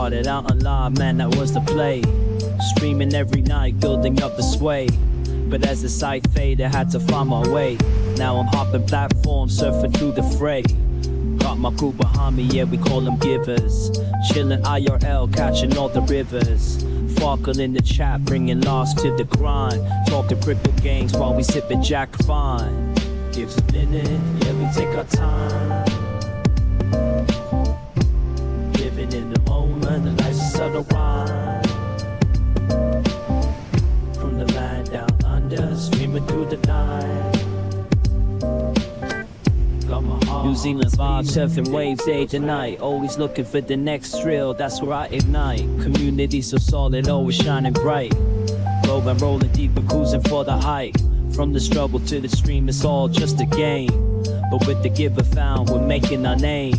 Started out on live, man, that was the play. Streaming every night, building up the sway. But as the site faded, I had to find my way. Now I'm hopping platforms, surfing through the fray. Got my crew behind me, yeah, we call them givers. Chillin' IRL, catching all the rivers. Farkle in the chat, bringing loss to the grind. Talking crypto games while we sippin' Jack Fine. Gives a minute, yeah, we take our time. Living in the moment, the life's a subtle rhyme. From the land down under, streaming through the night. New Zealand vibes, surfing waves day to night. Always looking for the next thrill, that's where I ignite. Community so solid, always shining bright. Rolling deep and cruising for the height. From the struggle to the stream, it's all just a game. But with the giver found, we're making our name.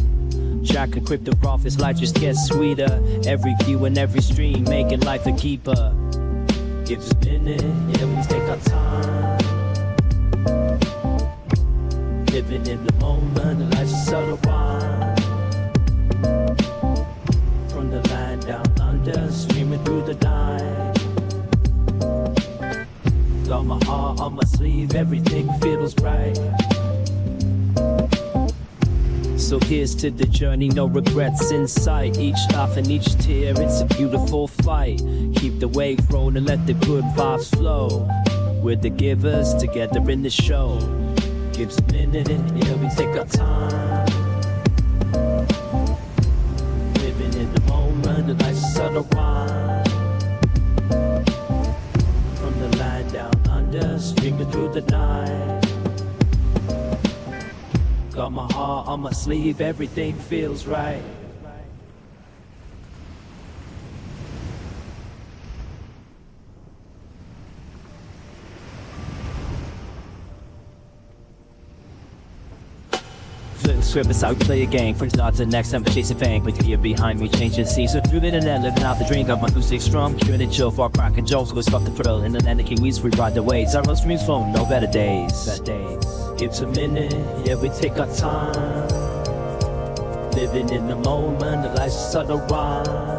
Jack and crypto profits, life just gets sweeter. Every view and every stream, making life a keeper. Give us a minute, yeah, we take our time. Living in the moment, the life's a subtle rhyme. From the land down under, streaming through the night. Got my heart on my sleeve, everything feels right. So here's to the journey, no regrets in sight. Each laugh and each tear, it's a beautiful fight. Keep the wave rolling, let the good vibes flow. We're the givers, together in the show. Gives a minute, yeah, we take our time. Living in the moment, the life's a subtle rhyme. From the land down under, streaming through the night. Got my heart on my sleeve, everything feels right. Script is how we play a game. From start to next, I'm chasing fame. But you're behind me, changing scenes. So through the internet, living out the dream. Got my acoustic strum, curing and chill for our cracking jokes. Go stop the thrill. In the land of Kiwis, we ride the waves. Our most streams phone, no better days. It's a minute, yeah, we take our time. Living in the moment, the life's a subtle rhyme.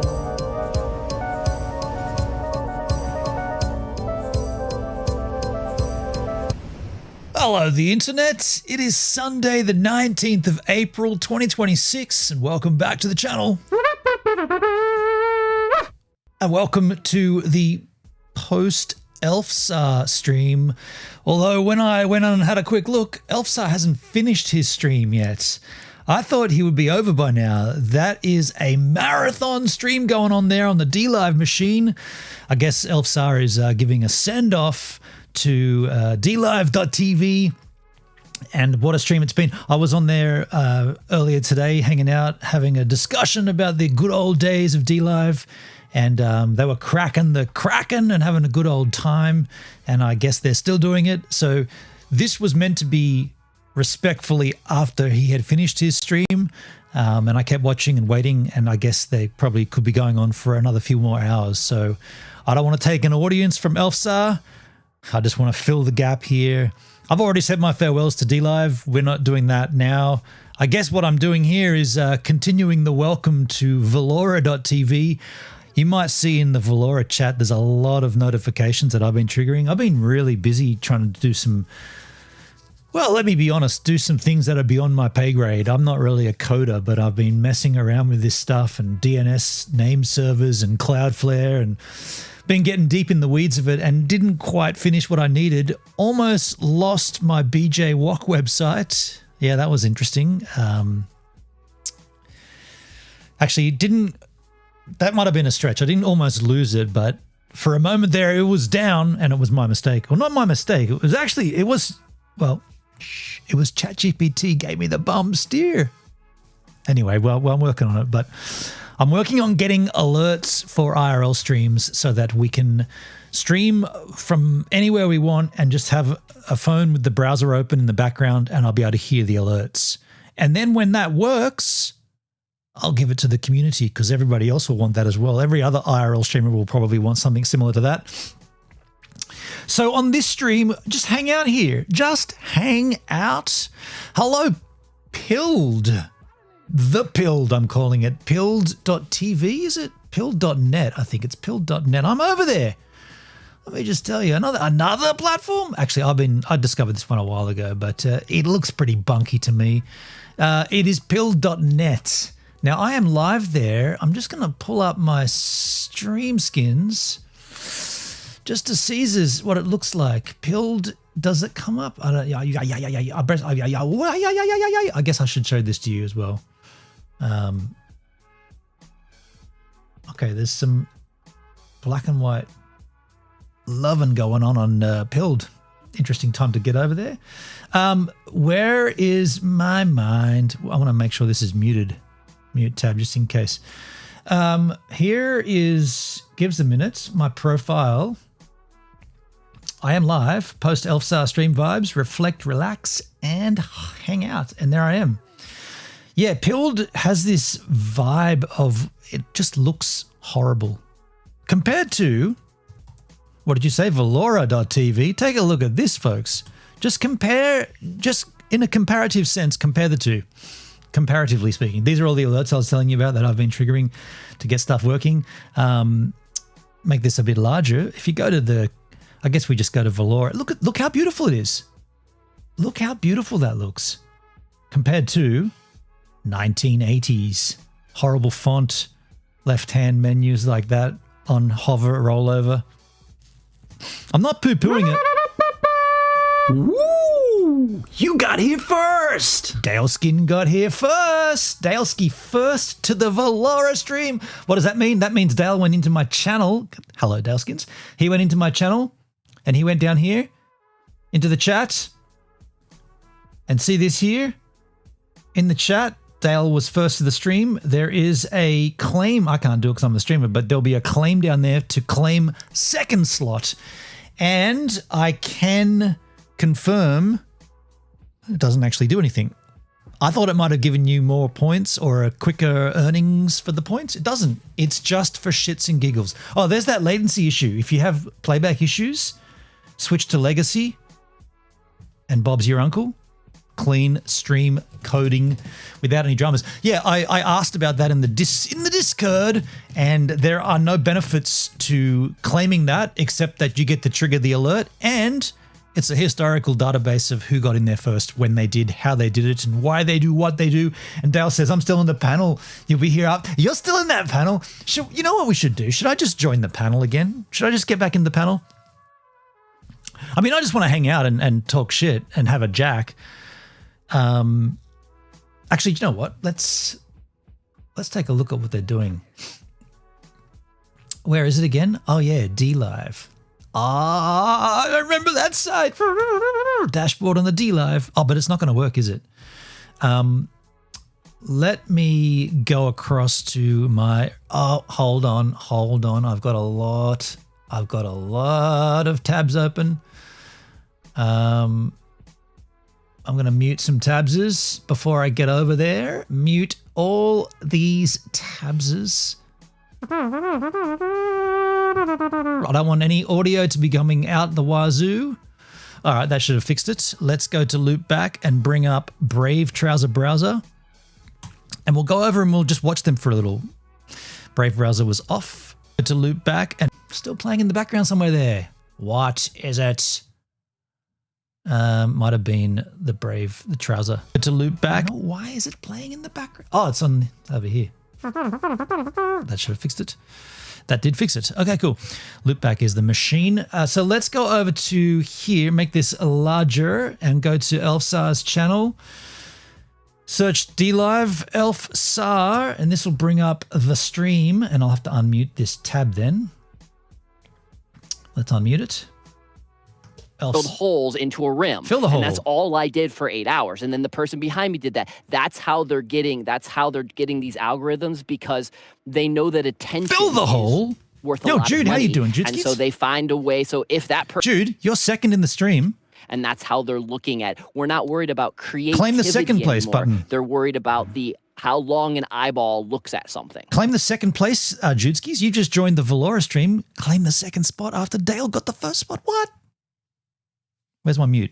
Hello, the internet. It is Sunday, the 19th of April, 2026, and welcome back to the channel. And welcome to the Post-Elfsar stream. Although when I went on and had a quick look, Elfsar hasn't finished his stream yet. I thought he would be over by now. That is a marathon stream going on there on the DLive machine. I guess Elfsar is giving a send-off to DLive.tv, and what a stream it's been. I was on there earlier today hanging out, having a discussion about the good old days of DLive, and they were cracking the Kraken and having a good old time, and I guess they're still doing it. So this was meant to be respectfully after he had finished his stream, and I kept watching and waiting, and I guess they probably could be going on for another few more hours. So I don't want to take an audience from Elfsar. I just want to fill the gap here. I've already said my farewells to DLive. We're not doing that now. I guess what I'm doing here is continuing the welcome to Valora.tv. You might see in the Valora chat, there's a lot of notifications that I've been triggering. I've been really busy trying to do some, well, let me be honest, do some things that are beyond my pay grade. I'm not really a coder, but I've been messing around with this stuff and DNS name servers and Cloudflare and been getting deep in the weeds of it and didn't quite finish what I needed. Almost lost my BJ Walk website. Yeah, that was interesting. Actually, that might have been a stretch. I didn't almost lose it, but for a moment there, it was down and it was my mistake. Well, not my mistake. It was ChatGPT gave me the bum steer. Anyway, well, I'm working on it, but I'm working on getting alerts for IRL streams so that we can stream from anywhere we want and just have a phone with the browser open in the background, and I'll be able to hear the alerts. And then when that works, I'll give it to the community because everybody else will want that as well. Every other IRL streamer will probably want something similar to that. So on this stream, just hang out here. Just hang out. Hello, Pilled. The Pilled, I'm calling it. Pilled.tv, is it? Pilled.net. I think it's Pilled.net. I'm over there. Let me just tell you, another platform. Actually, I discovered this one a while ago, but it looks pretty bunky to me. It is Pilled.net. Now, I am live there. I'm just going to pull up my stream skins just to see what it looks like. Pilled, does it come up? I guess I should show this to you as well. Okay, there's some black and white loving going on Pilled. Interesting time to get over there. Where is my mind? I want to make sure this is muted. Mute tab just in case. Here gives a minute, my profile. I am live, Post-Elfsar stream vibes, reflect, relax, and hang out. And there I am. Yeah, Pilled has this vibe of, it just looks horrible. Compared to, what did you say, Valora.tv? Take a look at this, folks. Just in a comparative sense, compare the two. Comparatively speaking, these are all the alerts I was telling you about that I've been triggering to get stuff working. Make this a bit larger. If you go to I guess we just go to Valora. Look how beautiful it is. Look how beautiful that looks compared to 1980s. Horrible font, left-hand menus like that on hover rollover. I'm not poo-pooing it. Woo! You got here first! Daleskin got here first! Daleski first to the Valora stream. What does that mean? That means Dale went into my channel. Hello, Daleskins. He went into my channel and he went down here into the chat. And see this here? In the chat, Dale was first to the stream. There is a claim. I can't do it because I'm the streamer, but there'll be a claim down there to claim second slot. And I can confirm it doesn't actually do anything. I thought it might have given you more points or a quicker earnings for the points. It doesn't. It's just for shits and giggles. Oh, there's that latency issue. If you have playback issues, switch to legacy and Bob's your uncle. Clean stream coding without any dramas. Yeah, I asked about that in the Discord, and there are no benefits to claiming that except that you get to trigger the alert, and it's a historical database of who got in there first, when they did, how they did it, and why they do what they do. And Dale says, I'm still in the panel. You'll be here up. You're still in that panel. You know what we should do? Should I just join the panel again? Should I just get back in the panel? I mean, I just want to hang out and talk shit and have a jack. Actually, you know what? Let's take a look at what they're doing. Where is it again? Oh yeah, DLive. I remember that site. Dashboard on the DLive. Oh, but it's not going to work, is it? Let me go across to my. Oh, hold on. I've got a lot of tabs open. I'm going to mute some tabses before I get over there. Mute all these tabses. I don't want any audio to be coming out the wazoo. All right, that should have fixed it. Let's go to loop back and bring up Brave Trouser Browser. And we'll go over and we'll just watch them for a little. Brave Browser was off. Go to loop back and still playing in the background somewhere there. What is it? Might have been the trouser. To loop back. Why is it playing in the background? Oh, it's on over here. That should have fixed it. That did fix it. Okay, cool. Loop back is the machine. So let's go over to here, make this larger and go to Elfsar's channel. Search DLive Elfsar and this will bring up the stream and I'll have to unmute this tab then. Let's unmute it. Filled holes into a rim. Fill the hole. And that's all I did for 8 hours. And then the person behind me did that. That's how they're getting these algorithms because they know that attention Fill the hole. Worth a lot Jude, of money. how you doing, Jude? And so they find a way. So if that person Jude, you're second in the stream. And that's how they're looking at. We're not worried about creativity. Claim the second place anymore. button. They're worried about how long an eyeball looks at something. Claim the second place, Judeskis. You just joined the Valora stream. Claim the second spot after Dale got the first spot. What? Where's my mute?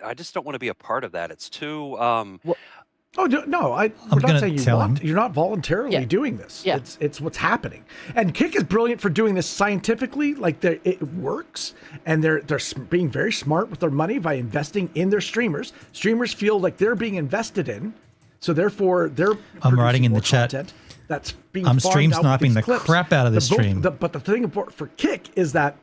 I just don't want to be a part of that. It's too. Oh no! We're not gonna saying you tell want. him. You're not voluntarily Yeah. doing this. Yeah. It's what's happening. And Kick is brilliant for doing this scientifically. Like it works, and they're being very smart with their money by investing in their streamers. Streamers feel like they're being invested in, so therefore they're. I'm writing in the more chat. content That's being. I'm farmed stream out with sniping these the clips. crap out of this stream. But the thing for Kick is that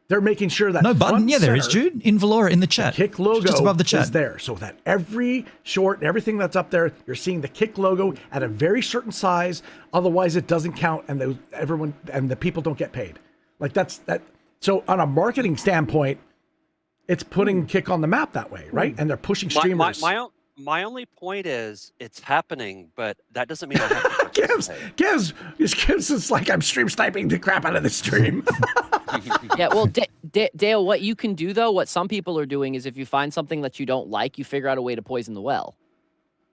they're making sure that No button. front Yeah, there is, center, Jude. In Valora, in the chat. Kick logo just above the chat. is there, so that every short and everything that's up there, you're seeing the Kick logo at a very certain size. Otherwise, it doesn't count, and the people don't get paid. Like that's that. So on a marketing standpoint, it's putting Kick on the map that way, right? And they're pushing streamers. My only point is it's happening, but that doesn't mean I have to Gives it's like I'm stream sniping the crap out of the stream. Yeah, well, Dale, what you can do though, what some people are doing is if you find something that you don't like, you figure out a way to poison the well.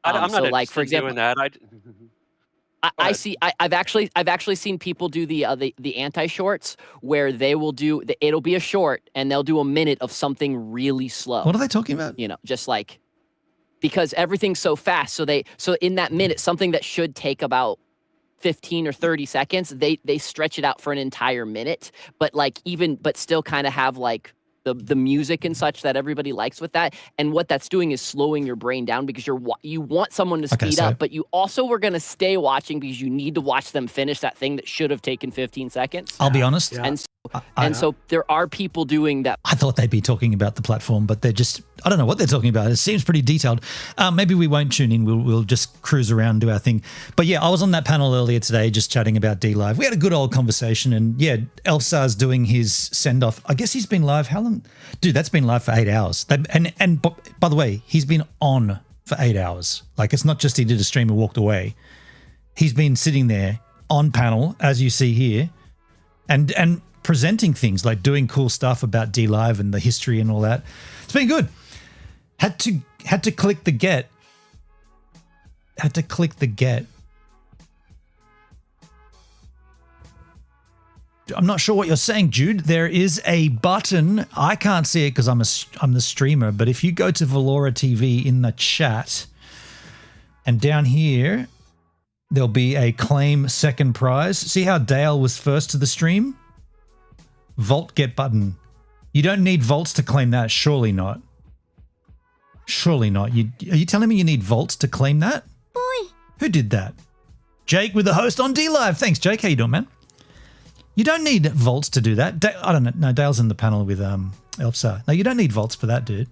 I'm so not like for example, doing that. I've actually seen people do the anti shorts where they will do it'll be a short and they'll do a minute of something really slow. What are they talking about? You know, just like because everything's so fast. So in that minute, something that should take about 15 or 30 seconds, they stretch it out for an entire minute, but still kind of have like the music and such that everybody likes with that. And what that's doing is slowing your brain down because you want someone to speed up, but you also were going to stay watching because you need to watch them finish that thing that should have taken 15 seconds. I'll be honest. Yeah. So there are people doing that. I thought they'd be talking about the platform, but they're just, I don't know what they're talking about. It seems pretty detailed. Maybe we won't tune in. We'll just cruise around and do our thing. But yeah, I was on that panel earlier today just chatting about DLive. We had a good old conversation, and yeah, Elfsar's doing his send-off. I guess he's been live, how long? Dude, that's been live for 8 hours. And by the way, he's been on for 8 hours. Like, it's not just he did a stream and walked away. He's been sitting there on panel, as you see here, and presenting things, like doing cool stuff about DLive and the history and all that. It's been good. Had to click the get. Had to click the get. I'm not sure what you're saying, Jude. There is a button. I can't see it because I'm the streamer. But if you go to Valora TV in the chat, and down here, there'll be a claim second prize. See how Dale was first to the stream? Vault get button. You don't need vaults to claim that. Surely not. Surely not. Are you telling me you need vaults to claim that? Boy. Who did that? Jake with the host on DLive. Thanks, Jake. How you doing, man? You don't need vaults to do that. I don't know. No, Dale's in the panel with Elfsar. No, you don't need vaults for that, dude.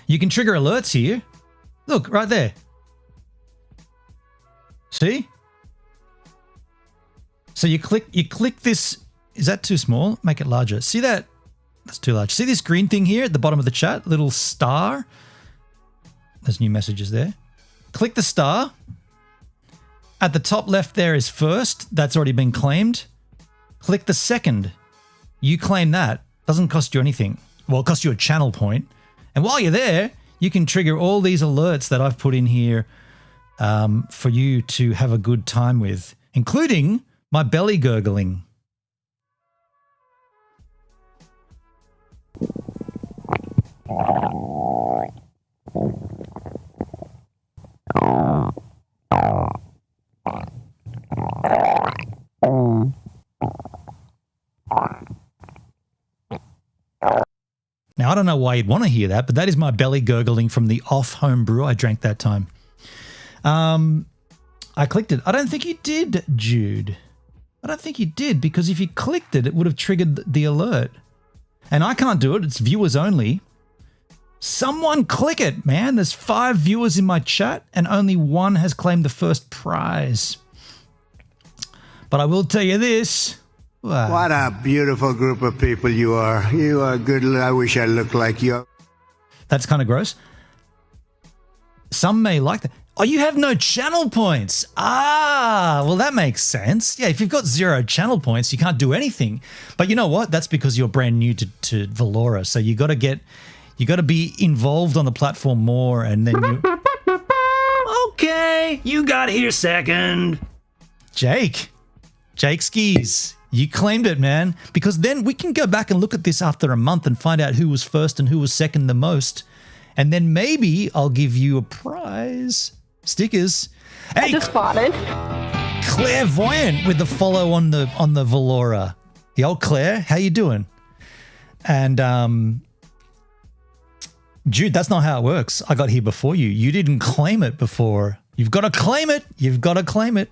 You can trigger alerts here. Look, right there. See? So you click this. Is that too small? Make it larger. See that? That's too large. See this green thing here at the bottom of the chat? Little star. There's new messages there. Click the star. At the top left there is first. That's already been claimed. Click the second. You claim that. Doesn't cost you anything. Well, it costs you a channel point. And while you're there, you can trigger all these alerts that I've put in here for you to have a good time with, including my belly gurgling. Now, I don't know why you'd want to hear that, but that is my belly gurgling from the off home brew I drank that time. I clicked it. I don't think you did, Jude. I don't think you did, because if you clicked it, it would have triggered the alert. And I can't do it. It's viewers only. Someone click it, man. There's 5 viewers in my chat and only 1 has claimed the first prize. But I will tell you this. Wow. What a beautiful group of people you are. You are good. I wish I looked like you. That's kind of gross. Some may like that. Oh, you have no channel points. Ah, well, that makes sense. Yeah, if you've got 0 channel points, you can't do anything. But you know what? That's because you're brand new to Valora. So you got to be involved on the platform more, and then you. Okay, you got here second. Jake skis. You claimed it, man. Because then we can go back and look at this after a month and find out who was first and who was second the most. And then maybe I'll give you a prize. Stickers. Hey, Just spotted. Clairvoyant with the follow on the Valora. The old Claire, how you doing? And Jude, that's not how it works. I got here before you. You didn't claim it before. You've got to claim it. You've got to claim it.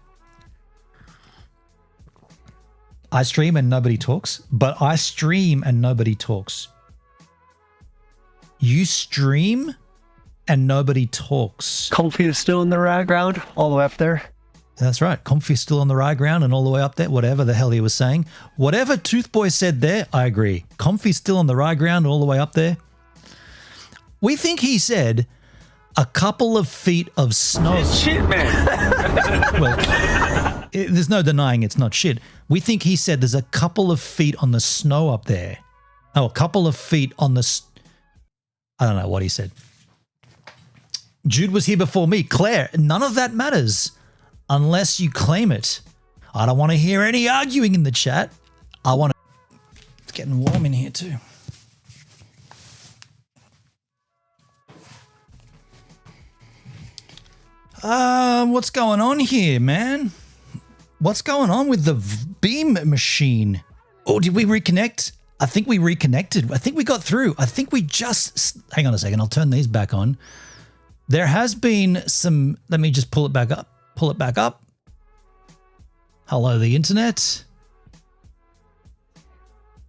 I stream and nobody talks, but I stream and nobody talks. You stream and nobody talks. Comfy is still in the background, all the way up there. That's right. Comfy's still on the rye ground and all the way up there, whatever the hell he was saying. Whatever Toothboy said there, I agree. Comfy's still on the rye ground all the way up there. We think he said a couple of feet of snow. It's shit, man. Well, there's no denying it's not shit. We think he said there's a couple of feet on the snow up there. Oh, a couple of feet on the... I don't know what he said. Jude was here before me. Claire, none of that matters unless you claim it. I don't want to hear any arguing in the chat. I want to... It's getting warm in here too. What's going on here, man? What's going on with the beam machine? Oh, did we reconnect? I think we reconnected. I think we got through. I think we just... Hang on a second. I'll turn these back on. There has been some... Let me just pull it back up. Pull it back up. Hello, the internet.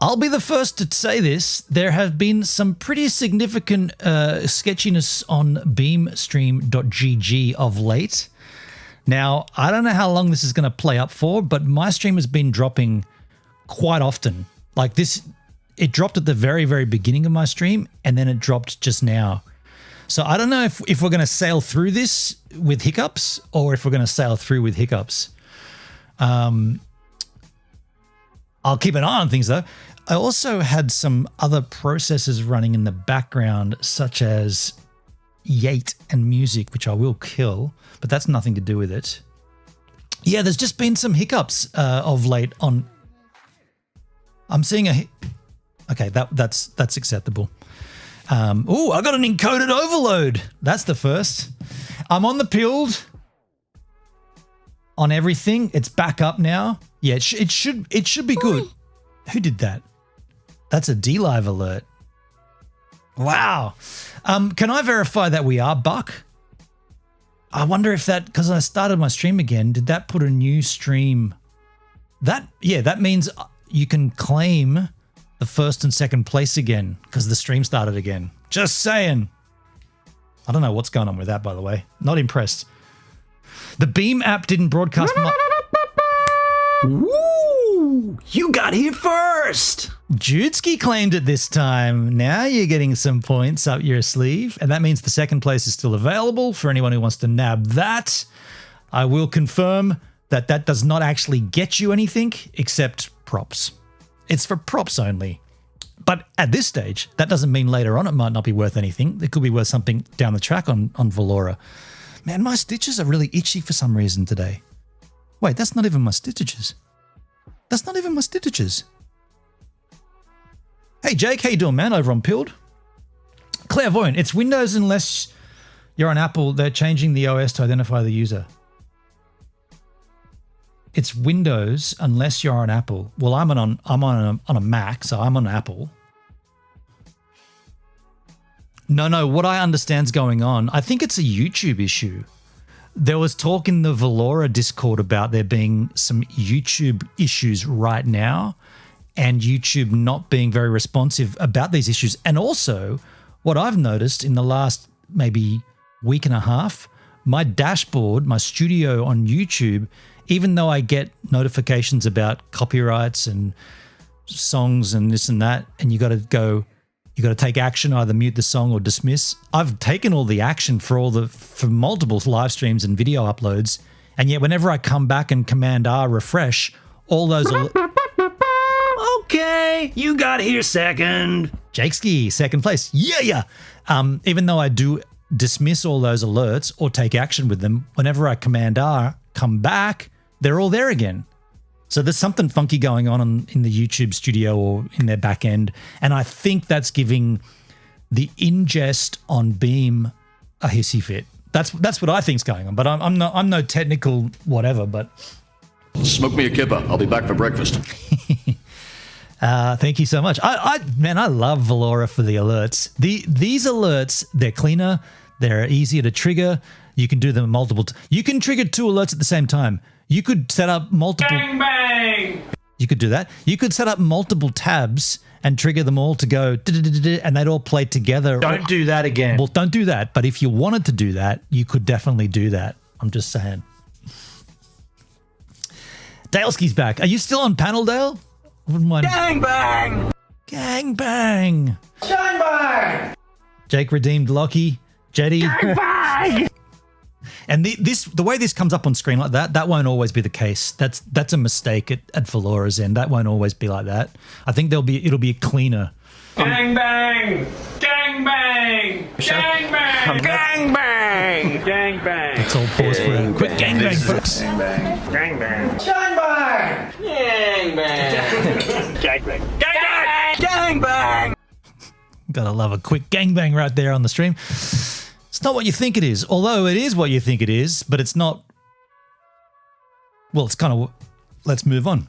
I'll be the first to say this. There have been some pretty significant sketchiness on beamstream.gg of late. Now, I don't know how long this is going to play up for, but my stream has been dropping quite often. Like this, it dropped at the very, very beginning of my stream, and then it dropped just now. So I don't know if we're going to sail through this with hiccups or if we're going to sail through with hiccups. I'll keep an eye on things though. I also had some other processes running in the background, such as Yate and music, which I will kill, but that's nothing to do with it. Yeah, there's just been some hiccups of late on... I'm seeing a... Okay, that's acceptable. Oh, I got an encoded overload. That's the first. I'm on the pilled on everything. It's back up now. Yeah, it should be good. Who did that? That's a DLive alert. Wow. Can I verify that we are Buck? I wonder if that, because I started my stream again, did that put a new stream? Yeah, that means you can claim the first and second place again because the stream started again. Just saying. I don't know what's going on with that, by the way. Not impressed. The Beam app didn't broadcast my... Woo! You got here first! Judeski claimed it this time. Now you're getting some points up your sleeve, and that means the second place is still available for anyone who wants to nab that. I will confirm that that does not actually get you anything except props. It's for props only. But at this stage, that doesn't mean later on it might not be worth anything. It could be worth something down the track on Valora. Man, my stitches are really itchy for some reason today. Wait, that's not even my stitches. That's not even my stitches. Hey, Jake, how you doing, man, over on Pilled? Clairvoyant, it's Windows unless you're on Apple. They're changing the OS to identify the user. It's Windows unless you're on Apple. Well, I'm on a Mac, so I'm on Apple. No, what I understand's going on, I think it's a YouTube issue. There was talk in the Valora Discord about there being some YouTube issues right now and YouTube not being very responsive about these issues. And also, what I've noticed in the last maybe week and a half, my dashboard, my studio on YouTube, even though I get notifications about copyrights and songs and this and that, and you got to take action, either mute the song or dismiss. I've taken all the action for multiple live streams and video uploads, and yet whenever I come back and Command R refresh, all those. Okay, you got here second. Jakeski, second place. Yeah. Even though I do dismiss all those alerts or take action with them, whenever I Command R, come back, they're all there again. So there's something funky going on in the YouTube studio or in their back end, and I think that's giving the ingest on Beam a hissy fit. That's what I think's going on. But I'm no technical whatever. But Smoke me a kippa. I'll be back for breakfast. thank you so much. I love Valora for the alerts. These alerts, they're cleaner, they're easier to trigger. You can do them multiple. You can trigger 2 alerts at the same time. You could set up multiple. Bang bang. You could do that. You could set up multiple tabs and trigger them all to go, and they'd all play together. Don't do that again. Well, don't do that. But if you wanted to do that, you could definitely do that. I'm just saying. Daleski's back. Are you still on panel, Dale? I wouldn't mind. Gang bang! Gang bang! Gang bang! Jake redeemed Lockie. Jetty. Gang bang! And the way this comes up on screen like that won't always be the case. That's a mistake at Valora's end. That won't always be like that. I think it'll be cleaner. Gang bang! Gang bang! Gang bang! Gang bang! Gang bang! Let's all pause for a quick gang bang, folks. Gang bang! Gang bang! Gang bang! Gang bang! Gang bang! Gang bang! Gotta love a quick gang bang right there on the stream. It's not what you think it is, although it is what you think it is, but it's not. Well, it's kind of. Let's move on.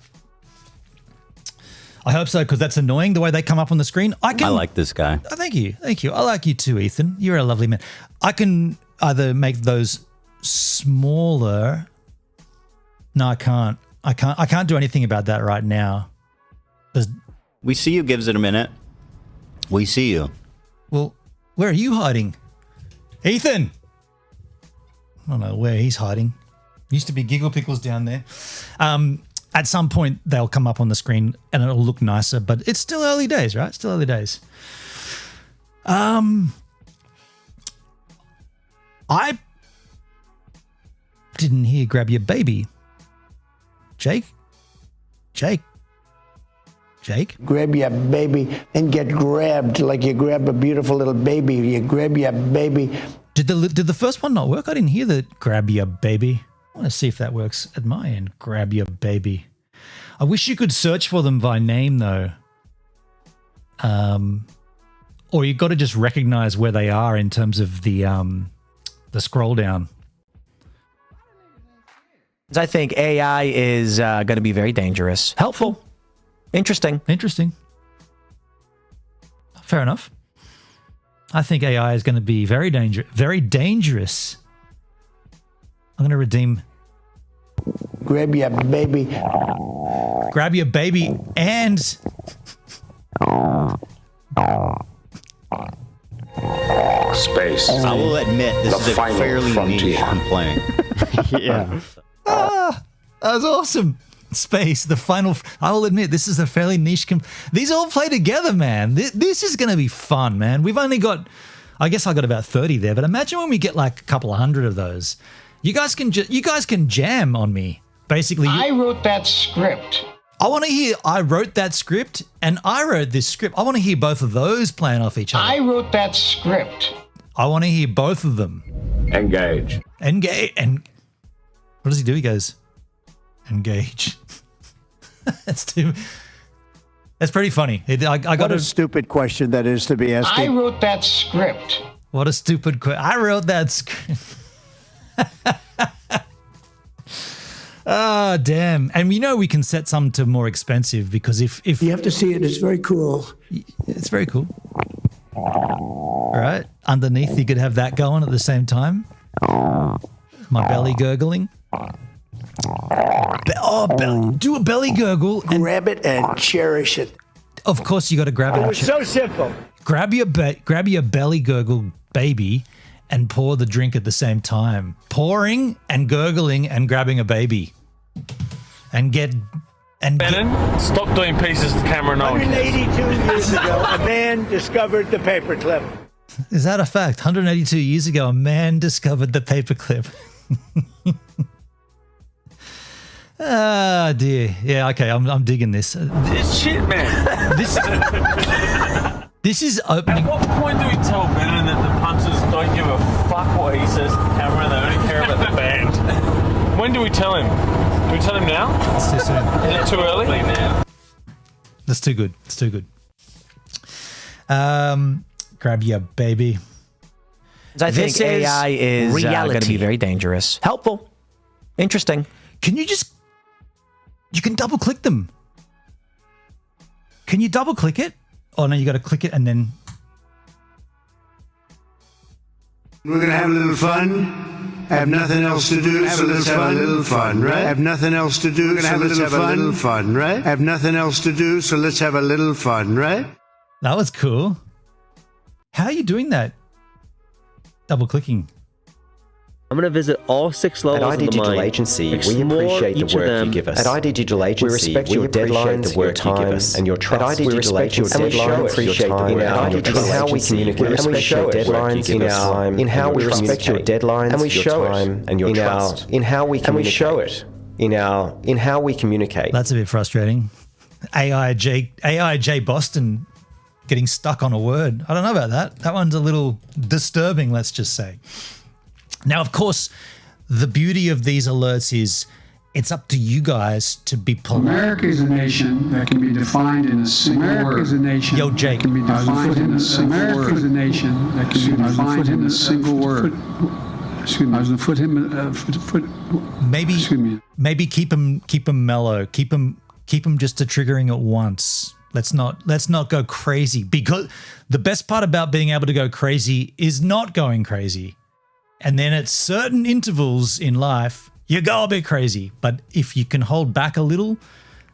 I hope so, because that's annoying the way they come up on the screen. I like this guy. Oh, thank you. I like you too, Ethan. You're a lovely man. I can either make those smaller. No, I can't. I can't do anything about that right now. We see you. Gives it a minute. We see you. Well, where are you hiding? Ethan! I don't know where he's hiding. Used to be Giggle Pickles down there. At some point, they'll come up on the screen and it'll look nicer, but it's still early days, right? Still early days. I didn't hear grab your baby. Jake? Grab your baby and get grabbed like you grab a beautiful little baby. You grab your baby. Did the first one not work? I didn't hear the grab your baby. I want to see if that works at my end. Grab your baby. I wish you could search for them by name though. Or you got to just recognize where they are in terms of the scroll down. I think AI is going to be very dangerous. Helpful. Interesting. Fair enough. I think AI is going to be very dangerous. I'm going to redeem. Grab your baby. Grab your baby and. Space. I will admit this is a fairly niche complaint. Yeah. That was awesome. Space, the final. I will admit, this is a fairly niche. These all play together, man. This is going to be fun, man. We've only got, I guess I got about 30 there, but imagine when we get like a couple of hundred of those. You guys can jam on me. Basically, I wrote that script. I want to hear. I wrote that script, and I wrote this script. I want to hear both of those playing off each other. I wrote that script. I want to hear both of them. Engage. And what does he do? He goes, engage. That's pretty funny. I got What a stupid question that is to be asking. I wrote that script. What a stupid question. I wrote that script. Oh, damn. And we know we can set some to more expensive because if You have to see it. It's very cool. It's very cool. All right. Underneath, you could have that going at the same time. My belly gurgling. Do a belly gurgle. And Grab it and cherish it. of course, you got to grab it. It was so simple. Grab your belly gurgle, baby, and pour the drink at the same time. Pouring and gurgling and grabbing a baby. Bannon, stop doing pieces to camera no one cares. 182 years ago, a man discovered the paperclip. Is that a fact? 182 years ago, a man discovered the paperclip. Ah, dear. Yeah, okay, I'm digging this. This shit, man. This is opening. At what point do we tell Bannon that the punters don't give a fuck what he says to the camera and they only care about the band? When do we tell him? Do we we tell him now? It's too soon. Is it too early? That's too good. It's too good. Grab your baby. I think This is AI is going to reality. be very dangerous. Helpful. Interesting. Can you just... You can double click them. Can you double click it? Oh no, you got to click it and then... We're gonna have a little fun. Have nothing else to do, so let's have a little fun, right? Have nothing else to do, so let's have a little fun, right? Have nothing else to do, so let's have a little fun, right? That was cool. How are you doing that? Double clicking. I'm going to visit all 6 levels At ID of the Digital mine, Agency, we explore appreciate each the of work them. you give us. At ID Digital Agency, we respect your deadlines, your time, and your trust. At ID Digital Agency, we appreciate your time in how we communicate. And we show deadlines in how we respect your deadlines, and we show time, and your trust. In how we communicate. And we show it in how we communicate. That's a bit frustrating. AIJ Boston getting stuck on a word. I don't know about that. That one's a little disturbing, let's just say. Now, of course, the beauty of these alerts is it's up to you guys to be polite. America is a nation that can be defined in a single word. America is a nation Yo, Jake. that can be defined in a single word. America is a nation that can be defined in a single word. Excuse me. I was going to foot. Maybe keep them mellow. Keep them just to triggering at once. Let's not go crazy, because the best part about being able to go crazy is not going crazy. And then at certain intervals in life, you go a bit crazy. But if you can hold back a little,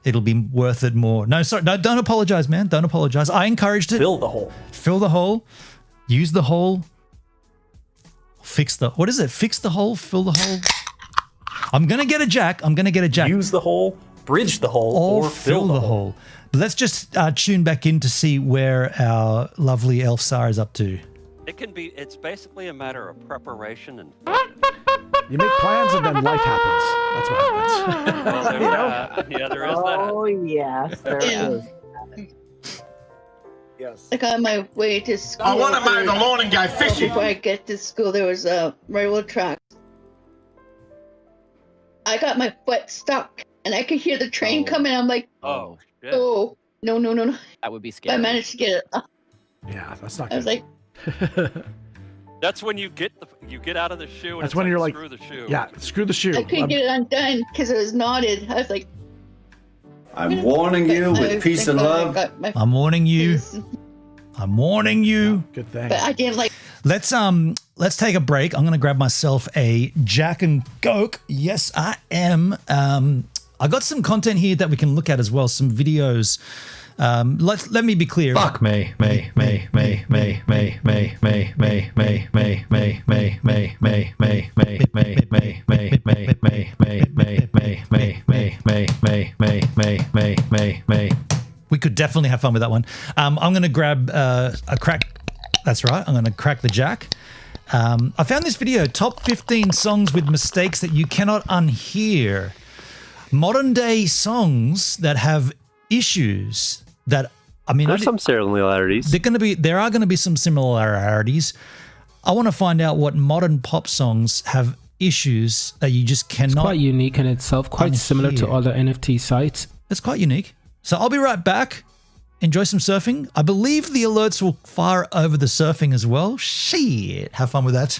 it'll be worth it more. No, sorry, no, don't apologize, man. Don't apologize. I encouraged it. Fill the hole. Fill the hole. Use the hole. Fix the... What is it? Fix the hole? Fill the hole? I'm going to get a jack. Use the hole, bridge the hole, or fill the hole. But let's just tune back in to see where our lovely Elfsar is up to. It's basically a matter of preparation and. You make plans and then life happens. That's what happens. Well, yeah, there is that. Oh, yes, there is. Yes. Like on my way to school. I want to mow the lawn and go fishing. Before I get to school, there was a railroad track. I got my foot stuck, and I could hear the train coming. I'm like, oh, shit. Oh, no. That would be scary. I managed to get it. Yeah, that's not good. I was like, That's when you get out of the shoe. And that's when you're like, screw the shoe. Yeah, screw the shoe. I couldn't get it undone because it was knotted. I was like, I'm warning you with peace and love. I'm warning you. I'm warning you. Good thing. But I didn't like. Let's take a break. I'm going to grab myself a Jack and Coke. Yes, I am. I got some content here that we can look at as well. Some videos. Let me be clear. Fuck me. We could definitely have fun with that one. I'm going to grab a crack. That's right. I'm going to crack the Jack. I found this video, top 15 songs with mistakes that you cannot unhear. Modern day songs that have issues that, I mean, there's some similarities. There are going to be some similarities. I want to find out what modern pop songs have issues that you just cannot. It's quite unique in itself, quite similar to other NFT sites. It's quite unique. So I'll be right back. Enjoy some surfing. I believe the alerts will fire over the surfing as well. Shit. Have fun with that.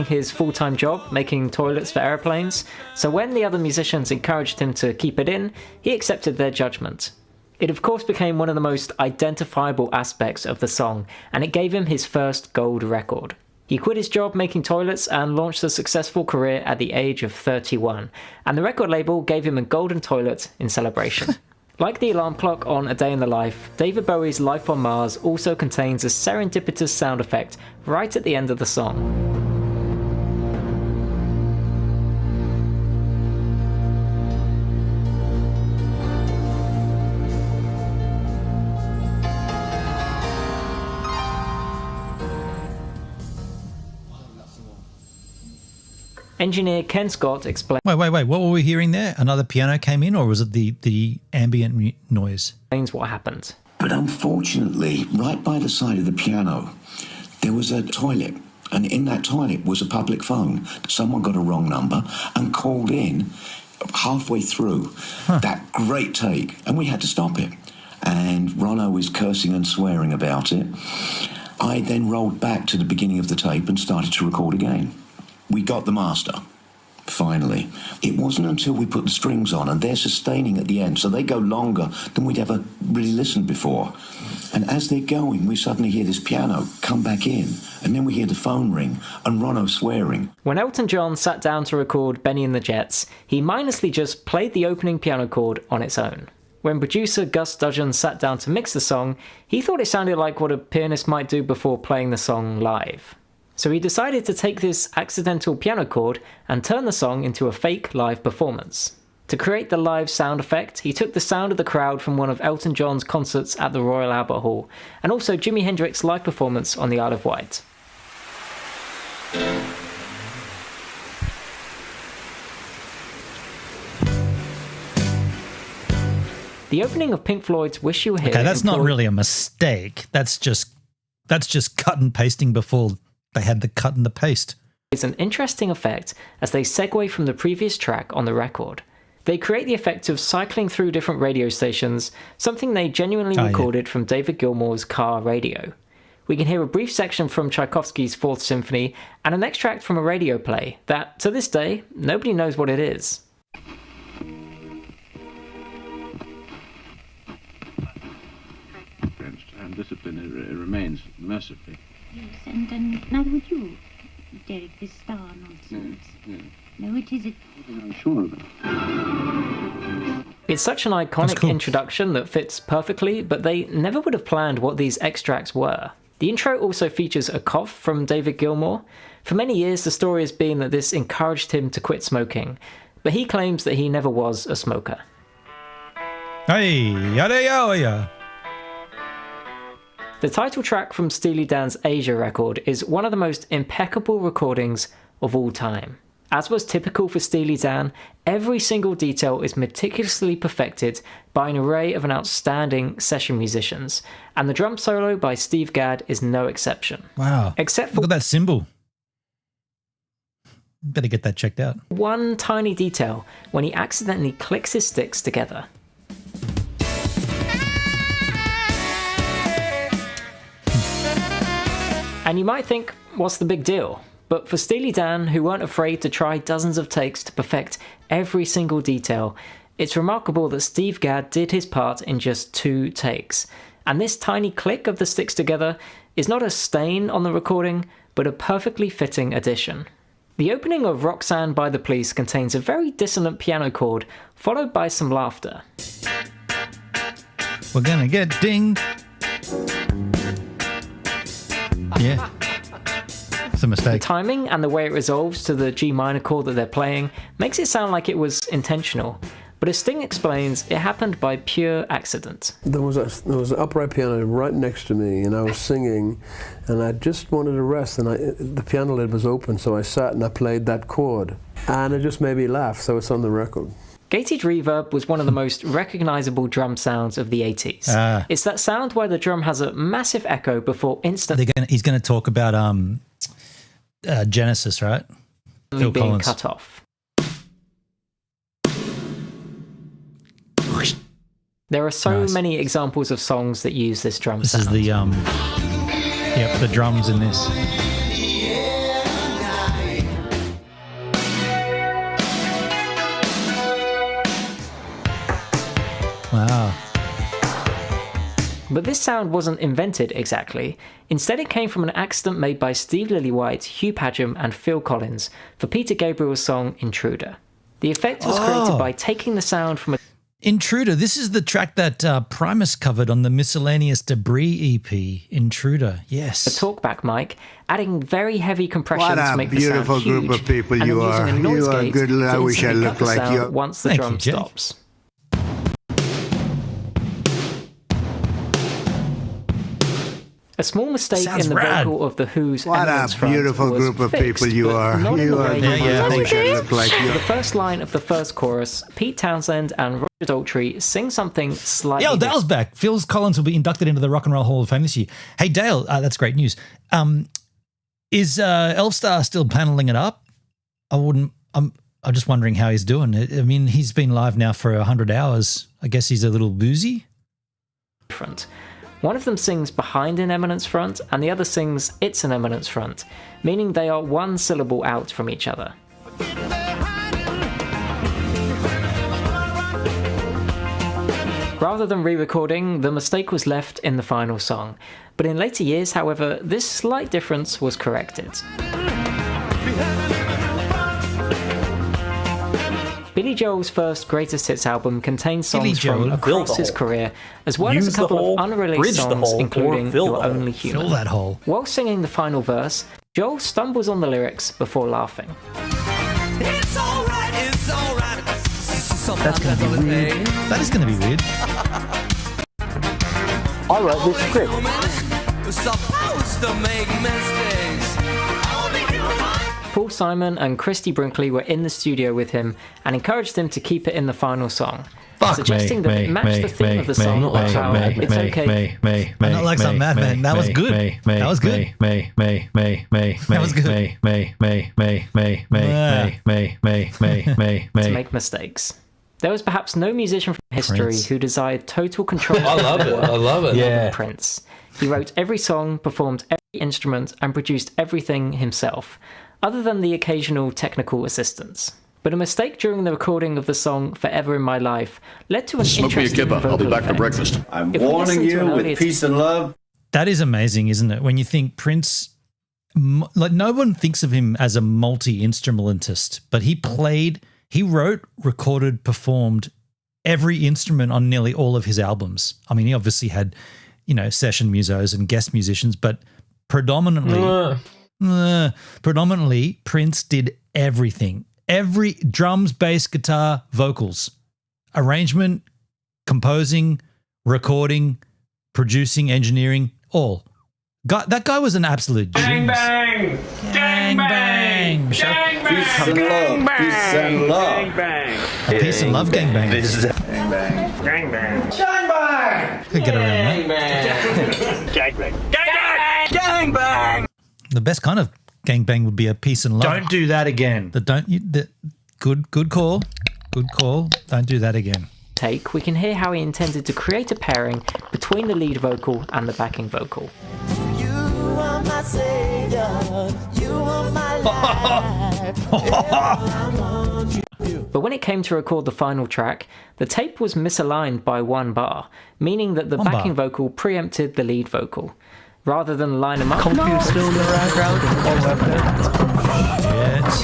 his full-time job making toilets for airplanes, so when the other musicians encouraged him to keep it in, he accepted their judgment. It of course became one of the most identifiable aspects of the song, and it gave him his first gold record. He quit his job making toilets and launched a successful career at the age of 31, and the record label gave him a golden toilet in celebration. Like the alarm clock on A Day in the Life, David Bowie's Life on Mars also contains a serendipitous sound effect right at the end of the song. Engineer Ken Scott explains... Wait. What were we hearing there? Another piano came in, or was it the ambient noise? Explains what happened. But unfortunately, right by the side of the piano, there was a toilet. And in that toilet was a public phone. Someone got a wrong number and called in halfway through that great take. And we had to stop it. And Ronno was cursing and swearing about it. I then rolled back to the beginning of the tape and started to record again. We got the master, finally. It wasn't until we put the strings on, and they're sustaining at the end, so they go longer than we'd ever really listened before. And as they're going, we suddenly hear this piano come back in, and then we hear the phone ring, and Ronno swearing. When Elton John sat down to record Benny and the Jets, he mindlessly just played the opening piano chord on its own. When producer Gus Dudgeon sat down to mix the song, he thought it sounded like what a pianist might do before playing the song live. So he decided to take this accidental piano chord and turn the song into a fake live performance. To create the live sound effect, he took the sound of the crowd from one of Elton John's concerts at the Royal Albert Hall, and also Jimi Hendrix's live performance on the Isle of Wight. The opening of Pink Floyd's Wish You Were Here... Okay, that's not really a mistake. That's just cut and pasting before they had the cut and the paste. It's an interesting effect as they segue from the previous track on the record. They create the effect of cycling through different radio stations, something they genuinely recorded from David Gilmour's car radio. We can hear a brief section from Tchaikovsky's Fourth Symphony and an extract from a radio play that, to this day, nobody knows what it is. And discipline remains mercifully. Yes, and neither would you, Derek, this star nonsense. Yes. No, it isn't. I'm sure of it. It's such an iconic introduction that fits perfectly, but they never would have planned what these extracts were. The intro also features a cough from David Gilmour. For many years, the story has been that this encouraged him to quit smoking, but he claims that he never was a smoker. Hey, yada yada. The title track from Steely Dan's Asia record is one of the most impeccable recordings of all time. As was typical for Steely Dan, every single detail is meticulously perfected by an array of outstanding session musicians, and the drum solo by Steve Gadd is no exception. Wow. Except for look at that cymbal. Better get that checked out. One tiny detail when he accidentally clicks his sticks together. And you might think, what's the big deal? But for Steely Dan, who weren't afraid to try dozens of takes to perfect every single detail, it's remarkable that Steve Gadd did his part in just 2 takes. And this tiny click of the sticks together is not a stain on the recording, but a perfectly fitting addition. The opening of Roxanne by the Police contains a very dissonant piano chord, followed by some laughter. We're gonna get dinged. Yeah. It's a mistake. The timing and the way it resolves to the G minor chord that they're playing makes it sound like it was intentional. But as Sting explains, it happened by pure accident. There was an upright piano right next to me, and I was singing, and I just wanted to rest, and the piano lid was open, so I sat and I played that chord, and it just made me laugh, so it's on the record. Gated reverb was one of the most recognizable drum sounds of the 80s. It's that sound where the drum has a massive echo before instantly he's going to talk about Genesis, right? Phil being Collins. cut off. There are so many examples of songs that use this drum sound. This is the drums in this. But this sound wasn't invented exactly. Instead, it came from an accident made by Steve Lillywhite, Hugh Padgham, and Phil Collins for Peter Gabriel's song Intruder. The effect was created by taking the sound from a... Intruder, this is the track that Primus covered on the Miscellaneous Debris EP, Intruder, yes. A talkback mic, adding very heavy compression to make the sound beautiful huge, group of people and you then using are. a noise You are gate good. to I wish I instantly looked cut the like sound you. once the Thank drum you, Jake. stops. A small mistake Sounds in the rad. vocal of The Who's What a Eminence Front beautiful was group of fixed, people you but are. not in You the are way good. you I might wish I think. looked like you. The first line of the first chorus, Pete Townsend and Roger Daltrey sing something slightly Yo, Dale's back. Phil Collins will be inducted into the Rock and Roll Hall of Fame this year. Hey, Dale, that's great news. Is Elfstar still paneling it up? I'm just wondering how he's doing. I mean, he's been live now for 100 hours. I guess he's a little boozy. different. One of them sings behind an eminence front, and the other sings it's an eminence front, meaning they are one syllable out from each other. Rather than re-recording, the mistake was left in the final song, but in later years, however, this slight difference was corrected. Billy Joel's first greatest hits album contains songs from across his career, as well as a couple of unreleased songs, including You're Only Human. Fill that hole. While singing the final verse, Joel stumbles on the lyrics before laughing. It's alright, it's alright. That's going to be weird. That is going to be weird. I wrote this script. We're supposed to make mistakes. Paul Simon and Christy Brinkley were in the studio with him and encouraged him to keep it in the final song, suggesting that it matched the theme of the song about how it's okay. I'm not like some madman. That was good. That was good. That was good. To make mistakes. There was perhaps no musician from history who desired total control. I love it. I love it. Yeah. Prince. He wrote every song, performed every instrument, and produced everything himself, other than the occasional technical assistance. But a mistake during the recording of the song Forever in My Life led to an interesting vocal I'll be back for effect. breakfast. I'm If we warning listen to you an with earlier peace and love. That is amazing, isn't it? When you think Prince, like no one thinks of him as a multi-instrumentist, but he wrote, recorded, performed every instrument on nearly all of his albums. I mean, he obviously had, session musos and guest musicians, but predominantly Prince did everything. Every drums, bass, guitar, vocals, arrangement, composing, recording, producing, engineering, all. That guy was an absolute genius. Bang! Gang bang! Peace and love. Peace and love. A peace and love gang bang. Gang bang. Gang bang. Gang bang! Could get around that. Gang bang. Gang bang! Gang bang! The best kind of gang bang would be a peace and love. Don't do that again. Good call. Good call. Don't do that again. Take, we can hear how he intended to create a pairing between the lead vocal and the backing vocal. You are my savior. You are my life. But when it came to record the final track, the tape was misaligned by one bar, meaning that the One bar. backing vocal preempted the lead vocal. Rather than line them up, Computer still in the background. Yes.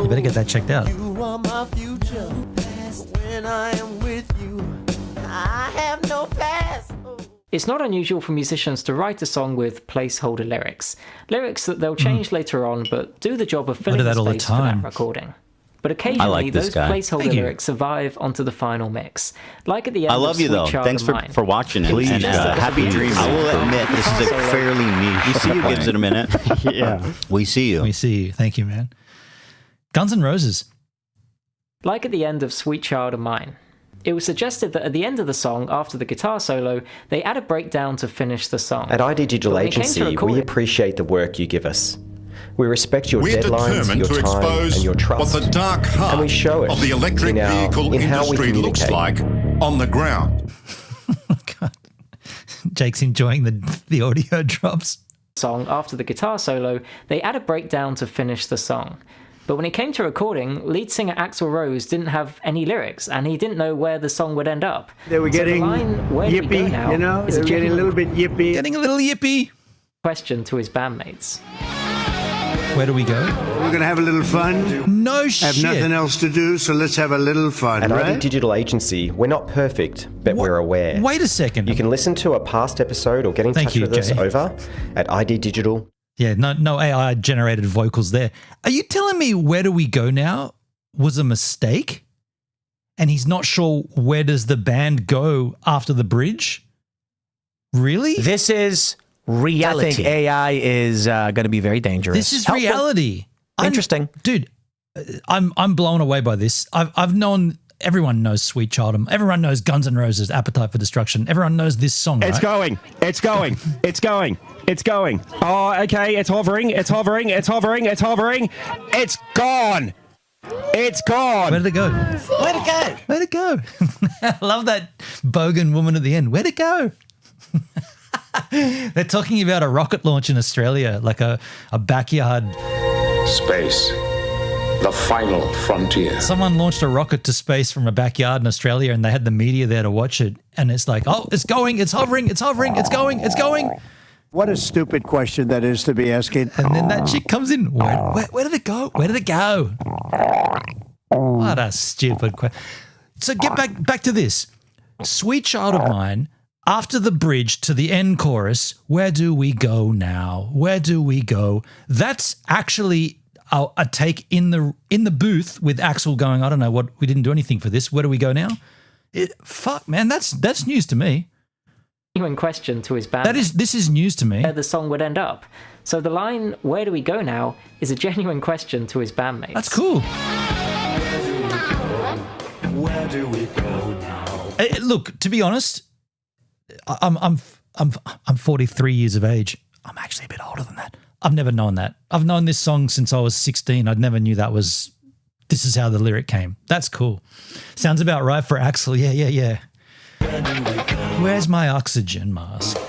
You better get that checked out. You are my future. When I am with you, I have no past. It's not unusual for musicians to write a song with placeholder lyrics that they'll change later on, but do the job of filling do the that all the space for that time. recording. But occasionally, this those guy. placeholder Thank you. lyrics survive onto the final mix, like at the end I love of you Sweet though. Child Thanks of for, Mine. for watching it. Please, and happy dreams. I will admit this is a fairly niche. We see you gives it a minute. Yeah. We see you. We see you. Thank you, man. Guns N' Roses. Like at the end of Sweet Child of Mine. It was suggested that at the end of the song, after the guitar solo, they add a breakdown to finish the song. At ID Digital But when it came to Agency, we recording- appreciate the work you give us. We respect your We're deadlines, determined your to time, expose and your what trust. the dark And heart we show it of the electric in vehicle how we industry looks communicate. like on the ground. Jake's enjoying the audio drops. Song after the guitar solo, they add a breakdown to finish the song. But when it came to recording, lead singer Axl Rose didn't have any lyrics, and he didn't know where the song would end up. They were getting yippy, you know? They were getting a little bit yippy. Getting a little yippy. Question to his bandmates. Where do we go? We're going to have a little fun. No shit. Have nothing else to do, so let's have a little fun, At right? ID Digital Agency, we're not perfect, but we're aware. Wait a second. You can listen to a past episode or get in touch with us over at ID Digital. Yeah, no AI-generated vocals there. Are you telling me Where Do We Go Now was a mistake? And he's not sure where does the band go after the bridge? Really? This is reality. I think AI is going to be very dangerous. This is reality. Interesting. Dude, I'm blown away by this. I've known, everyone knows Sweet Child. Everyone knows Guns N' Roses, Appetite for Destruction. Everyone knows this song, right? It's going. It's going. It's going. It's going. Oh, okay. It's hovering. It's hovering. It's hovering. It's hovering. It's gone. It's gone. Where'd it go? Where'd it go? Where'd it go? I love that bogan woman at the end. Where'd it go? They're talking about a rocket launch in Australia, like a backyard. Space. The final frontier. Someone launched a rocket to space from a backyard in Australia and they had the media there to watch it. And it's like, oh, it's going, it's hovering, it's hovering, it's going, it's going. What a stupid question that is to be asking. And then that chick comes in. Where did it go? Where did it go? What a stupid question. So get back to this. Sweet Child of Mine, after the bridge to the end chorus, where do we go now? Where do we go? That's actually a take in the booth with Axl going, I don't know what, we didn't do anything for this. Where do we go now? Fuck, man, that's news to me. Genuine question to his band. This is news to me. Where the song would end up. So the line, where do we go now, is a genuine question to his bandmates. That's cool. Where do we go now? Look, to be honest, I'm 43 years of age. I'm actually a bit older than that. I've never known that. I've known this song since I was 16. I never knew this is how the lyric came. That's cool. Sounds about right for Axl. Yeah. Where's my oxygen mask?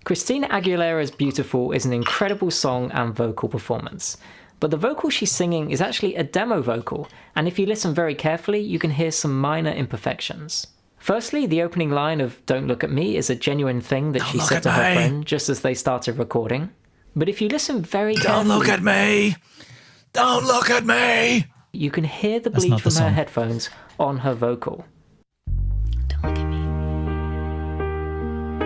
Christina Aguilera's Beautiful is an incredible song and vocal performance. But the vocal she's singing is actually a demo vocal, and if you listen very carefully, you can hear some minor imperfections. Firstly, the opening line of Don't Look at Me is a genuine thing that she said to her friend just as they started recording. But if you listen very carefully... Don't look at me! Don't look at me! You can hear the bleed from her headphones on her vocal. Don't look at me.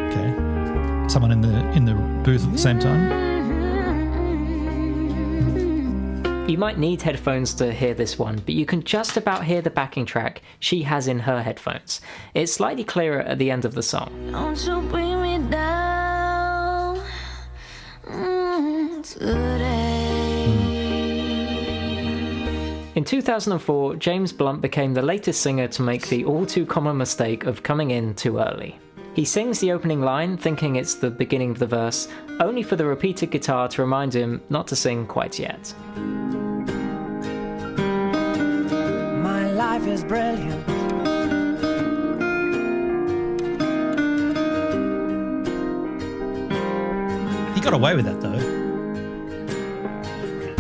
Okay. Someone in the booth at the same time? You might need headphones to hear this one, but you can just about hear the backing track she has in her headphones. It's slightly clearer at the end of the song. Don't you bring me down today. In 2004, James Blunt became the latest singer to make the all-too-common mistake of coming in too early. He sings the opening line, thinking it's the beginning of the verse, only for the repeated guitar to remind him not to sing quite yet. My life is brilliant. He got away with that, though.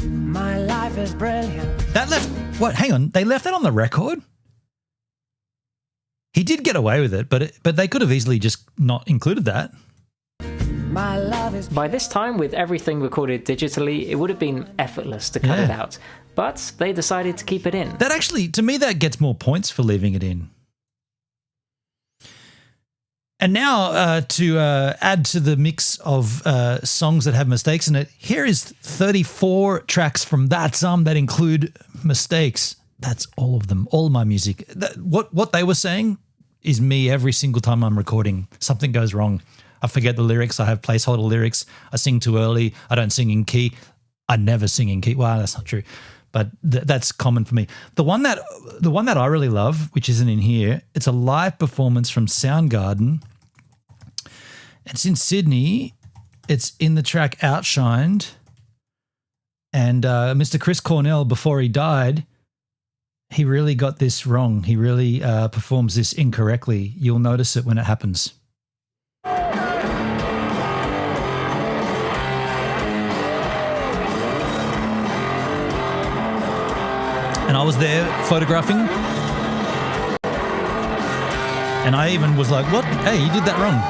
My life is brilliant. That left... What? Hang on. They left that on the record? He did get away with it, but they could have easily just not included that. My love is... By this time, with everything recorded digitally, it would have been effortless to cut it out. But they decided to keep it in. That actually, to me, that gets more points for leaving it in. And now to add to the mix of songs that have mistakes in it, here is 34 tracks from that include mistakes. That's all of them, all of my music. What they were saying is me every single time I'm recording. Something goes wrong. I forget the lyrics. I have placeholder lyrics. I sing too early. I don't sing in key. I never sing in key. Well, that's not true, but that's common for me. The one that I really love, which isn't in here, it's a live performance from Soundgarden. It's in Sydney. It's in the track Outshined. And Mr. Chris Cornell, before he died, he really got this wrong. He really performs this incorrectly. You'll notice it when it happens. and I was there photographing. And I even was like, what? Hey, you did that wrong.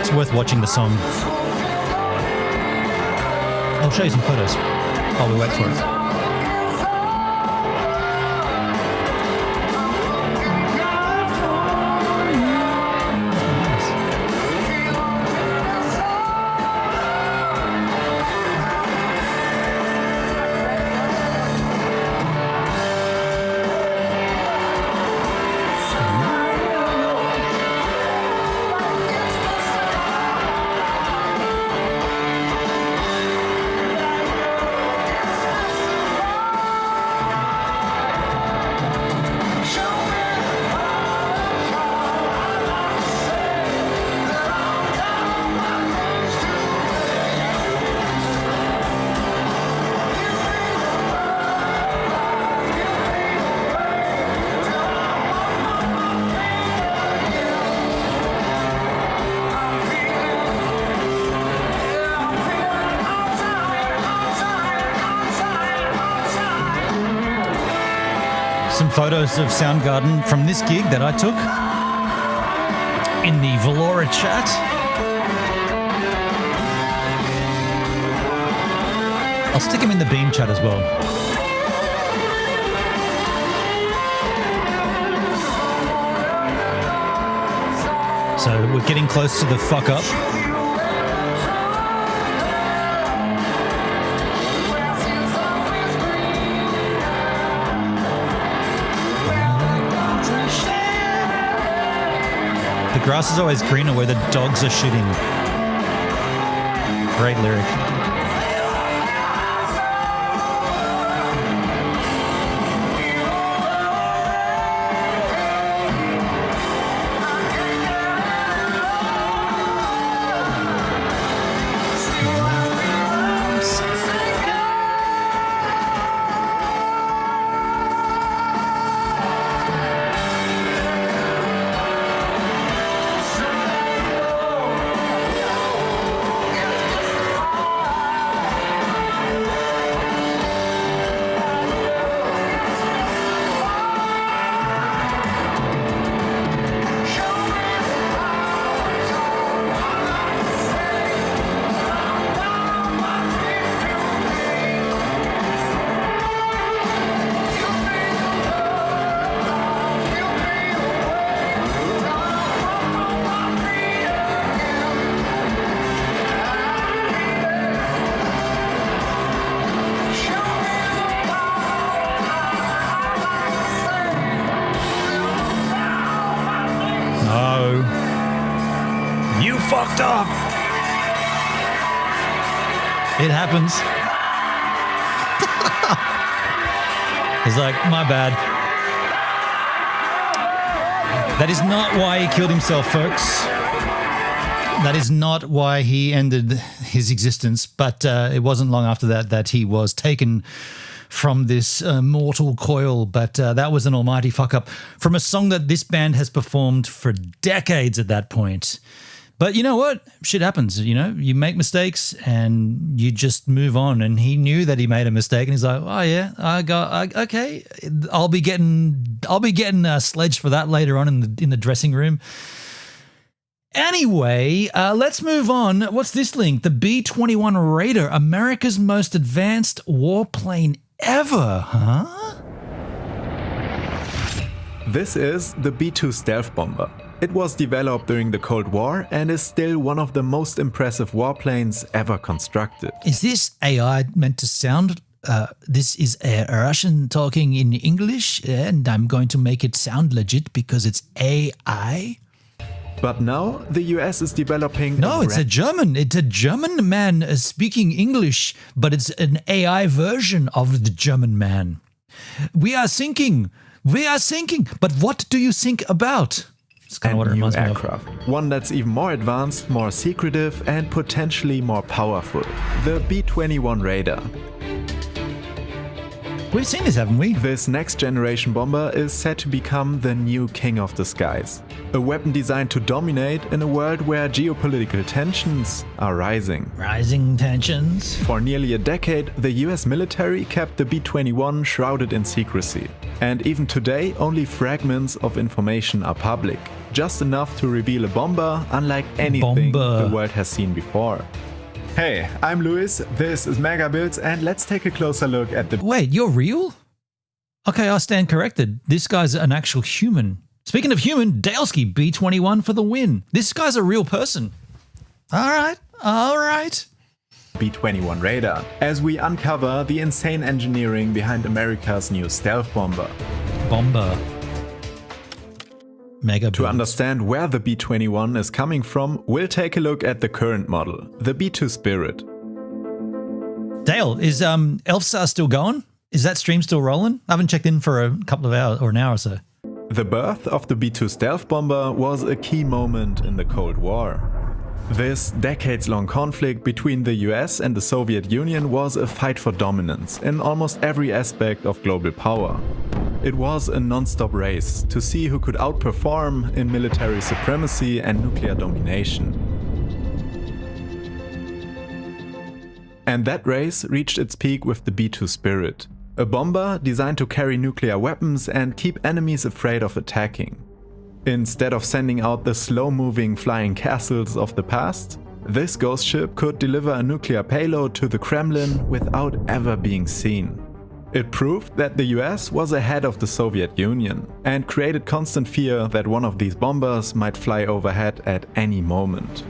It's worth watching the song. I'll show you some photos while we wait for it. Some photos of Soundgarden from this gig that I took in the Valora chat. I'll stick them in the Beam chat as well. So we're getting close to the fuck up. The grass is always greener where the dogs are shitting. Great lyric. Fucked up. It happens. He's like, my bad. That is not why he killed himself, folks. That is not why he ended his existence. But it wasn't long after that he was taken from this mortal coil. But that was an almighty fuck up from a song that this band has performed for decades at that point. But you know what? Shit happens, you know? You make mistakes and you just move on. And he knew that he made a mistake and he's like, oh yeah, okay. I'll be getting sledged for that later on in the dressing room. Anyway, let's move on. What's this link? The B-21 Raider, America's most advanced warplane ever, huh? This is the B-2 stealth bomber. It was developed during the Cold War and is still one of the most impressive warplanes ever constructed. Is this AI meant to sound? This is a Russian talking in English, and I'm going to make it sound legit because it's AI? But now the US is developing... No, it's a German. It's a German man speaking English, but it's an AI version of the German man. We are sinking. But what do you think about? It's kind of what it new reminds me of. aircraft. One that's even more advanced, more secretive, and potentially more powerful. The B-21 Raider. We've seen this, haven't we? This next generation bomber is set to become the new king of the skies. A weapon designed to dominate in a world where geopolitical tensions are rising. Rising tensions. For nearly a decade, the US military kept the B-21 shrouded in secrecy. And even today, only fragments of information are public. Just enough to reveal a bomber unlike anything the world has seen before. Hey, I'm Luis, this is Megabuilds, and let's take a closer look at the... Wait, you're real? Okay, I stand corrected. This guy's an actual human. Speaking of human, Dalesky B-21 for the win. This guy's a real person. All right. B-21 Raider, as we uncover the insane engineering behind America's new stealth bomber. Mega to understand where the B-21 is coming from, we'll take a look at the current model, the B-2 Spirit. Dale, is Elfsar still going? Is that stream still rolling? I haven't checked in for a couple of hours or an hour or so. The birth of the B-2 stealth bomber was a key moment in the Cold War. This decades-long conflict between the US and the Soviet Union was a fight for dominance in almost every aspect of global power. It was a non-stop race to see who could outperform in military supremacy and nuclear domination. And that race reached its peak with the B-2 Spirit, a bomber designed to carry nuclear weapons and keep enemies afraid of attacking. Instead of sending out the slow-moving flying castles of the past, this ghost ship could deliver a nuclear payload to the Kremlin without ever being seen. It proved that the US was ahead of the Soviet Union and created constant fear that one of these bombers might fly overhead at any moment.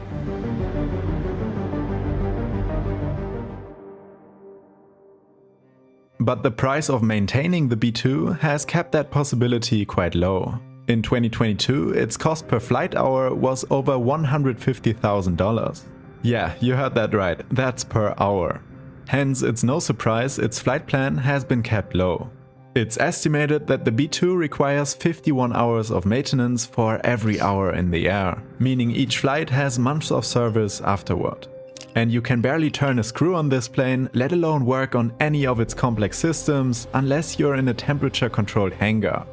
But the price of maintaining the B-2 has kept that possibility quite low. In 2022, its cost per flight hour was over $150,000. Yeah, you heard that right, that's per hour. Hence, it's no surprise its flight plan has been kept low. It's estimated that the B-2 requires 51 hours of maintenance for every hour in the air, meaning each flight has months of service afterward. And you can barely turn a screw on this plane, let alone work on any of its complex systems, unless you're in a temperature-controlled hangar.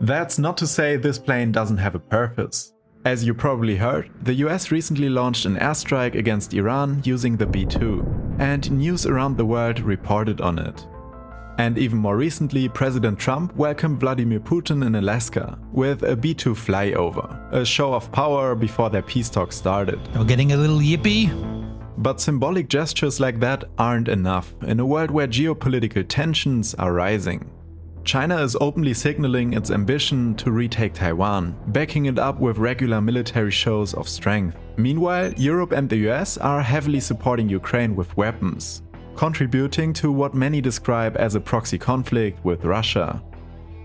That's not to say this plane doesn't have a purpose. As you probably heard, the US recently launched an airstrike against Iran using the B-2, and news around the world reported on it. And even more recently, President Trump welcomed Vladimir Putin in Alaska with a B-2 flyover, a show of power before their peace talks started. You're getting a little yippee? But symbolic gestures like that aren't enough in a world where geopolitical tensions are rising. China is openly signaling its ambition to retake Taiwan, backing it up with regular military shows of strength. Meanwhile, Europe and the US are heavily supporting Ukraine with weapons, contributing to what many describe as a proxy conflict with Russia.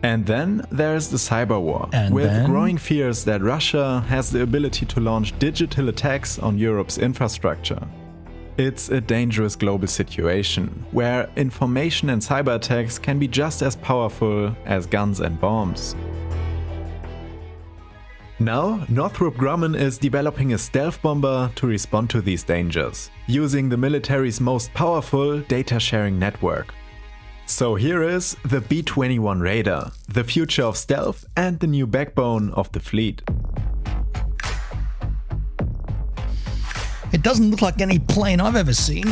And then there's the cyber war, with growing fears that Russia has the ability to launch digital attacks on Europe's infrastructure. It's a dangerous global situation, where information and cyber attacks can be just as powerful as guns and bombs. Now, Northrop Grumman is developing a stealth bomber to respond to these dangers, using the military's most powerful data-sharing network. So here is the B-21 Raider, the future of stealth and the new backbone of the fleet. It doesn't look like any plane I've ever seen.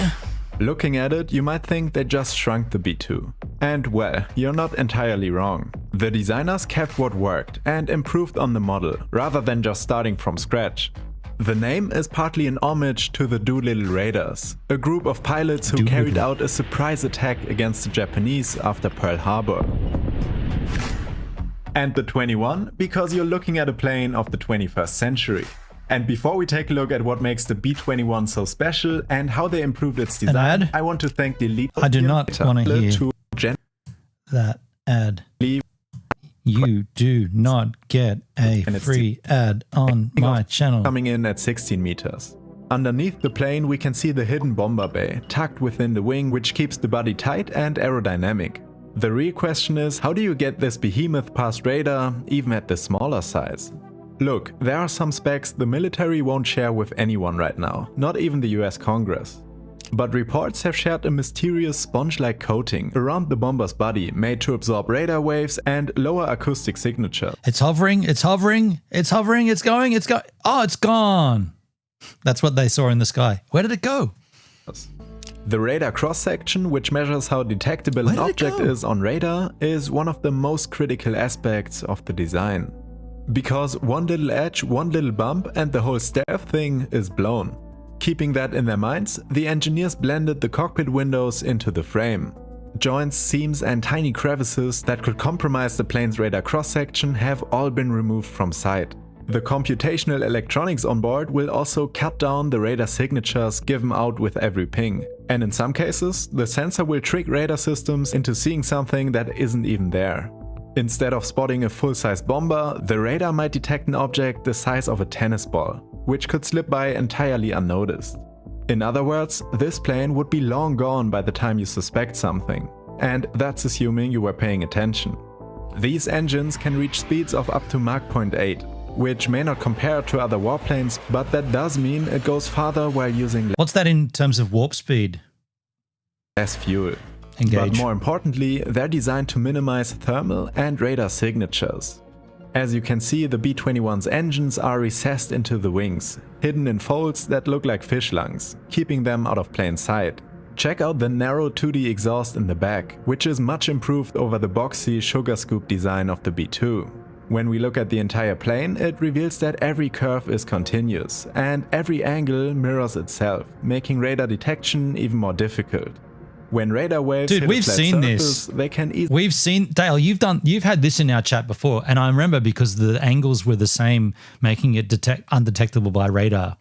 Looking at it, you might think they just shrunk the B-2. And well, you're not entirely wrong. The designers kept what worked and improved on the model, rather than just starting from scratch. The name is partly an homage to the Doolittle Raiders, a group of pilots who carried out a surprise attack against the Japanese after Pearl Harbor. And the 21, because you're looking at a plane of the 21st century. And before we take a look at what makes the B-21 so special and how they improved its design, I want to thank DLive. I do not want to hear that ad. You do not get a free ad on my channel. Coming in at 16 meters. Underneath the plane we can see the hidden bomber bay, tucked within the wing, which keeps the body tight and aerodynamic. The real question is, how do you get this behemoth past radar even at the smaller size? Look, there are some specs the military won't share with anyone right now, not even the US Congress. But reports have shared a mysterious sponge-like coating around the bomber's body made to absorb radar waves and lower acoustic signature. It's hovering, it's hovering, it's hovering, it's going, it's going. Oh, it's gone. That's what they saw in the sky. Where did it go? The radar cross-section, which measures how detectable an object is on radar, is one of the most critical aspects of the design. Because one little edge, one little bump, and the whole stealth thing is blown. Keeping that in their minds, the engineers blended the cockpit windows into the frame. Joints, seams, and tiny crevices that could compromise the plane's radar cross-section have all been removed from sight. The computational electronics on board will also cut down the radar signatures given out with every ping. And in some cases, the sensor will trick radar systems into seeing something that isn't even there. Instead of spotting a full-size bomber, the radar might detect an object the size of a tennis ball, which could slip by entirely unnoticed. In other words, this plane would be long gone by the time you suspect something. And that's assuming you were paying attention. These engines can reach speeds of up to Mach 0.8, which may not compare to other warplanes, but that does mean it goes farther while using What's that in terms of warp speed? less fuel. Engage. But more importantly, they're designed to minimize thermal and radar signatures. As you can see, the B-21's engines are recessed into the wings, hidden in folds that look like fish lungs, keeping them out of plain sight. Check out the narrow 2D exhaust in the back, which is much improved over the boxy sugar scoop design of the B-2. When we look at the entire plane, it reveals that every curve is continuous, and every angle mirrors itself, making radar detection even more difficult. When radar waves Dude, hit we've a flat seen surface, this. They can easily We've seen Dale. You've had this in our chat before, and I remember because the angles were the same, making it undetectable by radar.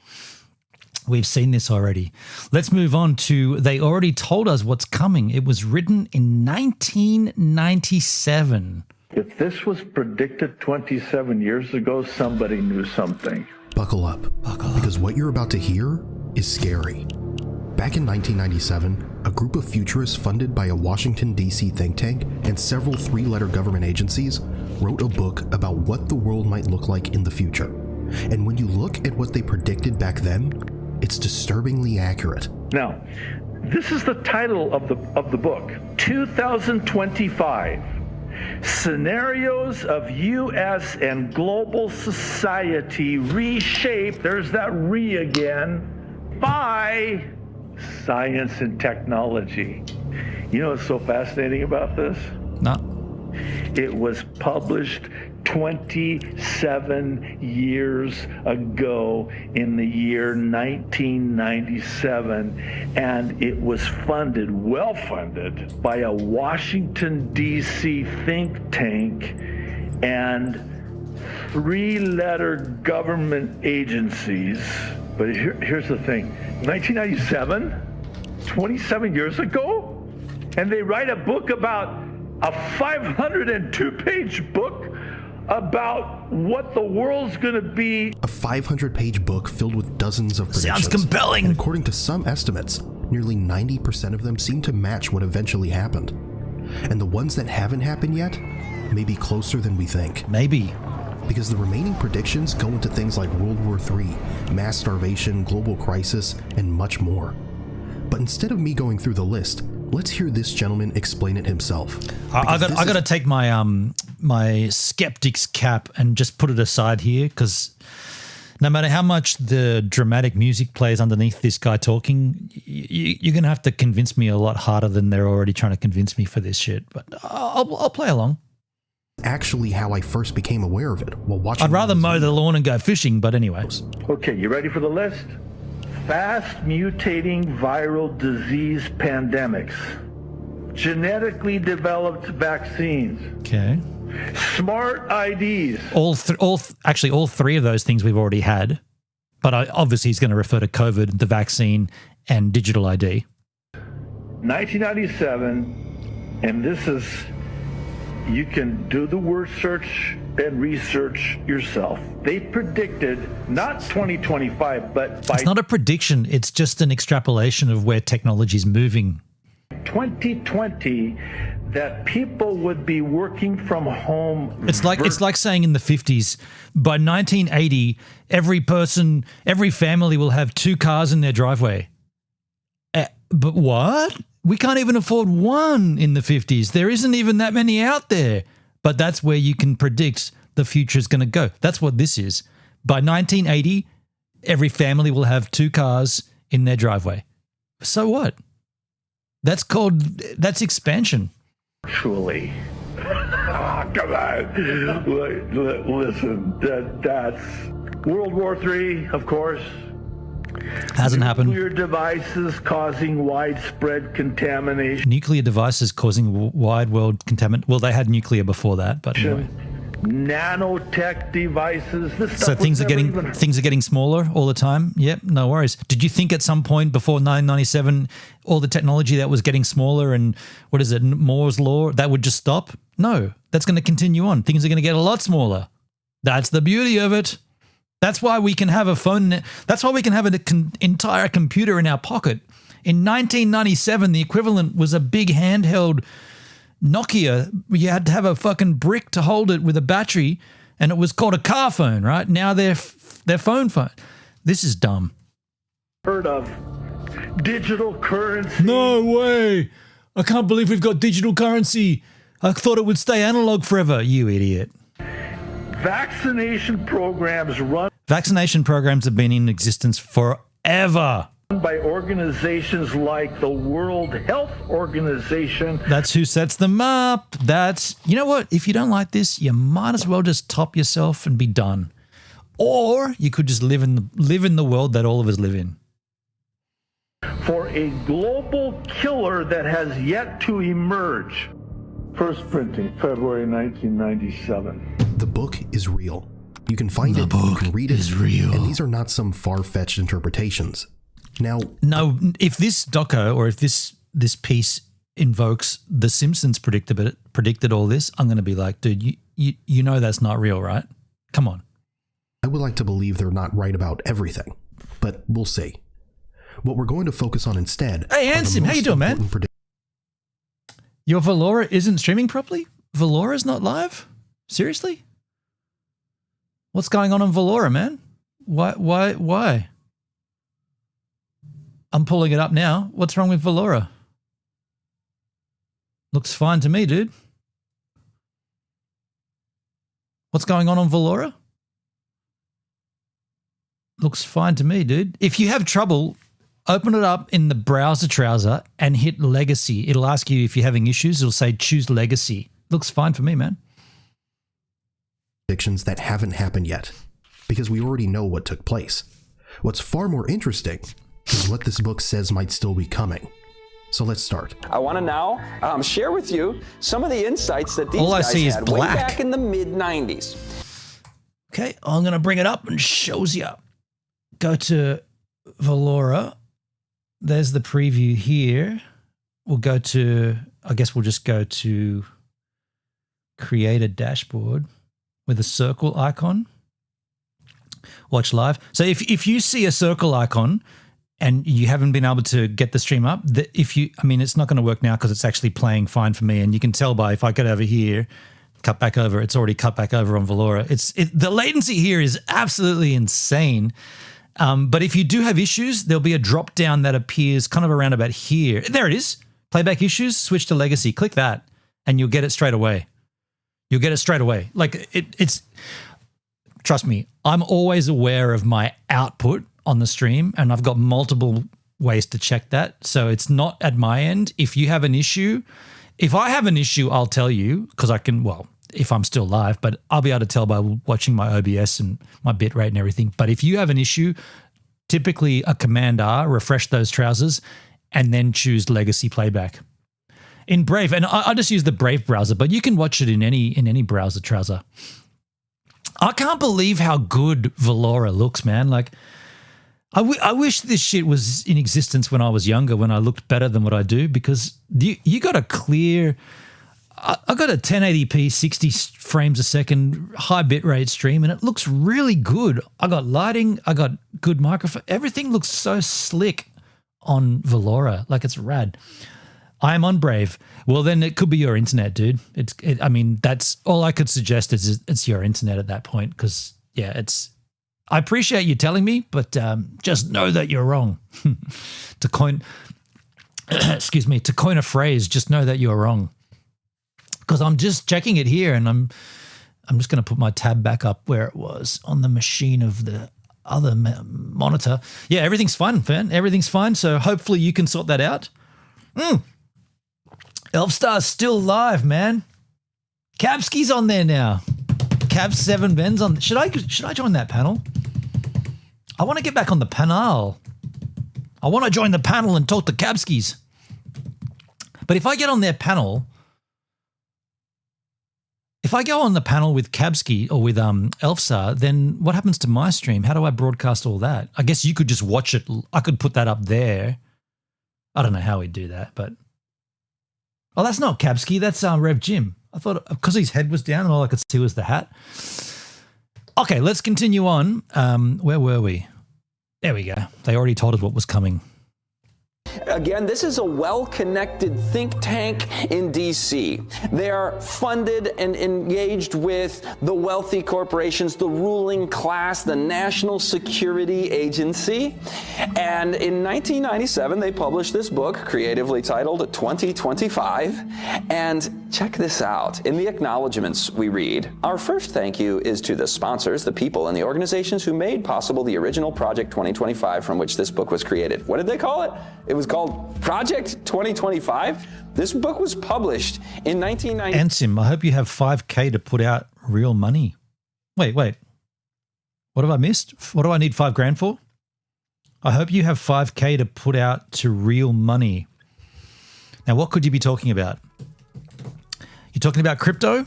We've seen this already. Let's move on to. They already told us what's coming. It was written in 1997. If this was predicted 27 years ago, somebody knew something. Buckle up. Because what you're about to hear is scary. Back in 1997, a group of futurists funded by a Washington, D.C. think tank and several three-letter government agencies wrote a book about what the world might look like in the future. And when you look at what they predicted back then, it's disturbingly accurate. Now, this is the title of the book, 2025. Scenarios of U.S. and global society reshaped, there's that re again, by science and technology. You know what's so fascinating about this? No. It was published 27 years ago in the year 1997, and it was funded, well funded, by a Washington, D.C. think tank and three-letter government agencies. But here's the thing, 1997, 27 years ago, and they write a book about a 502-page book about what the world's going to be. A 500-page book filled with dozens of predictions. Sounds compelling. And according to some estimates, nearly 90% of them seem to match what eventually happened. And the ones that haven't happened yet may be closer than we think. Maybe. Because the remaining predictions go into things like World War III, mass starvation, global crisis, and much more. But instead of me going through the list, let's hear this gentleman explain it himself. I got to take my my skeptic's cap and just put it aside here, because no matter how much the dramatic music plays underneath this guy talking, you're going to have to convince me a lot harder than they're already trying to convince me for this shit. But I'll play along. Actually how I first became aware of it while watching. I'd rather mow the lawn and go fishing, but anyways. Okay, you ready for the list? Fast mutating viral disease pandemics, genetically developed vaccines. Okay. Smart IDs. All three of those things we've already had, but obviously he's going to refer to COVID, the vaccine, and digital ID. 1997, and this is, you can do the word search and research yourself. They predicted not 2025, but by... It's not a prediction. It's just an extrapolation of where technology is moving. 2020 that people would be working from home. It's like saying in the 50s, by 1980, every family will have 2 cars in their driveway. But what? We can't even afford one in the 50s. There isn't even that many out there. But that's where you can predict the future is going to go. That's what this is. By 1980, every family will have 2 cars in their driveway. So what? That's expansion. Truly. Come on. Listen, that's World War III, of course. Hasn't happened. Nuclear devices causing widespread contamination. Nuclear devices causing wide world contamination. Well, they had nuclear before that, but anyway. Nanotech devices. So things are getting smaller all the time. Yep, no worries. Did you think at some point before 1997, all the technology that was getting smaller and what is it, Moore's law, that would just stop? No, that's going to continue on. Things are going to get a lot smaller. That's the beauty of it. That's why we can have a phone. That's why we can have an entire computer in our pocket. In 1997, the equivalent was a big handheld Nokia. You had to have a fucking brick to hold it with a battery, and it was called a car phone, right? Now they're phone. This is dumb. Heard of digital currency? No way. I can't believe we've got digital currency. I thought it would stay analog forever. You idiot. Vaccination programs have been in existence forever. By organizations like the World Health Organization. That's who sets them up. You know what? If you don't like this, you might as well just top yourself and be done. Or you could just live in the world that all of us live in. For a global killer that has yet to emerge. First printing, February 1997. The book is real. You can find it, you can read it. Is real. And these are not some far-fetched interpretations. Now, no, if this doco or if this piece invokes The Simpsons predicted all this, I'm going to be like, dude, you know that's not real, right? Come on. I would like to believe they're not right about everything, but we'll see. What we're going to focus on instead. Hey, Ansim, how you doing, man? Your Valora isn't streaming properly? Valora's not live? Seriously? What's going on Valora, man? Why? I'm pulling it up now. What's wrong with Valora? Looks fine to me, dude. What's going on Valora? Looks fine to me, dude. If you have trouble, open it up in the browser and hit Legacy. It'll ask you if you're having issues. It'll say choose Legacy. Looks fine for me, man. Predictions that haven't happened yet, because we already know what took place. What's far more interesting is what this book says might still be coming. So let's start. I want to now share with you some of the insights that these All I guys see is had black. way back in the mid-90s. Okay, I'm going to bring it up and shows you. Go to Valora. There's the preview here. We'll go to, I guess we'll just go to create a dashboard with a circle icon. Watch live. So if you see a circle icon and you haven't been able to get the stream up, it's not going to work now because it's actually playing fine for me. And you can tell by if I get over here, cut back over, it's already cut back over on Valora. The latency here is absolutely insane. But if you do have issues, there'll be a drop down that appears kind of around about here. There it is. Playback issues, switch to Legacy. Click that and you'll get it straight away. Like it's, trust me, I'm always aware of my output on the stream and I've got multiple ways to check that. So it's not at my end. If you have an issue, if I have an issue, I'll tell you because I can, if I'm still live, but I'll be able to tell by watching my OBS and my bitrate and everything. But if you have an issue, typically a Command R, refresh those trousers and then choose Legacy Playback. In Brave, and I just use the Brave browser, but you can watch it in any browser trouser. I can't believe how good Valora looks, man. Like, I wish this shit was in existence when I was younger, when I looked better than what I do, because you got a clear. I got a 1080p 60 frames a second high bitrate stream, and it looks really good. I got lighting, I got good microphone. Everything looks so slick on Valora, like it's rad. I'm on Brave. Well, then it could be your internet, dude. I mean, that's all I could suggest is it's your internet at that point. Because I appreciate you telling me, but just know that you're wrong. to coin a phrase, just know that you're wrong. Because I'm just checking it here, and I'm just going to put my tab back up where it was on the machine of the other monitor. Yeah, everything's fine, man. Everything's fine. So hopefully you can sort that out. Elfstar's still live, man. Kabski's on there now. Cab 7 Ben's on. Should I join that panel? I want to get back on the panel. I want to join the panel and talk to Kabskis. But if I get on their panel, if I go on the panel with Kabski or with Elfsar, then what happens to my stream? How do I broadcast all that? I guess you could just watch it. I could put that up there. I don't know how we'd do that, but oh, that's not Kabski. That's Rev Jim. I thought because his head was down and all I could see was the hat. Okay, let's continue on. Where were we? There we go. They already told us what was coming. Again, this is a well-connected think tank in D.C. They are funded and engaged with the wealthy corporations, the ruling class, the National Security Agency. And in 1997, they published this book, creatively titled 2025. And check this out. In the acknowledgments we read, our first thank you is to the sponsors, the people, and the organizations who made possible the original Project 2025 from which this book was created. What did they call it? It was called Project 2025. This book was published in 1990. Ansim, I hope you have 5K to put out real money. Wait. What have I missed? What do I need 5 grand for? I hope you have 5K to put out to real money. Now, what could you be talking about? You're talking about crypto?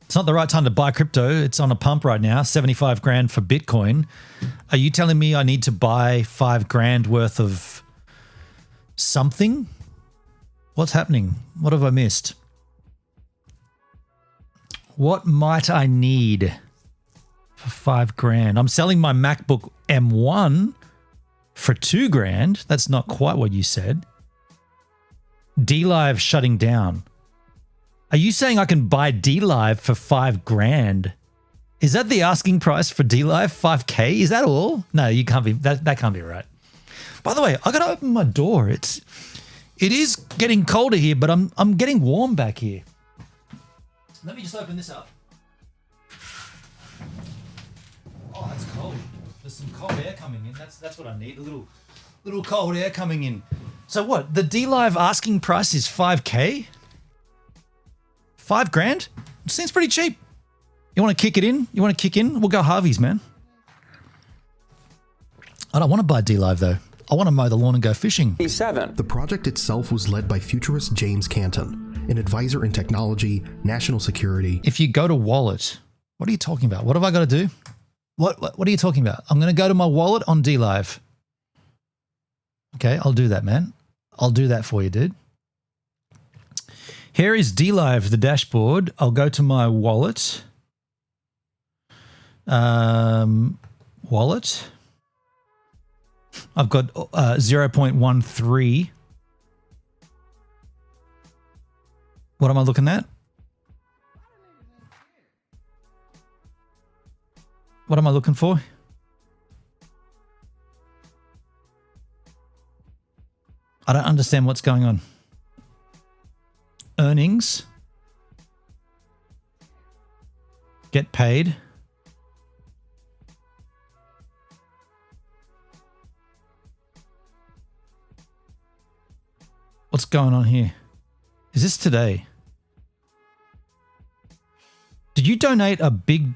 It's not the right time to buy crypto. It's on a pump right now, 75 grand for Bitcoin. Are you telling me I need to buy 5 grand worth of something? What's happening? What have I missed? What might I need for 5 grand? I'm selling my MacBook M1 for 2 grand. That's not quite what you said. DLive shutting down. Are you saying I can buy DLive for 5 grand? Is that the asking price for DLive? 5K? Is that all? No, you can't be. That can't be right. By the way, I gotta open my door. It is getting colder here, but I'm getting warm back here. Let me just open this up. Oh, that's cold. There's some cold air coming in. That's what I need. A little cold air coming in. So what? The DLive asking price is 5K? 5 grand? Seems pretty cheap. You want to kick it in? You want to kick in? We'll go Harvey's, man. I don't want to buy DLive though. I want to mow the lawn and go fishing. The project itself was led by futurist James Canton, an advisor in technology, national security. If you go to wallet, what are you talking about? What have I got to do? What are you talking about? I'm going to go to my wallet on DLive. Okay, I'll do that, man. I'll do that for you, dude. Here is DLive, the dashboard. I'll go to my wallet. Wallet. I've got 0.13. What am I looking at? What am I looking for? I don't understand what's going on. Earnings. Get paid. What's going on here? Is this today? Did you donate a big...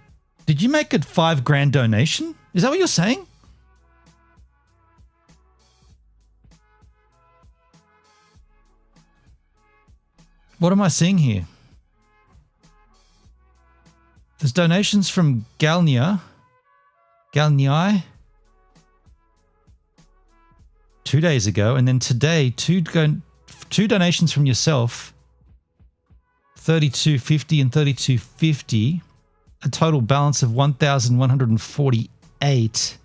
Did you make a 5 grand donation? Is that what you're saying? What am I seeing here? There's donations from Galnyai 2 days ago, and then today two donations from yourself, 32.50 and 32.50, a total balance of 1,148.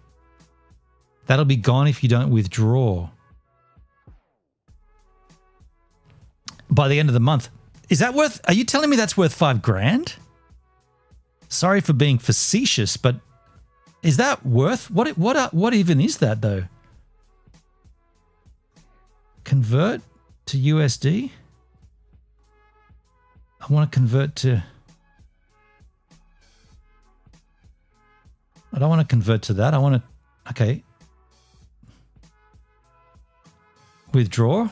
That'll be gone if you don't withdraw. by the end of the month. Is that worth? Are you telling me that's worth $5,000? Sorry for being facetious, but is that worth what even is that though? Convert to USD? I want to convert to. I don't want to convert to that. I want to. Okay. Withdraw.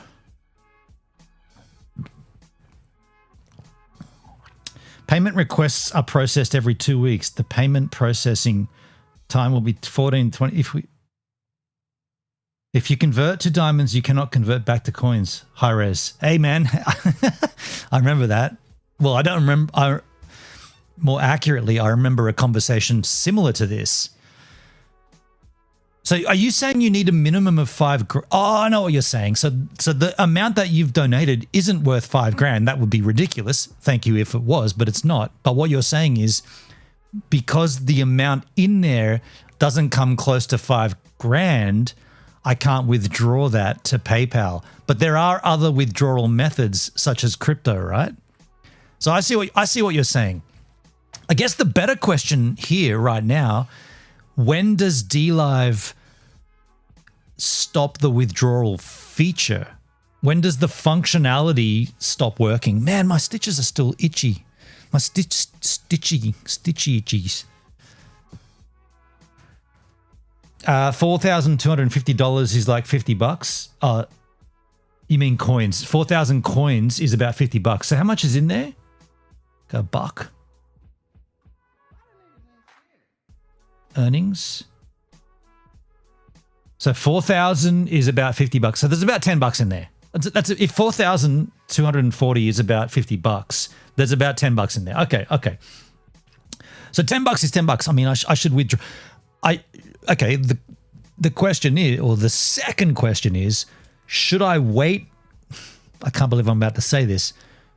Payment requests are processed every 2 weeks. The payment processing time will be 14-20. If you convert to diamonds, you cannot convert back to coins. High res. Hey man, I remember that. Well, I don't remember. More accurately, I remember a conversation similar to this. So are you saying you need a minimum of $5,000? Oh, I know what you're saying. So the amount that you've donated isn't worth $5,000. That would be ridiculous. Thank you if it was, but it's not. But what you're saying is because the amount in there doesn't come close to $5,000, I can't withdraw that to PayPal. But there are other withdrawal methods such as crypto, right? So I see what you're saying. I guess the better question here right now, when does DLive stop the withdrawal feature? When does the functionality stop working? Man, my stitches are still itchy. My stitchy itchies. $4,250 is like $50. You mean coins? 4,000 coins is about $50. So how much is in there? $1. Earnings. So 4,000 is about $50. So there's about $10 in there. That's if 4,240 is about $50. There's about $10 in there. Okay. So $10 is $10. I mean, I should withdraw. Okay. The question is, or the second question is, should I wait? I can't believe I'm about to say this.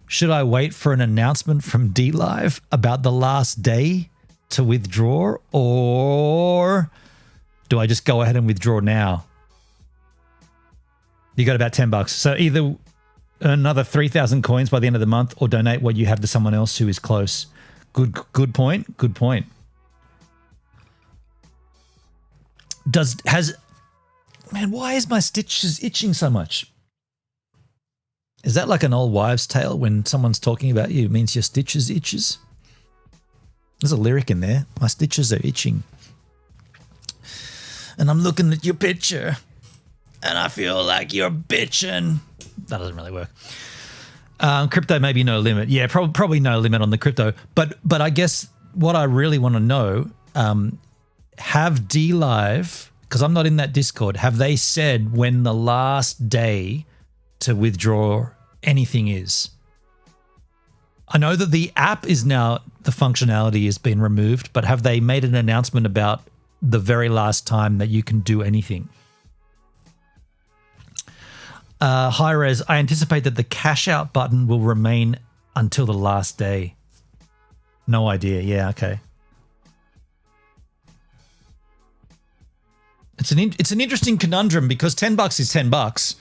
Should I wait for an announcement from DLive about the last day to withdraw, or do I just go ahead and withdraw now? You got about $10. So either earn another 3,000 coins by the end of the month or donate what you have to someone else who is close. Good point. Man, why is my stitches itching so much? Is that like an old wives' tale when someone's talking about you? It means your stitches itches? There's a lyric in there. My stitches are itching. And I'm looking at your picture. And I feel like you're bitching. That doesn't really work. Crypto, maybe no limit. Yeah, probably no limit on the crypto. But I guess what I really want to know, have DLive, because I'm not in that Discord, have they said when the last day to withdraw anything is? I know that the app is now, the functionality has been removed, but have they made an announcement about the very last time that you can do anything? Hi Res, I anticipate that the cash out button will remain until the last day. No idea. Yeah, okay. It's an interesting conundrum because $10 is $10.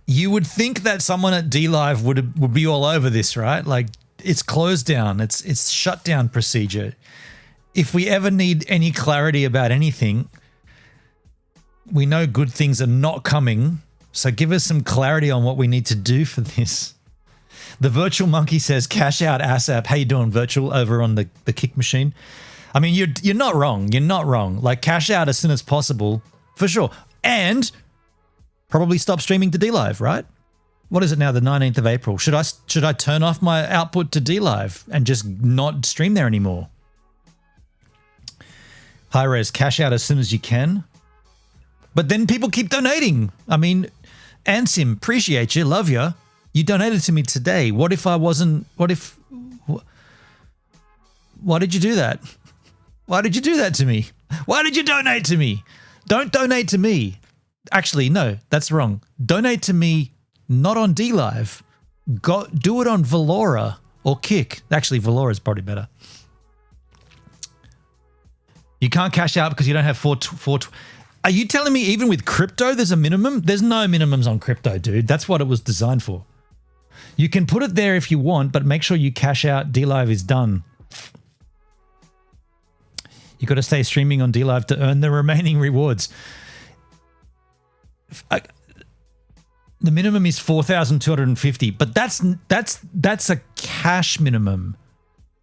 You would think that someone at DLive would be all over this, right? Like, it's closed down. It's shut down procedure. If we ever need any clarity about anything, we know good things are not coming. So give us some clarity on what we need to do for this. The Virtual Monkey says, cash out ASAP. How you doing, Virtual, over on the kick machine? I mean, you're not wrong. You're not wrong. Like, cash out as soon as possible, for sure. And probably stop streaming to DLive, right? What is it now, the 19th of April? Should I turn off my output to DLive and just not stream there anymore? Hi Res, cash out as soon as you can. But then people keep donating. I mean, Ansim, appreciate you, love you. You donated to me today. Why did you do that? Why did you do that to me? Why did you donate to me? Don't donate to me. Actually, no, that's wrong. Donate to me, not on DLive. Do it on Valora or Kick. Actually, Valora is probably better. You can't cash out because you don't have Are you telling me even with crypto there's a minimum? There's no minimums on crypto, dude. That's what it was designed for. You can put it there if you want, but make sure you cash out. DLive is done. You got to stay streaming on DLive to earn the remaining rewards. The minimum is 4,250, but that's a cash minimum.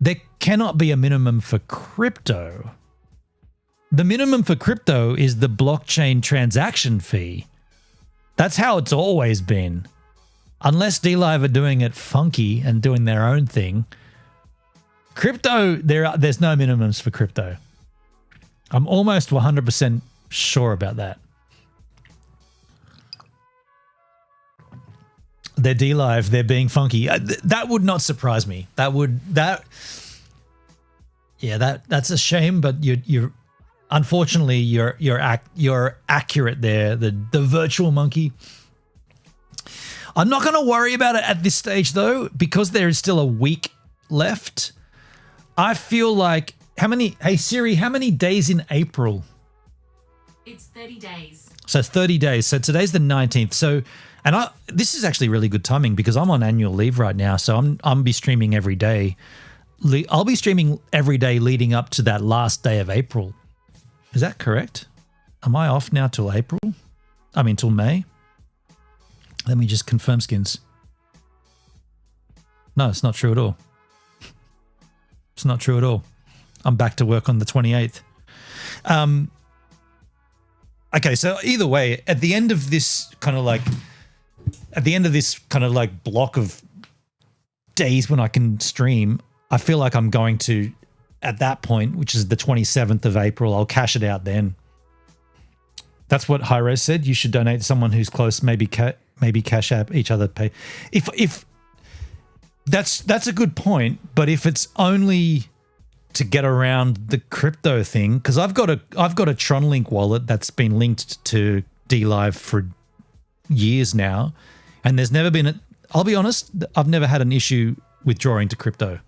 There cannot be a minimum for crypto. The minimum for crypto is the blockchain transaction fee. That's how it's always been. Unless DLive are doing it funky and doing their own thing. Crypto, there's no minimums for crypto. I'm almost 100% sure about that. They're DLive, they're being funky. That would not surprise me. That's a shame, but you're unfortunately you're accurate there. The virtual monkey. I'm not going to worry about it at this stage though, because there is still a week left. I feel like hey Siri, how many days in April? It's 30 days. So 30 days. So today's the 19th. So, and this is actually really good timing because I'm on annual leave right now. So I'm be streaming every day. I'll be streaming every day leading up to that last day of April. Is that correct? Am I off now till April? I mean, till May? Let me just confirm, Skins. No, it's not true at all. It's not true at all. I'm back to work on the 28th. Okay, so either way, at the end of this kind of like block of days when I can stream, I feel like I'm going to, at that point, which is the 27th of April, I'll cash it out then. That's what Hi-Res said. You should donate to someone who's close, maybe cash app each other pay. If that's a good point, but if it's only to get around the crypto thing, because I've got a TronLink wallet that's been linked to DLive for years now, and there's never been I'll be honest, I've never had an issue withdrawing to crypto.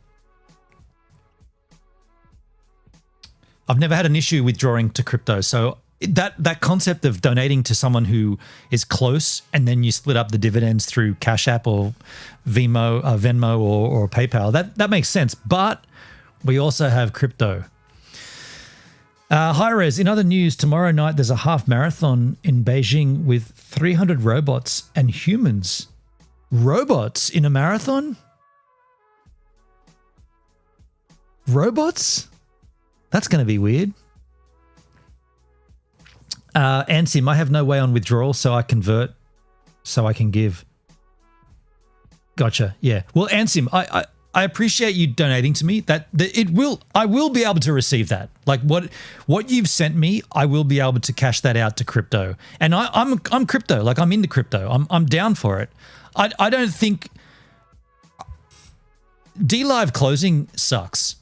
I've never had an issue withdrawing to crypto. So that concept of donating to someone who is close and then you split up the dividends through Cash App or Venmo or PayPal, that makes sense. But we also have crypto. Hi-Res, in other news, tomorrow night there's a half marathon in Beijing with 300 robots and humans. Robots in a marathon? Robots? That's going to be weird. Ansim, I have no way on withdrawal, so I convert, so I can give. Gotcha. Yeah. Well, Ansim, I appreciate you donating to me. I will be able to receive that. Like what you've sent me, I will be able to cash that out to crypto. And I'm crypto. Like I'm into crypto. I'm down for it. I don't think DLive closing sucks,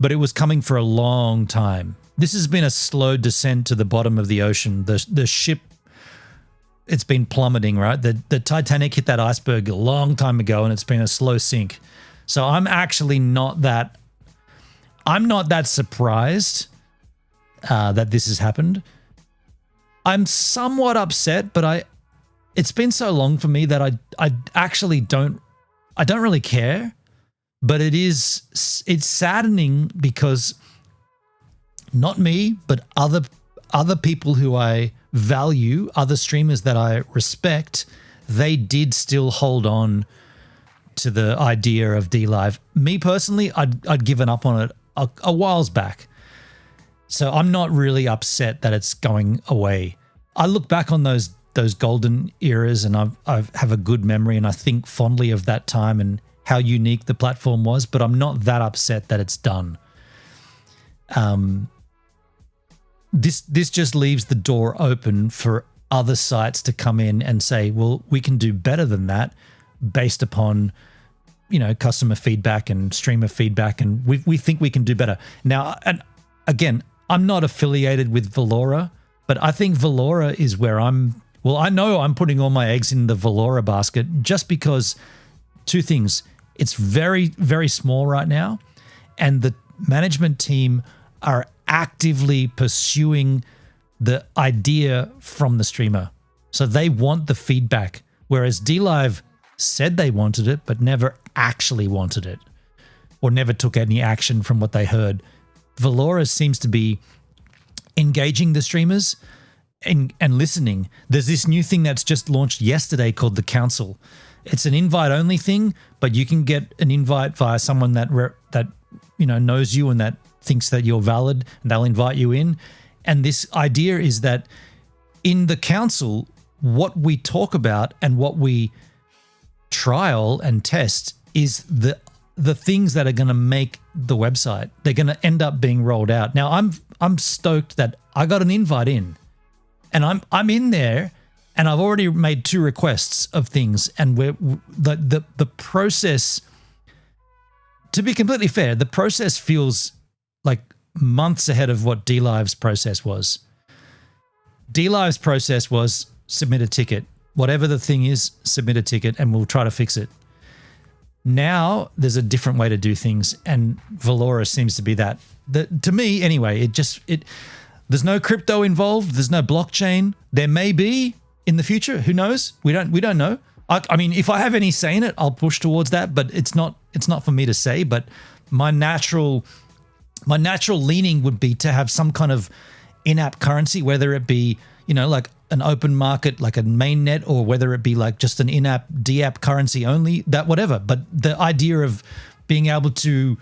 but it was coming for a long time. This has been a slow descent to the bottom of the ocean. The ship, it's been plummeting, right? The Titanic hit that iceberg a long time ago, and it's been a slow sink. So I'm actually not that surprised that this has happened. I'm somewhat upset, but it's been so long for me that I actually don't really care. But it's saddening because not me, but other people who I value, other streamers that I respect, they did still hold on to the idea of DLive. Me personally, I'd given up on it a whiles back. So I'm not really upset that it's going away. I look back on those golden eras and I have a good memory and I think fondly of that time and how unique the platform was, but I'm not that upset that it's done. This just leaves the door open for other sites to come in and say, well, we can do better than that based upon, customer feedback and streamer feedback, and we think we can do better. Now, and again, I'm not affiliated with Valora, but I think Valora is where I know I'm putting all my eggs in the Valora basket just because two things. It's very, very small right now, and the management team are actively pursuing the idea from the streamer. So they want the feedback, whereas DLive said they wanted it, but never actually wanted it or never took any action from what they heard. Valora seems to be engaging the streamers and listening. There's this new thing that's just launched yesterday called the Council. It's an invite-only thing, but you can get an invite via someone that knows you and that thinks that you're valid, and they'll invite you in. And this idea is that in the council, what we talk about and what we trial and test is the things that are going to make the website. They're going to end up being rolled out. Now, I'm stoked that I got an invite in, and I'm in there, and I've already made 2 requests of things, and the process. To be completely fair, the process feels like months ahead of what DLive's process was. DLive's process was submit a ticket. Whatever the thing is, submit a ticket and we'll try to fix it. Now there's a different way to do things, and Valora seems to be that. To me, anyway, there's no crypto involved. There's no blockchain. There may be in the future. Who knows? We don't know. I mean, if I have any say in it, I'll push towards that, but it's not for me to say. But my natural leaning would be to have some kind of in-app currency, whether it be, like an open market, like a mainnet, or whether it be like just an in-app D-app currency only, that whatever. But the idea of being able to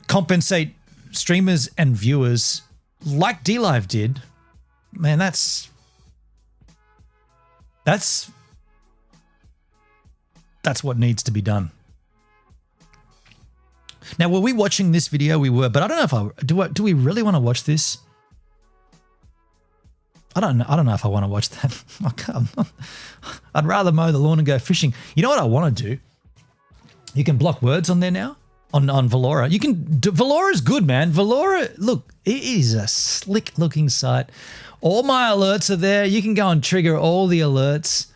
compensate streamers and viewers like DLive did, man, that's what needs to be done. Now, were we watching this video? We were, but I don't know if do we really want to watch this? I don't know if I want to watch that. I'd rather mow the lawn and go fishing. You know what I want to do? You can block words on there now on Valora. Valora's good, man. Valora, look, it is a slick looking site. All my alerts are there. You can go and trigger all the alerts.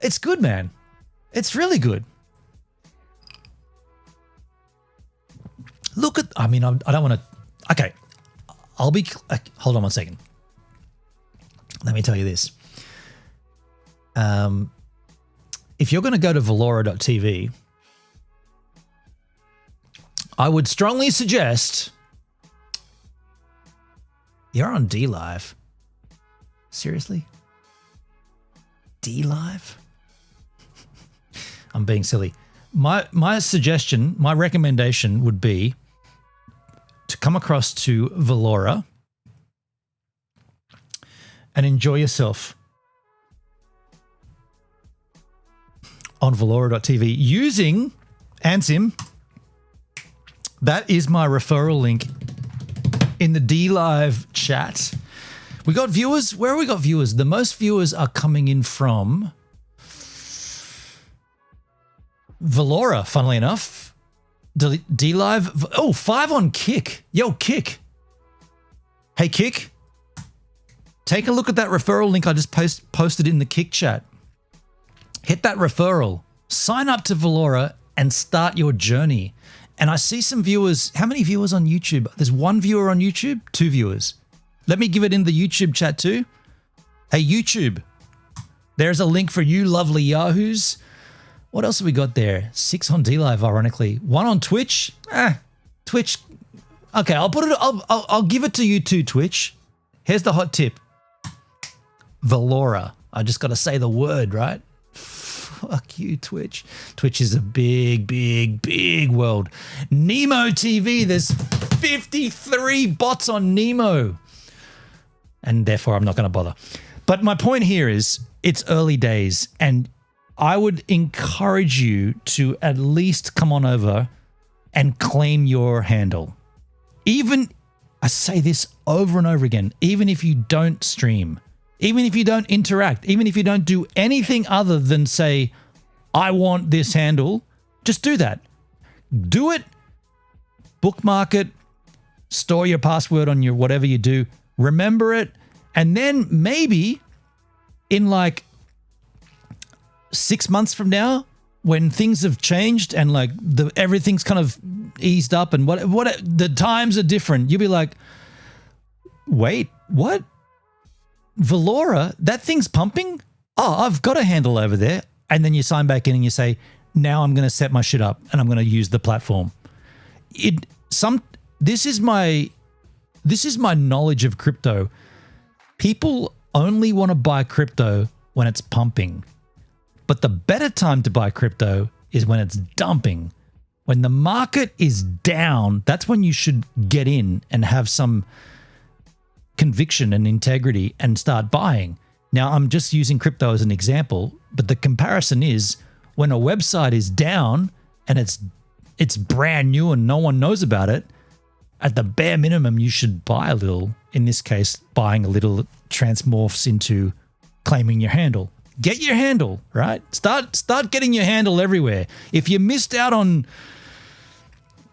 It's good, man. It's really good. Look at, I don't want to, okay. Hold on one second. Let me tell you this. If you're going to go to valora.tv, I would strongly suggest you're on DLive. Seriously? DLive? I'm being silly. My suggestion, my recommendation would be to come across to Valora and enjoy yourself on valora.tv using Ansim. That is my referral link in the DLive chat. We got viewers. Where have we got viewers? The most viewers are coming in from Valora, funnily enough. DLive. Oh, 5 on Kick. Yo, Kick. Hey, Kick. Take a look at that referral link I just posted in the Kick chat. Hit that referral. Sign up to Valora and start your journey. And I see some viewers. How many viewers on YouTube? There's 1 viewer on YouTube, 2 viewers. Let me give it in the YouTube chat too. Hey, YouTube. There's a link for you lovely yahoos. What else have we got there? 6 on DLive, ironically. 1 on Twitch. Twitch. Okay, I'll give it to you too, Twitch. Here's the hot tip. Valora. I just got to say the word, right? Fuck you, Twitch. Twitch is a big, big, big world. Nemo TV. There's 53 bots on Nemo. And therefore, I'm not going to bother. But my point here is it's early days, and I would encourage you to at least come on over and claim your handle. Even, I say this over and over again, even if you don't stream, even if you don't interact, even if you don't do anything other than say, I want this handle, just do that. Do it, bookmark it, store your password on your whatever you do, remember it, and then maybe in like 6 months from now, when things have changed and like everything's kind of eased up and what the times are different, you'll be like, wait, what? Valora, that thing's pumping? Oh, I've got a handle over there. And then you sign back in and you say, now I'm going to set my shit up and I'm going to use the platform. This is my knowledge of crypto. People only want to buy crypto when it's pumping. But the better time to buy crypto is when it's dumping. When the market is down, that's when you should get in and have some conviction and integrity and start buying. Now, I'm just using crypto as an example, but the comparison is when a website is down and it's brand new and no one knows about it, at the bare minimum, you should buy a little. In this case, buying a little transmorphs into claiming your handle. Get your handle, right? Start getting your handle everywhere. If you missed out on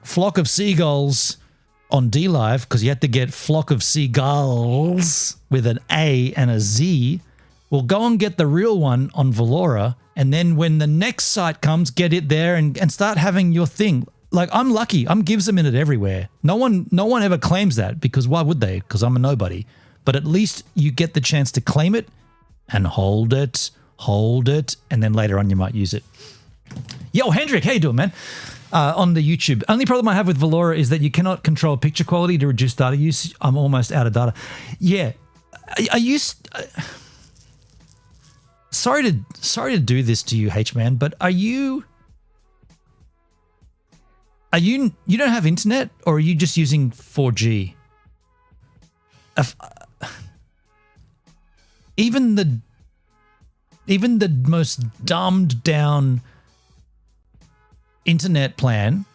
Flock of Seagulls on DLive because you had to get Flock of Seagulls with an A and a Z, well, go and get the real one on Valora, and then when the next site comes, get it there and start having your thing. Like, I'm lucky. I'm gives a minute everywhere. No one ever claims that, because why would they? Because I'm a nobody. But at least you get the chance to claim it and hold it, and then later on you might use it. Yo, Hendrik, how you doing, man? On the YouTube. Only problem I have with Valora is that you cannot control picture quality to reduce data use. I'm almost out of data. Yeah. Sorry to do this to you, H-Man, but you don't have internet, or are you just using 4G? Even the most dumbed down internet plan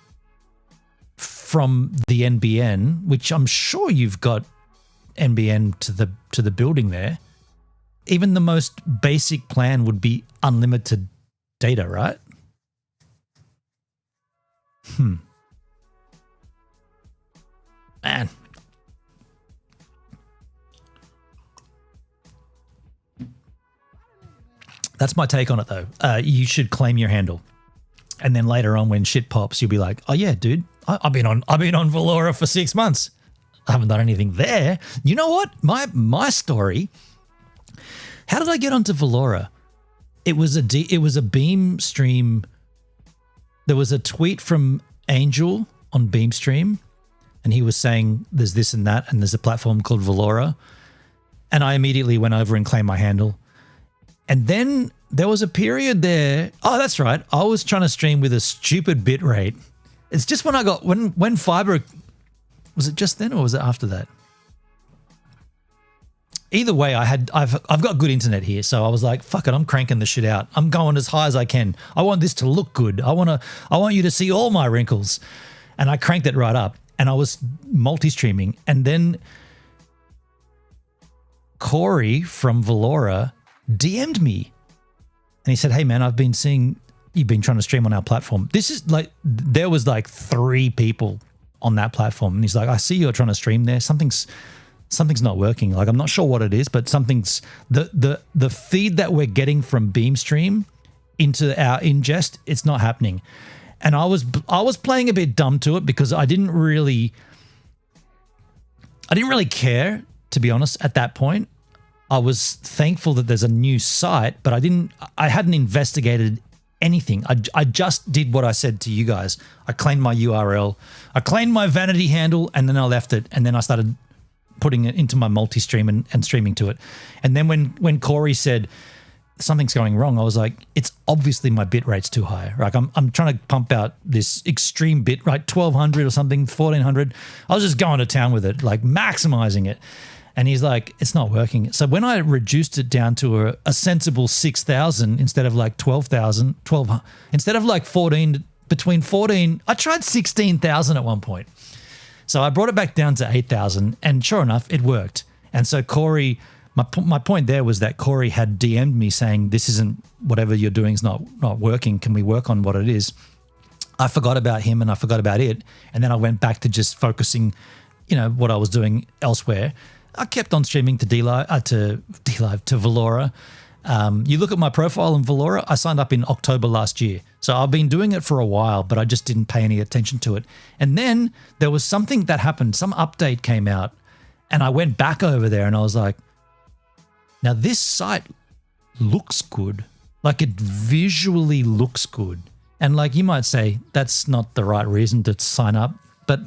from the NBN, which I'm sure you've got NBN to the building there, even the most basic plan would be unlimited data, right? Man. That's my take on it, though. You should claim your handle. And then later on, when shit pops, you'll be like, oh yeah, dude, I've been on Valora for 6 months. I haven't done anything there. You know what? My story. How did I get onto Valora? It was a Beam stream. There was a tweet from Angel on Beam stream, and he was saying there's this and that, and there's a platform called Valora. And I immediately went over and claimed my handle. And then there was a period there. Oh, that's right. I was trying to stream with a stupid bit rate. It's just when fiber, was it just then or was it after that? Either way, I've got good internet here, so I was like, fuck it, I'm cranking the shit out. I'm going as high as I can. I want this to look good. I want you to see all my wrinkles. And I cranked it right up, and I was multi-streaming. And then Corey from Valora DM'd me, and he said, hey man, I've been seeing you've been trying to stream on our platform. This is like, there was like 3 people on that platform, and he's like, I see you're trying to stream there. Something's not working. Like, I'm not sure what it is, but something's the feed that we're getting from Beamstream into our ingest, it's not happening. And I was playing a bit dumb to it because I didn't really care, to be honest, at that point. I was thankful that there's a new site, but I hadn't investigated anything. I just did what I said to you guys. I claimed my URL, I claimed my vanity handle, and then I left it, and then I started putting it into my multi-stream and streaming to it. And then when Corey said something's going wrong, I was like, it's obviously my bit rate's too high. Like, I'm trying to pump out this extreme bit, right? 1200 or something, 1400. I was just going to town with it, like maximizing it. And he's like, it's not working. So when I reduced it down to a sensible 6,000 instead of like 12,000, instead of like 14, between 14, I tried 16,000 at one point. So I brought it back down to 8,000, and sure enough, it worked. And so Corey, my point there was that Corey had DM'd me saying, this isn't, whatever you're doing is not working. Can we work on what it is? I forgot about him and I forgot about it. And then I went back to just focusing, what I was doing elsewhere. I kept on streaming to DLive, to Valora. You look at my profile in Valora, I signed up in October last year. So I've been doing it for a while, but I just didn't pay any attention to it. And then there was something that happened. Some update came out, And I went back over there and I was like, now this site looks good. Like it visually looks good. And like you might say, that's not the right reason to sign up, but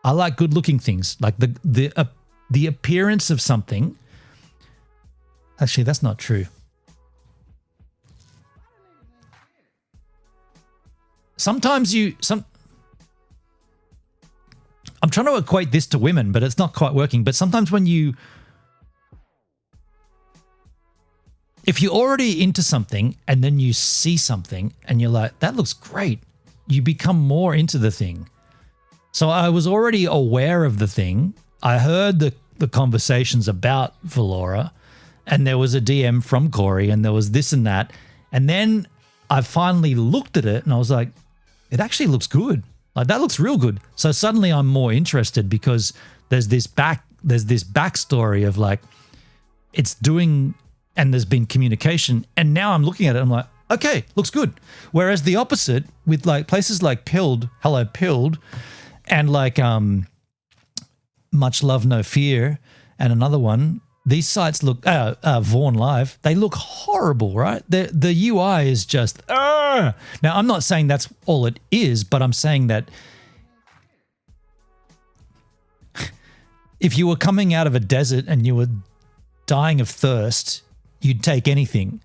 I like good looking things. Like the appearance of something. Actually, that's not true. Sometimes I'm trying to equate this to women, but it's not quite working. But sometimes if you're already into something and then you see something and you're like, that looks great, you become more into the thing. So I was already aware of the thing. I heard the conversations about Valora, and there was a DM from Corey, and there was this and that. And then I finally looked at it and I was like, it actually looks good. Like that looks real good. So suddenly I'm more interested because there's this backstory of like it's doing, and there's been communication, and now I'm looking at it, I'm like, okay, looks good. Whereas the opposite with like places like Pilled, Hello Pilled, and like Much Love No Fear, and another one, these sites look Vaughn Live, they look horrible, right? The UI is just now I'm not saying that's all it is, but I'm saying that if you were coming out of a desert and you were dying of thirst, you'd take anything.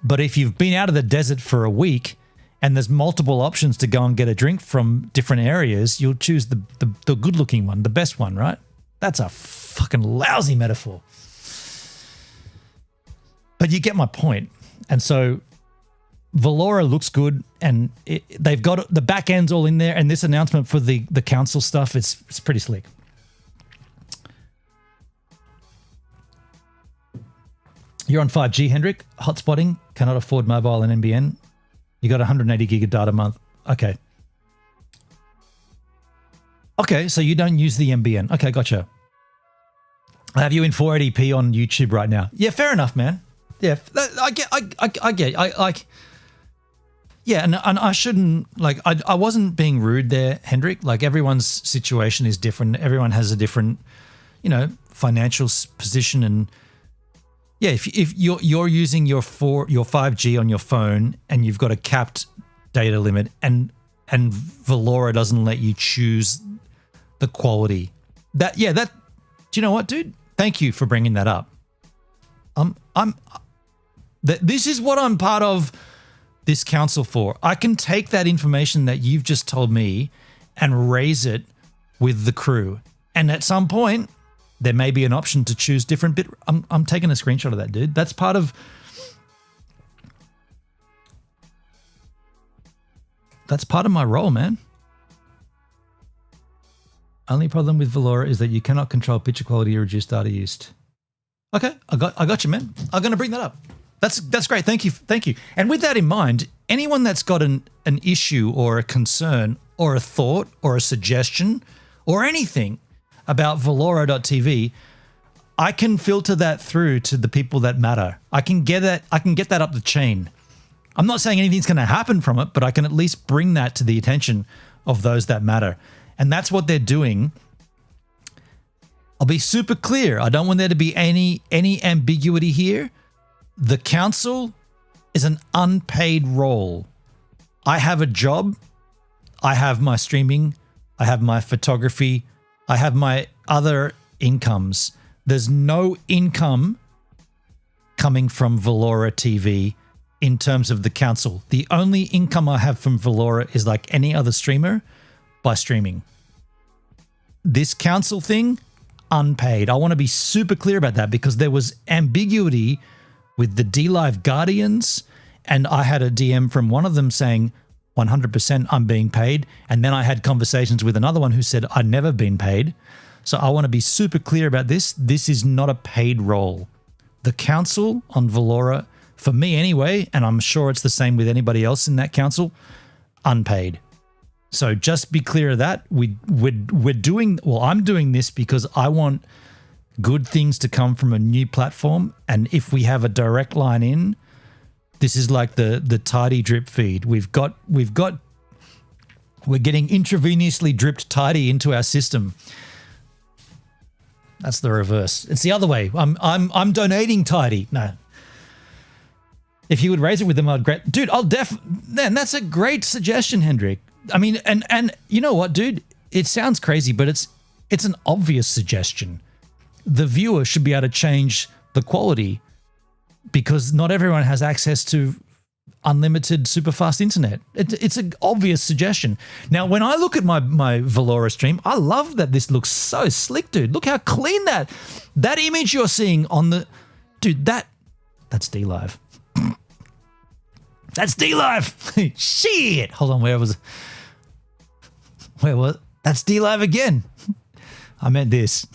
But if you've been out of the desert for a week and there's multiple options to go and get a drink from different areas, you'll choose the good looking one, the best one, right? That's a fucking lousy metaphor. But you get my point. And so Valora looks good, and they've got the back ends all in there, and this announcement for the council stuff, it's pretty slick. You're on 5G, Hendrik. Hotspotting, cannot afford mobile and NBN. You got 180 gig of data a month. Okay. Okay, so you don't use the NBN. Okay, gotcha. I have you in 480p on YouTube right now. Yeah, fair enough, man. Yeah, I get. Yeah, and I shouldn't, like, I wasn't being rude there, Hendrik. Like, everyone's situation is different. Everyone has a different, financial position, and yeah, if you're using your 5G on your phone and you've got a capped data limit, and Valora doesn't let you choose the quality. Do you know what, dude? Thank you for bringing that up. This is what I'm part of this council for. I can take that information that you've just told me and raise it with the crew. And at some point, there may be an option to choose different bit. I'm taking a screenshot of that, dude. That's part of my role, man. Only problem with Valora is that you cannot control picture quality or reduce data used. Okay, I got you, man. I'm going to bring that up. That's great. Thank you. And with that in mind, anyone that's got an issue or a concern or a thought or a suggestion or anything about Valora.tv, I can filter that through to the people that matter. I can get that up the chain. I'm not saying anything's going to happen from it, but I can at least bring that to the attention of those that matter. And that's what they're doing. I'll be super clear. I don't want there to be any ambiguity here. The council is an unpaid role. I have a job. I have my streaming. I have my photography. I have my other incomes. There's no income coming from Valora TV in terms of the council. The only income I have from Valora is like any other streamer by streaming. This council thing, unpaid. I want to be super clear about that because there was ambiguity with the DLive Guardians, and I had a DM from one of them saying 100% I'm being paid, and then I had conversations with another one who said I'd never been paid. So I want to be super clear about this. This is not a paid role. The council on Valora, for me anyway, and I'm sure it's the same with anybody else in that council, unpaid. So just be clear of that. I'm doing this because I want good things to come from a new platform, and if we have a direct line in, this is like the tidy drip feed. We're getting intravenously dripped tidy into our system. That's the reverse. It's the other way. I'm donating Tidy. No. If you would raise it with them, I'd great. Dude, man, that's a great suggestion, Hendrik. I mean, and you know what, dude? It sounds crazy, but it's an obvious suggestion. The viewer should be able to change the quality because not everyone has access to unlimited super fast internet. It's an obvious suggestion. Now, when I look at my Valora stream, I love that this looks so slick, dude. Look how clean that image you're seeing on the... Dude, that's DLive. That's DLive. Shit. Hold on, where was... That's DLive again. I meant this.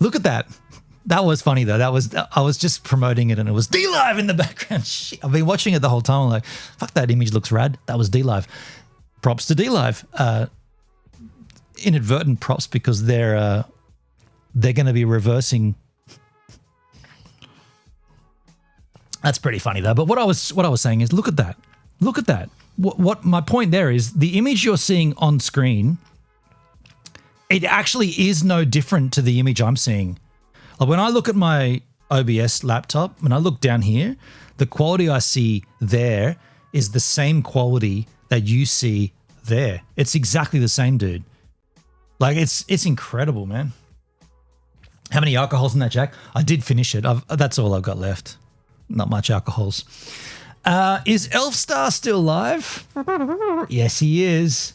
Look at that. That was funny though. I was just promoting it and it was DLive in the background. Shit. I've been watching it the whole time. I'm like, fuck, that image looks rad. That was DLive. Props to DLive. Inadvertent props because they're going to be reversing. That's pretty funny though. But what I was saying is, look at that. Look at that. What my point there is, the image you're seeing on screen, it actually is no different to the image I'm seeing. Like when I look at my OBS laptop, when I look down here, the quality I see there is the same quality that you see there. It's exactly the same, dude. Like it's incredible, man. How many alcohols in that, Jack? I did finish it. That's all I've got left. Not much alcohols. Is Elfstar still live? Yes, he is.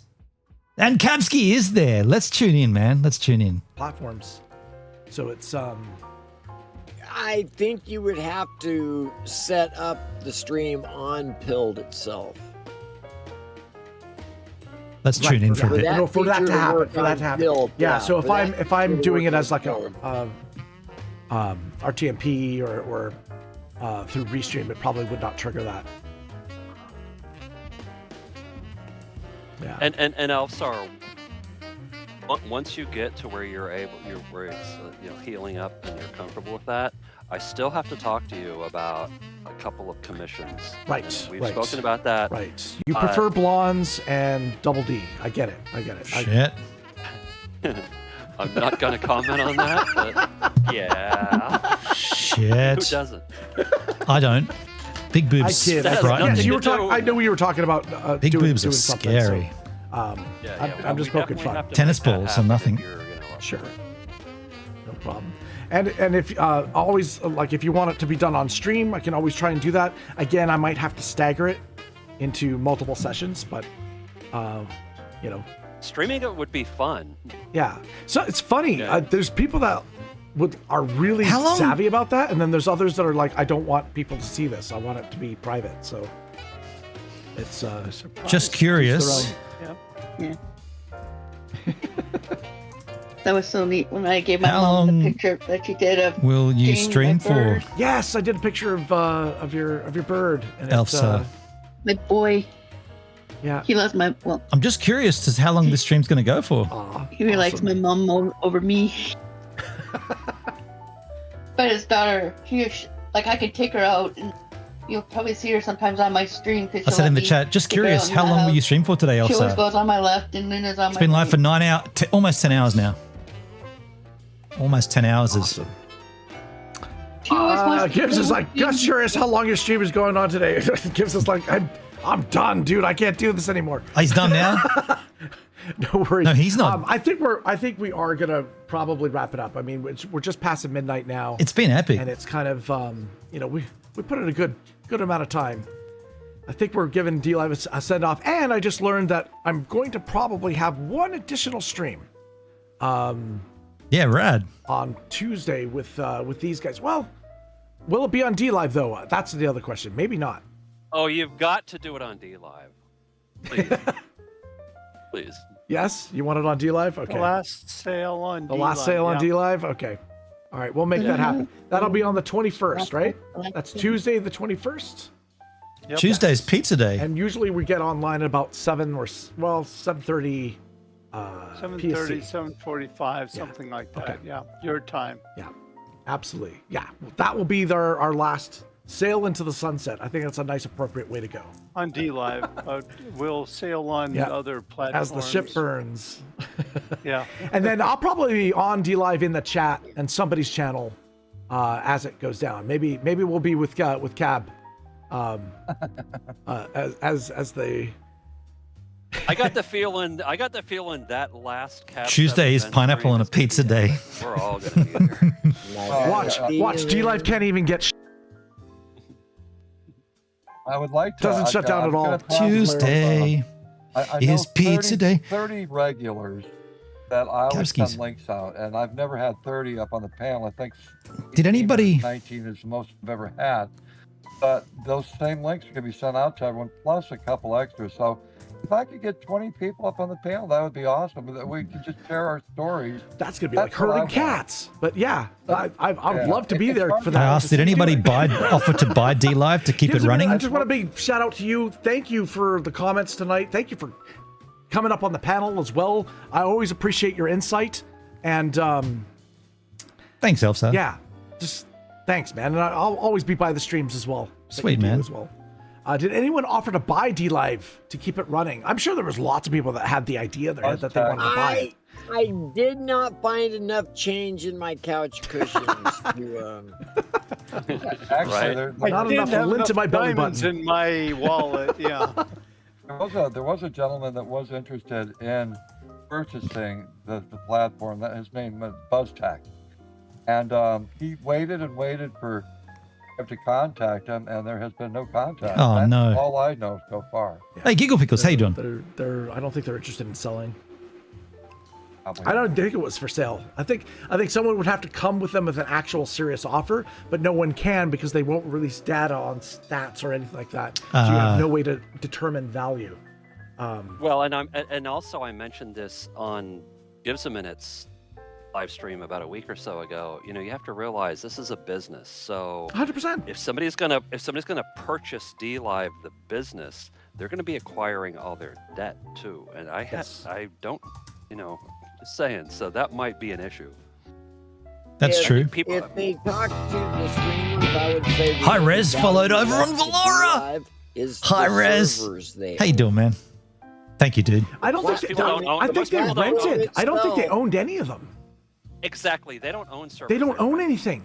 And Kapsky is there. Let's tune in, man. Let's tune in. Platforms. So it's I think you would have to set up the stream on Pilled itself. Let's tune in for a bit. For that to happen. Pilled, yeah. So if I'm doing it as like a RTMP or through Restream, it probably would not trigger that. Yeah. And Elfsar, once you get to where where it's healing up and you're comfortable with that, I still have to talk to you about a couple of commissions. Right. And we've spoken about that. Right. You prefer blondes and double D. I get it. Shit. I'm not going to comment on that, but yeah. Shit. Who doesn't? I don't. Big boobs. Yes, you were talking. I know you were talking about big boobs are something, scary. So, I'm just poking fun. Tennis balls or nothing. Sure. No problem. And if always like if you want it to be done on stream, I can always try and do that. Again, I might have to stagger it into multiple sessions, but streaming it would be fun. Yeah. So it's funny. There's people that are really savvy about that, and then there's others that are like, I don't want people to see this. I want it to be private. So it's just curious. Yeah. That was so neat when I gave my mom the picture that you did of. Will you stream for? Yes, I did a picture of your bird. And Elfsar. My boy. Yeah. He loves my I'm just curious as to how long this stream's going to go for. He really likes my mom over me. But his daughter, I could take her out and you'll probably see her sometimes on my stream. I said in the chat, just curious, how long will you stream for today, Elsa? She always goes on my left and Luna's on my right. It's been live for 9 hours, almost 10 hours now. Almost 10 hours. Awesome. Gibbs is like, Gus, curious how long your stream is going on today. Gibbs is like, I'm done, dude. I can't do this anymore. Oh, he's done now? No worries. No, he's not. I think we are gonna probably wrap it up. I mean, we're just past midnight now. It's been epic, and it's kind of we put in a good amount of time. I think we're giving DLive a send off, and I just learned that I'm going to probably have one additional stream. Yeah, rad. On Tuesday with these guys. Well, will it be on DLive though? That's the other question. Maybe not. Oh, you've got to do it on DLive. Please. Please. Yes? You want it on DLive? Okay. The last sale on DLive? Okay. All right, we'll make that happen. That'll be on the 21st, right? That's Tuesday the 21st? Yep. Tuesday's pizza day. And usually we get online at about 7:30 7:30, 7:45, something like that. Okay. Yeah, your time. Yeah, absolutely. Yeah, well, that will be our last sail into the sunset. I think that's a nice, appropriate way to go. On DLive, we'll sail on other platforms as the ship burns. Yeah, and then I'll probably be on DLive in the chat and somebody's channel as it goes down. Maybe we'll be with Cab as they. I got the feeling that last Cab Tuesday is pineapple on a pizza day. We're all gonna be there. Watch DLive can't even get. I would like to. Doesn't shut down at all. Tuesday is pizza day. 30 regulars that I always send links out, and I've never had 30 up on the panel. I think. Did anybody? 19 is the most I've ever had. But those same links are going to be sent out to everyone, plus a couple extras. So if I could get 20 people up on the panel, that would be awesome. That we could just share our stories. That's going to be like herding cats. But yeah, I would love to be there for that. I asked, did anybody offer to buy DLive to keep it running? I just want a big shout out to you. Thank you for the comments tonight. Thank you for coming up on the panel as well. I always appreciate your insight. And thanks, Elfsar. Yeah, just thanks, man. And I'll always be by the streams as well. Sweet, man. As well. Did anyone offer to buy DLive to keep it running? I'm sure there was lots of people that had the idea in their head that they wanted to buy it. I did not find enough change in my couch cushions to. Actually, not enough lint in my belly diamonds button. in my wallet. Yeah. There was a gentleman that was interested in purchasing the platform. That his name was BuzzTech, and he waited and waited for him to contact him, and there has been no contact. Oh, That's no. all I know so far. Hey, Giggle Pickles, how you doing? I don't think they're interested in selling. I don't think it was for sale. I think someone would have to come with them with an actual serious offer, but no one can because they won't release data on stats or anything like that. So you have no way to determine value. Well, and also I mentioned this on Gives a Minute's live stream about a week or so ago. You know, you have to realize this is a business. So 100%. If somebody's gonna purchase DLive the business, they're gonna be acquiring all their debt too. And I don't, just saying. So that might be an issue. That's true. If they talk to the streamers, I would say. Hi, Rez, followed over on Valora. Hi, Rez. How you doing, man? Thank you, dude. I don't think they rented. I don't think they owned any of them. Exactly. They don't own servers. They don't own anything.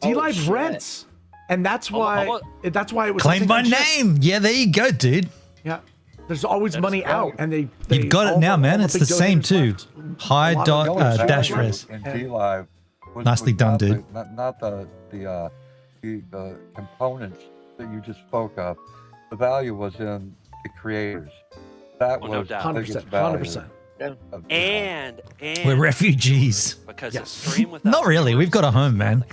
DLive rents. And that's why it was claimed my name. Yeah, there you go, dude. Yeah. There's always money out, and they you've got it now, man. It's the same too. Hi dash res. And DLive Nicely done, dude. Not the components that you just spoke of. The value was in the creators. That was no doubt. 100%. And we're refugees. Because a stream without not really. We've got a home, man.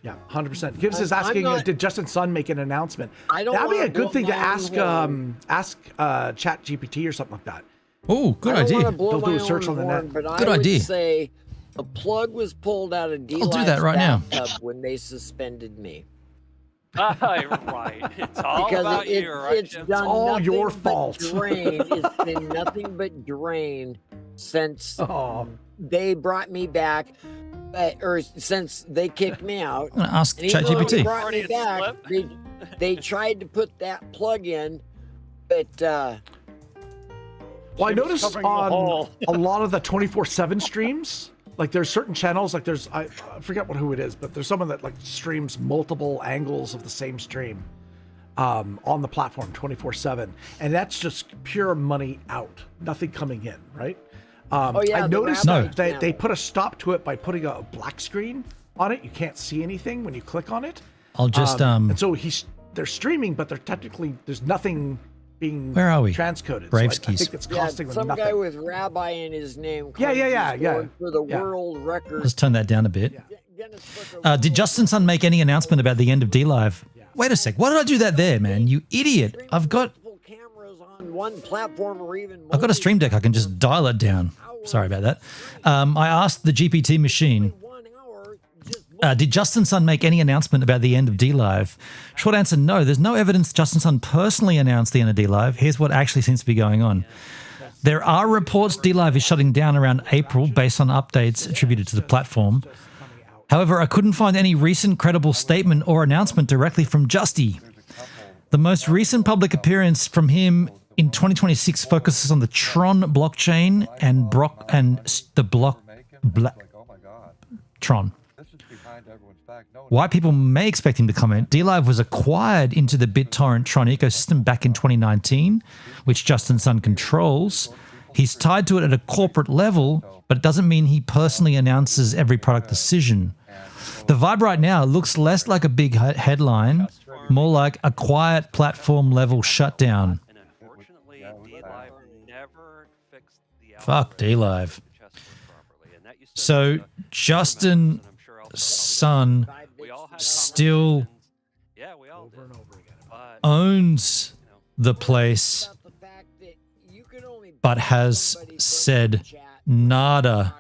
Yeah, 100%. Gibbs is asking, did Justin Sun make an announcement? That'd be a good thing to ask ChatGPT or something like that. Oh, good idea. They'll do a search on the net. But good I idea. Would say a plug was pulled out of DLive's I'll do that right now. when they suspended me. Right. It's all about you, right? It's done all your fault. It's been nothing but drain since they brought me back, or since they kicked me out. I'm gonna ask And even though ChatGPT. they brought me back, they tried to put that plug in, but well, I noticed on a lot of the 24/7 streams, like there's certain channels, like I forget who it is, but there's someone that like streams multiple angles of the same stream on the platform 24/7, and that's just pure money out, nothing coming in, right? I noticed that they put a stop to it by putting a black screen on it. You can't see anything when you click on it. I'll just and so they're streaming, but there's nothing being where are we? Transcoded. Braves so I think it's costing them some nothing. guy with Rabbi in his name. Yeah. For the world record. Let's turn that down a bit. Did Justin Sun make any announcement about the end of DLive? Wait a sec. Why did I do that there, man? You idiot! I've got on one platform or even I've got a stream deck. I can just dial it down. Sorry about that. I asked the GPT machine, did Justin Sun make any announcement about the end of DLive? Short answer, no. There's no evidence Justin Sun personally announced the end of DLive. Here's what actually seems to be going on. There are reports DLive is shutting down around April based on updates attributed to the platform. However, I couldn't find any recent credible statement or announcement directly from Justy. The most recent public appearance from him in 2026 focuses on the Tron blockchain and Tron. Why people may expect him to comment. DLive was acquired into the BitTorrent Tron ecosystem back in 2019, which Justin Sun controls. He's tied to it at a corporate level, but it doesn't mean he personally announces every product decision. The vibe right now looks less like a big headline, more like a quiet platform level shutdown. Fuck DLive. So Justin Sun still owns the place, but has said nada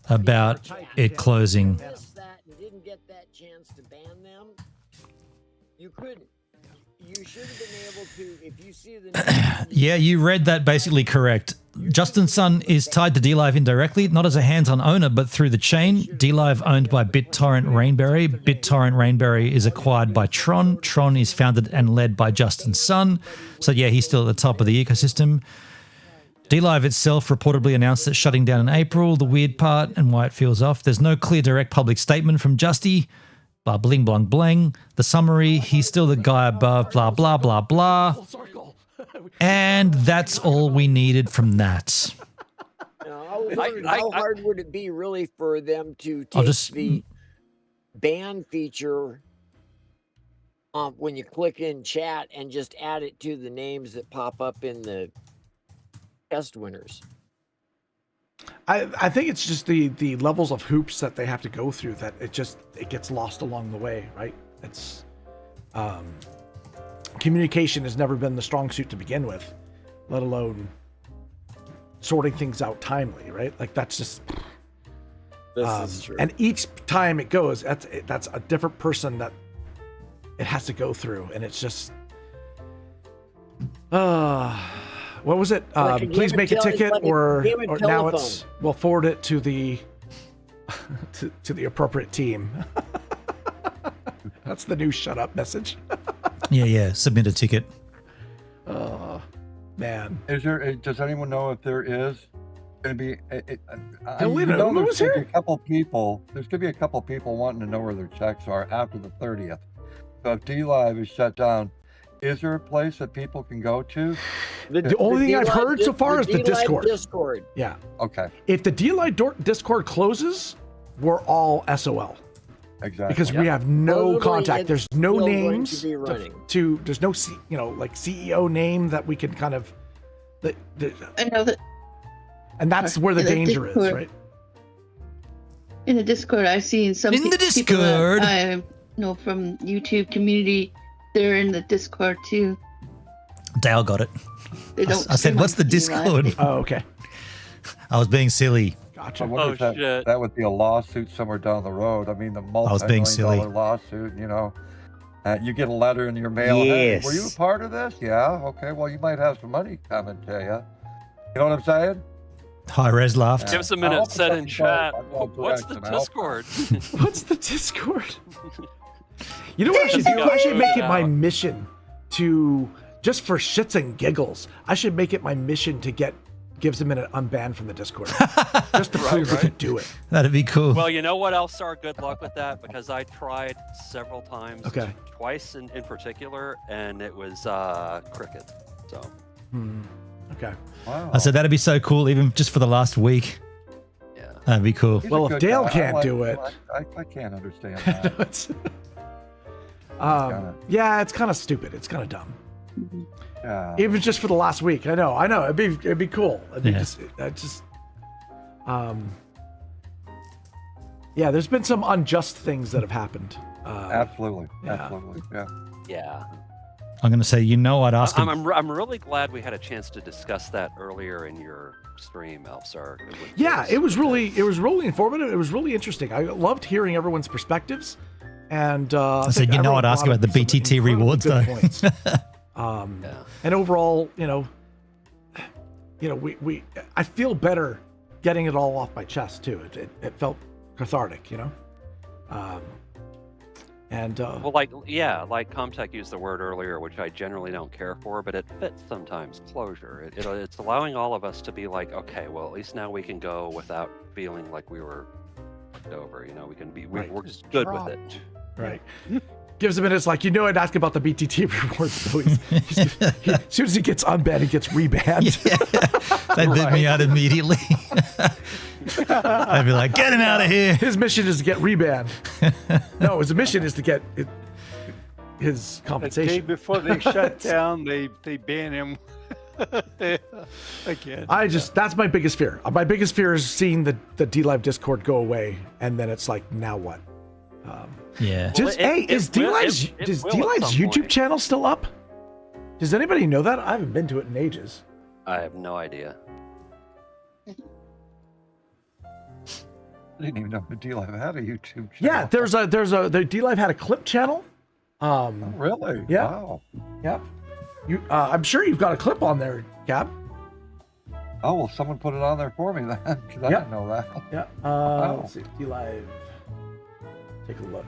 about it closing. You couldn't. You should have been able to, if you see the... Yeah, you read that basically correct. Justin Sun is tied to DLive indirectly, not as a hands-on owner, but through the chain. DLive owned by BitTorrent Rainberry. BitTorrent Rainberry is acquired by Tron. Tron is founded and led by Justin Sun. So yeah, he's still at the top of the ecosystem. DLive itself reportedly announced it's shutting down in April, the weird part, and why it feels off. There's no clear direct public statement from Justy. Blah, bling, blang, blang. The summary, he's still the guy above, blah, blah, blah, blah. And that's all we needed from that. How hard would it be really for them to take the ban feature when you click in chat and just add it to the names that pop up in the test winners? I think it's just the levels of hoops that they have to go through that it gets lost along the way, right? It's communication has never been the strong suit to begin with, let alone sorting things out timely, right? Like that's just this is true. And each time it goes, that's a different person that it has to go through, and it's just what was it? Please make a ticket, or now it's we'll forward it to the to the appropriate team. That's the new shut up message. Yeah. Submit a ticket. Oh man. Does anyone know if there is going to be? There's going to be a couple people. There's going to be a couple people wanting to know where their checks are after the 30th. So if DLive is shut down, is there a place that people can go to? The only thing I've heard so far is the Discord. Yeah. Okay. If the DLive Discord closes, we're all SOL. Exactly. Because we have no contact. There's no names there's no CEO name that we can kind of. I know that. And that's where the danger is, right? In the Discord, I've seen some people that I know from YouTube community. They're in the Discord too. Dale got it. I said, "What's the Discord?" Oh, okay. I was being silly. Gotcha. I wonder if that would be a lawsuit somewhere down the road. I mean, the multi-million-dollar lawsuit. You get a letter in your mail. Yes. Hey, were you a part of this? Yeah. Okay. Well, you might have some money coming to you. You know what I'm saying? High res laughed. Give us a minute. Said in chat. What's the Discord? What's the Discord? You know what I should do? I should make it my mission to, just for shits and giggles, I should make it my mission to get Gives a Minute unbanned from the Discord. Just to prove we could do it. That'd be cool. Well, you know what, Elfsar? Good luck with that, because I tried several times. Okay. Twice in particular, and it was cricket. So. Okay. Wow. I said that'd be so cool, even just for the last week. Yeah. That'd be cool. Well, if Dale can't do it. I can't understand that. Yeah, it's kind of stupid. It's kind of dumb. Yeah. Even just for the last week. I know. It'd be cool. It'd be yeah, there's been some unjust things that have happened. Absolutely. Absolutely. Yeah. Yeah. I'm going to say, I'd ask him. I'm really glad we had a chance to discuss that earlier in your stream, Elfsar. Yeah, it was really informative. It was really interesting. I loved hearing everyone's perspectives. And I said, I'd ask about the BTT rewards though. And overall, I feel better getting it all off my chest too. It felt cathartic, Well, like Comtech used the word earlier, which I generally don't care for, but it fits sometimes. Closure. It's allowing all of us to be like, okay, well, at least now we can go without feeling like we were over. You know, we can be we're good with it. Right. Gives him it's like, I'd ask about the BTT rewards. So as soon as he gets unbanned, he gets rebanned. They bid me out immediately. They'd be like, get him out of here. His mission is to get rebanned. No, his mission is to get his compensation. The day before they shut down, they ban him again. That's my biggest fear. My biggest fear is seeing the DLive Discord go away, and then it's like, now what? Yeah. Is DLive's YouTube channel still up? Does anybody know that? I haven't been to it in ages. I have no idea. I didn't even know the DLive had a YouTube channel. Yeah, the DLive had a clip channel. Really? Yeah. Wow. Yep. I'm sure you've got a clip on there, Gab. Oh, well, someone put it on there for me then, because I didn't know that. Yeah. Wow. Let's see, DLive. Take a look.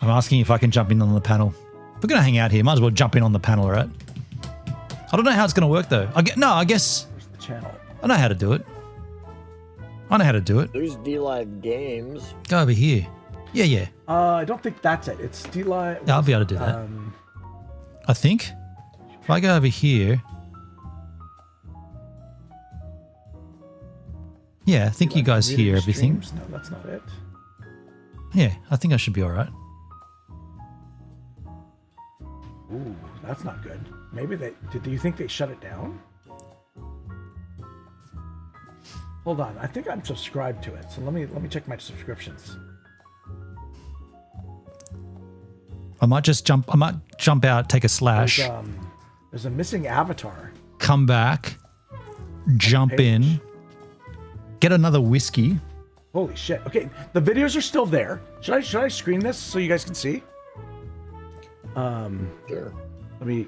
I'm asking if I can jump in on the panel. If we're going to hang out here, might as well jump in on the panel, right? I don't know how it's going to work, though. I guess... Where's the channel? I know how to do it. There's DLive Games. Go over here. Yeah. I don't think that's it. It's DLive... Yeah, I'll be able to do that. I think. If I go over here... Yeah, I think you guys hear everything. No, that's not it. Yeah, I think I should be all right. Ooh, that's not good. Maybe do you think they shut it down? Hold on, I think I'm subscribed to it. So let me check my subscriptions. I might jump out, take a slash. There's a missing avatar. Come back, jump in, get another whiskey. Holy shit. Okay, the videos are still there. Should I screen this so you guys can see? Sure. Let me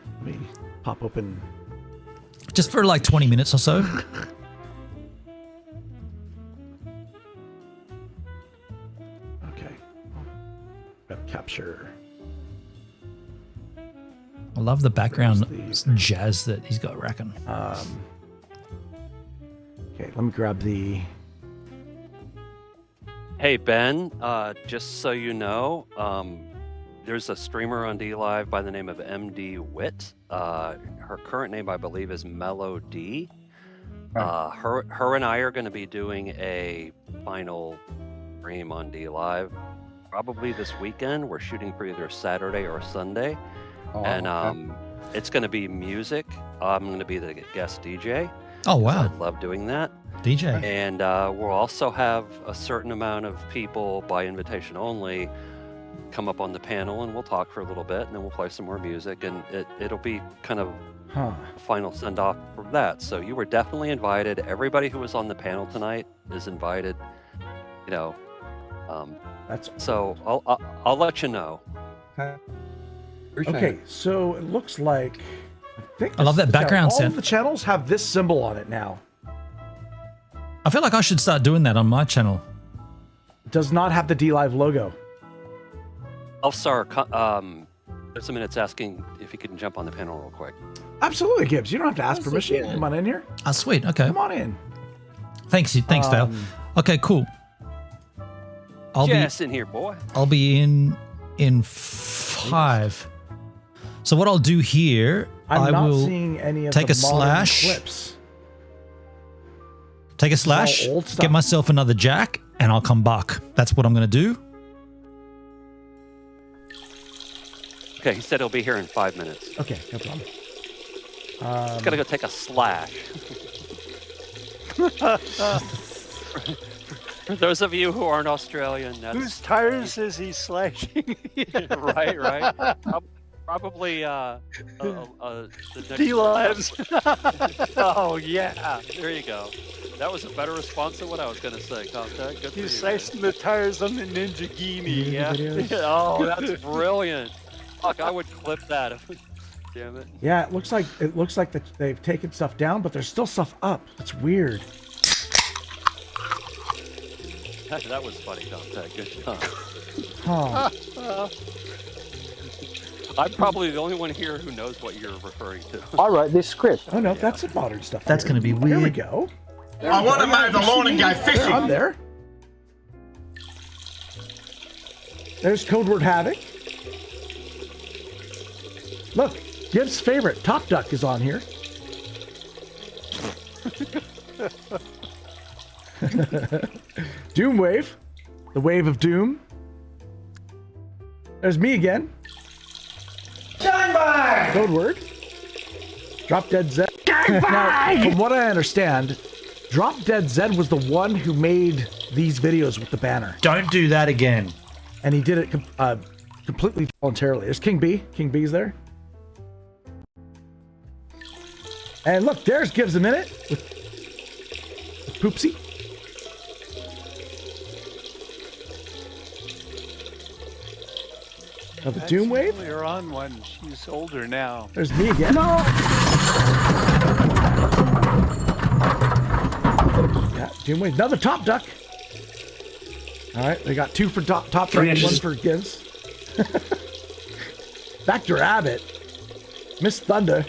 pop open. Just for like 20 minutes or so. Okay. Web capture. I love the background jazz that he's got racking. Okay, let me grab the... Hey, Ben, just so you know, there's a streamer on DLive by the name of MD Wit. Her current name, I believe, is Mellow D. Her and I are going to be doing a final stream on DLive probably this weekend. We're shooting for either Saturday or Sunday. It's going to be music. I'm going to be the guest DJ. Oh, wow. I love doing that. DJ. And we'll also have a certain amount of people by invitation only come up on the panel, and we'll talk for a little bit, and then we'll play some more music, and it'll be kind of a final send-off from that. So you were definitely invited. Everybody who was on the panel tonight is invited. So I'll let you know. Okay, so it looks like I love that background all sound. of the channels have this symbol on it now. I feel like I should start doing that on my channel. It does not have the DLive logo. Elfsar, there's a minute's asking if you can jump on the panel real quick. Absolutely, Gibbs. You don't have to ask permission. Come on in here. Ah, sweet. Okay. Come on in. Thanks, Dale. Okay, cool. Jess in here, boy. I'll be in 5. So what I'll do here, I will seeing any of take the a slash, clips. Take a slash, old stuff. get myself another jack, and I'll come back. That's what I'm going to do. Okay, he said he'll be here in 5 minutes. Okay, no problem. He's got to go take a slash. For those of you who aren't Australian, that's... Whose tires is he slashing? right. Probably the DLive's. Oh yeah, there you go. That was a better response than what I was going to say, Contact. Good for He's you, slashing the tires on the Ninja Genie. Yeah. Oh, that's brilliant. Fuck, I would clip that. Damn it. Yeah, it looks like that they've taken stuff down, but there's still stuff up. It's weird. That was funny, Dante. Good job. Huh. I'm probably the only one here who knows what you're referring to. I wrote this script. Oh no, that's some modern stuff. That's going to be weird. There we go. I want to mow the lawn and go fishing. I'm there. There's Code Word Havoc. Look, Gib's favorite, Top Duck, is on here. Doom Wave. The Wave of Doom. There's me again. Code Word. Drop Dead Zed. Now, from what I understand, Drop Dead Zed was the one who made these videos with the banner. Don't do that again. And he did it completely voluntarily. There's King B. King B's there. And look, there's Gives a Minute with Poopsie. Now the Doom Wave. Earlier on one. She's older now. There's me again. No. Yeah, Doom Wave. Another Top Duck. All right, they got 2 for Top Duck, 1 for Gives. Back to Rabbit. Miss Thunder.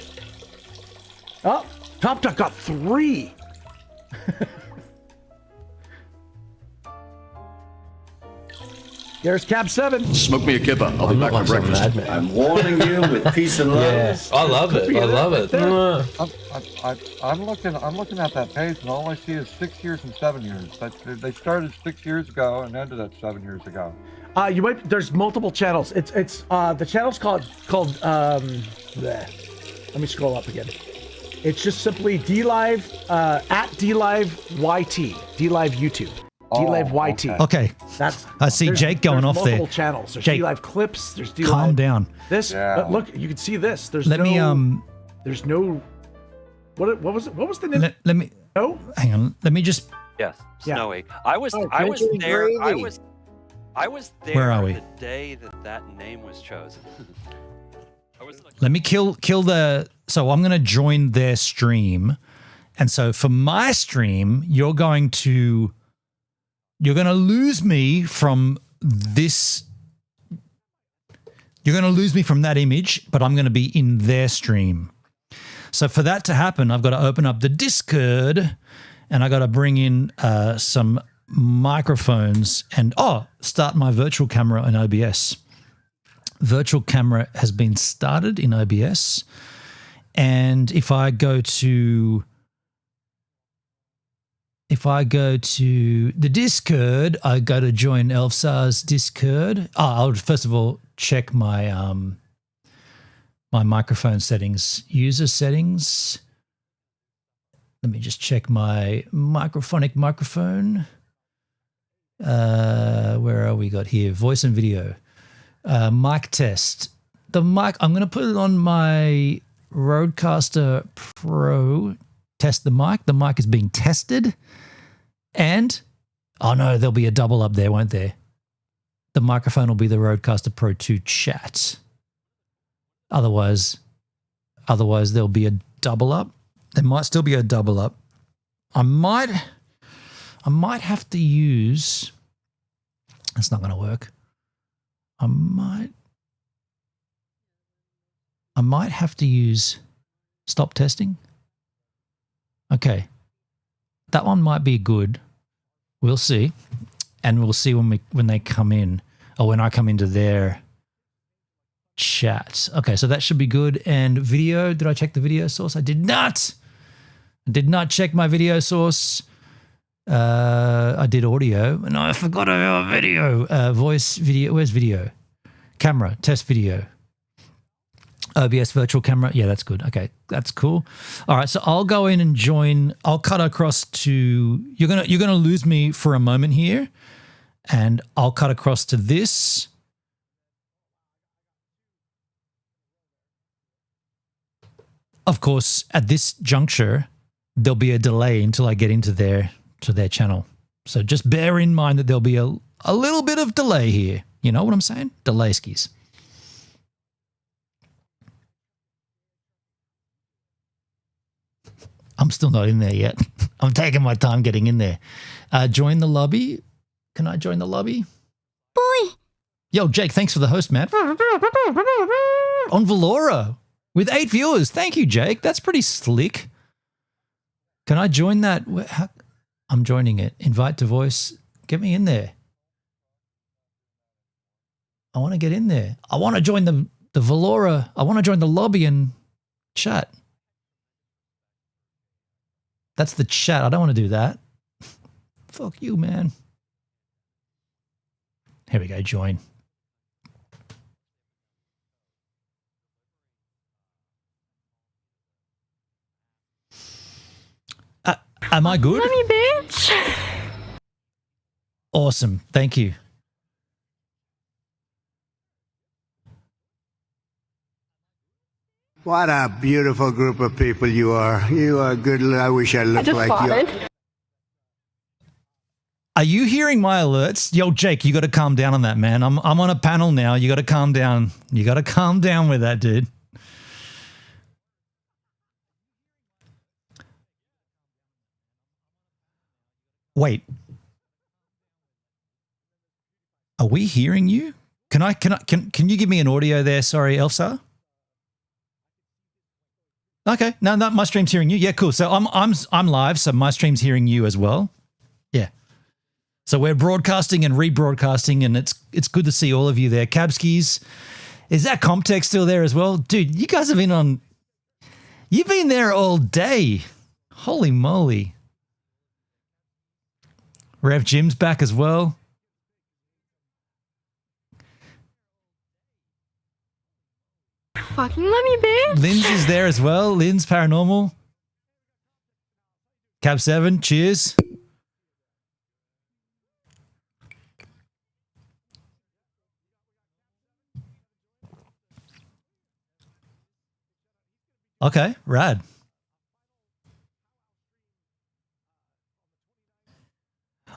Oh, Top Duck got 3. There's Cab 7. Smoke me a kipper. I'll be back for breakfast. I'm warning you with peace and love. Yes, I love it. I love it. I'm looking at that page, and all I see is 6 years and 7 years. They started 6 years ago and ended at 7 years ago. There's multiple channels. It's the channel's called let me scroll up again. It's just simply DLive at DLive YT, DLive YouTube. DLive YT. Okay. I see Jake going off there. Multiple channels. There's Jake, DLive clips. There's DLive. calm down. But look, you can see this. There's Let me There's no. What was it? What was the name? Let me. No. Hang on. Let me just. Yes. Yeah. Snowy. I was there. I was there. Where are we? The day that name was chosen. Let me kill the. So I'm going to join their stream, and so for my stream, you're going to lose me from this. You're going to lose me from that image, but I'm going to be in their stream. So for that to happen, I've got to open up the Discord, and I got to bring in some microphones and start my virtual camera in OBS. Virtual camera has been started in OBS, and if I go to the Discord, I go to join Elfsar's Discord. I'll first of all check my my microphone settings, user settings. Let me just check my microphone. Where are we got here? Voice and video. Mic test. The mic, I'm going to put it on my Rodecaster Pro. Test the mic. The mic is being tested. And, oh no, there'll be a double up there, won't there? The microphone will be the Rodecaster Pro 2 chat. Otherwise there'll be a double up. There might still be a double up. I might have to use, that's not going to work. I might have to use stop testing. Okay. That one might be good. We'll see. And we'll see when they come in, or when I come into their chat. Okay, so that should be good. And video, did I check the video source? I did not. I did not check my video source. I did audio, and I forgot about video. Voice, video. Where's video? Camera, test video. OBS virtual camera. Yeah, that's good. Okay, that's cool. All right, so I'll go in and join. I'll cut across to. You're gonna lose me for a moment here, and I'll cut across to this. Of course, at this juncture, there'll be a delay until I get into their channel. So just bear in mind that there'll be a little bit of delay here. You know what I'm saying? Delay skis. I'm still not in there yet. I'm taking my time getting in there. Join the lobby. Can I join the lobby? Boy. Yo, Jake, thanks for the host, man. On Valora with 8 viewers. Thank you, Jake. That's pretty slick. Can I join that? I'm joining it. Invite to voice. Get me in there. I want to get in there. I want to join the Valora. I want to join the lobby and chat. That's the chat. I don't want to do that. Fuck you, man. Here we go. Join. Am I good? Love you, bitch. Awesome. Thank you. What a beautiful group of people you are. You are good. I wish I looked like you. Are you hearing my alerts? Yo, Jake, you got to calm down on that, man. I'm on a panel now. You got to calm down. You got to calm down with that, dude. Wait. Are we hearing you? Can you give me an audio there? Sorry, Elfsar. Okay. No, my stream's hearing you. Yeah, cool. So I'm live, so my stream's hearing you as well. Yeah. So we're broadcasting and rebroadcasting, and it's good to see all of you there. Cabskis, is that Comtech still there as well? Dude, you guys have been you've been there all day. Holy moly. Rev Jim's back as well. Fucking love you, bitch. Lynn's is there as well. Lynn's Paranormal. Cab 7, cheers. Okay, rad.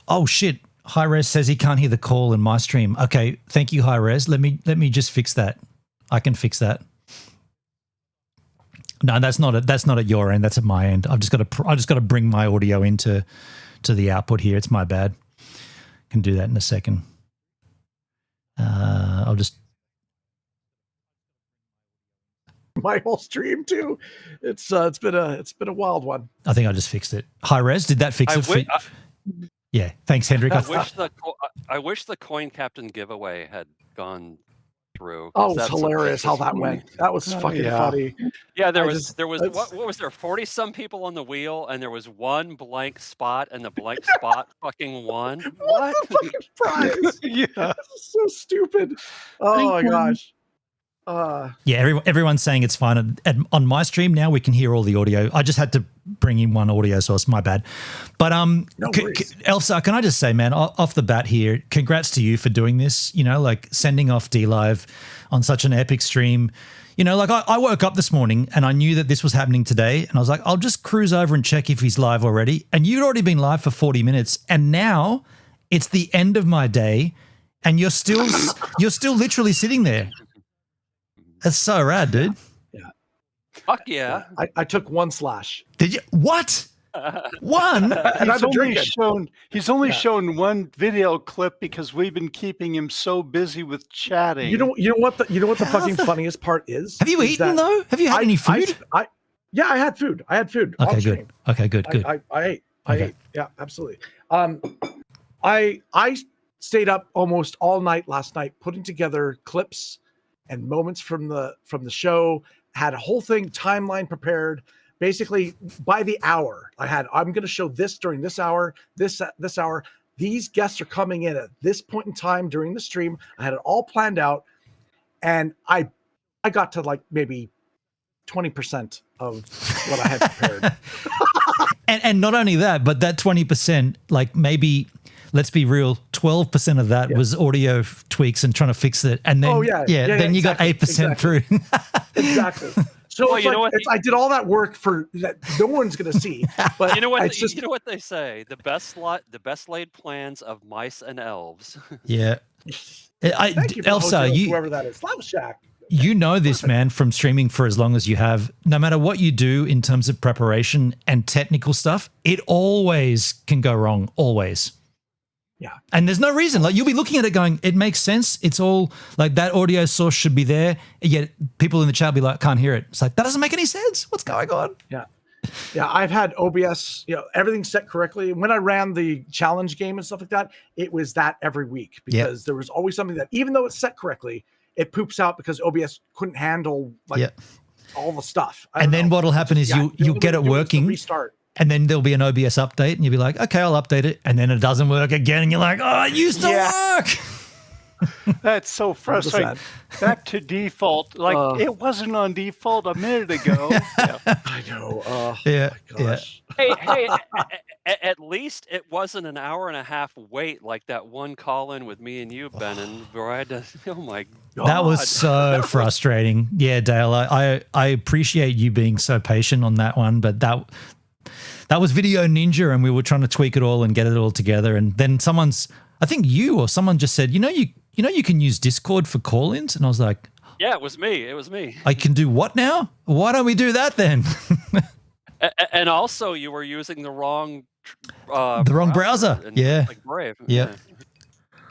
Oh shit. Hi-Res says he can't hear the call in my stream. Okay, thank you, Hi-Res. Let me just fix that. I can fix that. No, that's not at your end. That's at my end. I just got to bring my audio into the output here. It's my bad. Can do that in a second. I'll just my whole stream too. It's been a wild one. I think I just fixed it. Hi-Res, did that fix it? Yeah, thanks, Hendrik. I wish the Coin Captain giveaway had gone through. Oh, it's hilarious how that went. That was fucking funny. Yeah, there was what was there 40 some people on the wheel, and there was one blank spot, and the blank spot fucking won. What? The fucking prize? Yeah, so stupid. Oh my gosh. Yeah, everyone's saying it's fine. On my stream now, we can hear all the audio. I just had to bring in one audio source. My bad. But Elfsar, can I just say, man, off the bat here, congrats to you for doing this. You know, like sending off DLive on such an epic stream. You know, like I woke up this morning and I knew that this was happening today, and I was like, I'll just cruise over and check if he's live already. And you'd already been live for 40 minutes, and now it's the end of my day, and you're still literally sitting there. That's so rad, dude. Yeah. Fuck yeah. I took 1 slash. Did you? What? One? And I've been drinking. He's only shown one video clip because we've been keeping him so busy with chatting. You know what the fucking funniest part is? Have you eaten though? Have you had any food? Yeah, I had food. Okay, good. Okay, good. I ate. I ate. Yeah, absolutely. I stayed up almost all night last night putting together clips and moments from the show. Had a whole thing timeline prepared. Basically, by the hour, I'm going to show this during this hour, this hour. These guests are coming in at this point in time during the stream. I had it all planned out, and I got to like maybe 20% of what I had prepared. and not only that, but that 20%, like maybe, let's be real, 12% of that was audio tweaks and trying to fix it. And then, then you exactly, got 8% through. Exactly. So I did all that work for that no one's going to see. But you know what? You know what they say: the best laid plans of mice and elves. Yeah. Thank you for Elfsar, whoever that is, Slab Shack. You know this, man, from streaming for as long as you have. No matter what you do in terms of preparation and technical stuff, it always can go wrong, always. Yeah. And there's no reason. Like, you'll be looking at it going, it makes sense. It's all like that audio source should be there. Yet people in the chat will be like, can't hear it. It's like, that doesn't make any sense. What's going on? Yeah. Yeah, I've had OBS, everything set correctly. When I ran the challenge game and stuff like that, it was that every week because there was always something that, even though it's set correctly, it poops out because OBS couldn't handle all the stuff. And then what'll happen is you'll get it working, restart, and then there'll be an OBS update, and you'll be like, okay, I'll update it, and then it doesn't work again, and you're like, oh, it used to work. That's so frustrating. Back to default. Like, it wasn't on default a minute ago. I know. Oh, yeah. Hey, at least it wasn't an hour and a half wait like that one call-in with me and you, Ben, and where I had to, oh my God. That was so frustrating. Yeah, Dale, I appreciate you being so patient on that one, but that was Video Ninja, and we were trying to tweak it all and get it all together, and then I think you or someone just said, you can use Discord for call-ins, and I was like, yeah, it was me. I can do what now? Why don't we do that then? And also, you were using the wrong browser. Yeah. Like Brave. Yeah.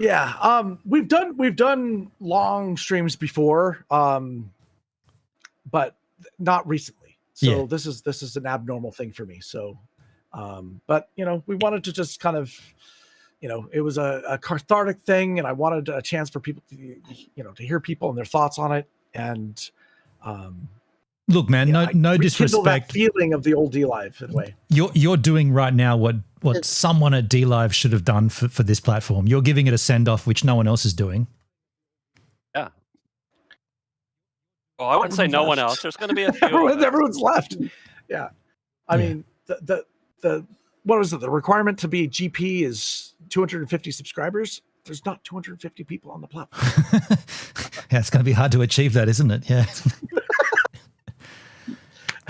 Yeah. We've done long streams before, but not recently. So this is an abnormal thing for me. So, but we wanted to just kind of, it was a cathartic thing, and I wanted a chance for people to, to hear people and their thoughts on it. And look, man, no disrespect. That feeling of the old DLive in a way. You're doing right now what someone at DLive should have done for this platform. You're giving it a send off, which no one else is doing. Yeah. Well, I wouldn't say no one else. There's going to be a few. Everyone's left. Yeah. I mean, the what was it? The requirement to be GP is 250 subscribers. There's not 250 people on the platform. Yeah, it's going to be hard to achieve that, isn't it? Yeah.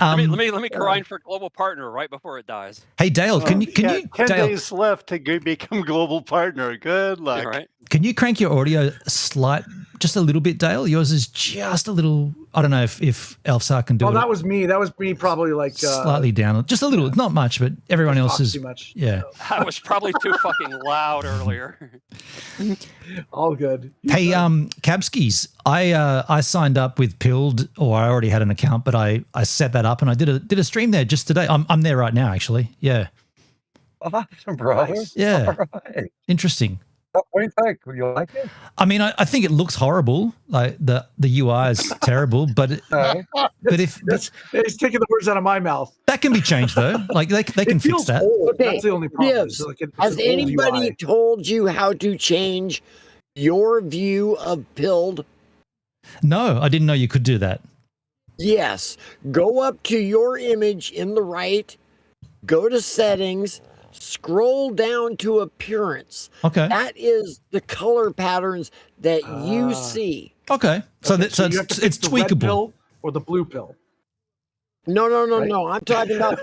Let me grind for global partner right before it dies. Hey, Dale, can you 10 Dale, days left to become global partner. Good luck. All right. Can you crank your audio just a little bit, Dale? Yours is just a little. I don't know if Elfsar can do it. That was me. That was me, probably like slightly down, just a little. It's not much, but everyone else is too much. Yeah. I was probably too fucking loud earlier. All good. Hey, Cabskis, I signed up with Pilled, or I already had an account, but I set that up and I did a stream there just today. I'm there right now, actually. Yeah. Awesome, bro. Nice. Yeah. All right. Interesting. What do you think? You like it? I mean, I think it looks horrible. Like the UI is terrible, but if it's taking the words out of my mouth. That can be changed though. Like they can fix that. Old. Okay. That's the only problem. Yes. Has anybody told you how to change your view of Pilled? No, I didn't know you could do that. Yes. Go up to your image in the right, go to settings, scroll down to appearance. Okay. That is the color patterns that you see. Okay. So you it's the red tweakable. Pill or the blue pill. No. I'm talking about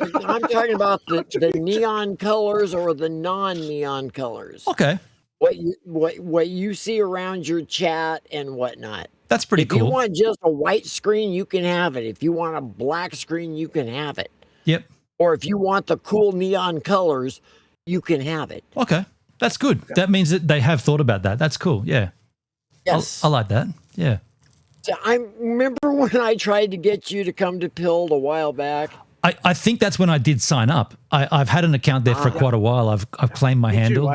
the neon colors or the non-neon colors. Okay. What you see around your chat and whatnot. That's pretty cool. If you want just a white screen, you can have it. If you want a black screen, you can have it. Yep. Or if you want the cool neon colors, you can have it. Okay. That's good. Yeah. That means that they have thought about that. That's cool. Yeah. Yes. I like that. Yeah. So I remember when I tried to get you to come to Pilled a while back. I think that's when I did sign up. I've had an account there for quite a while. I've claimed my handle.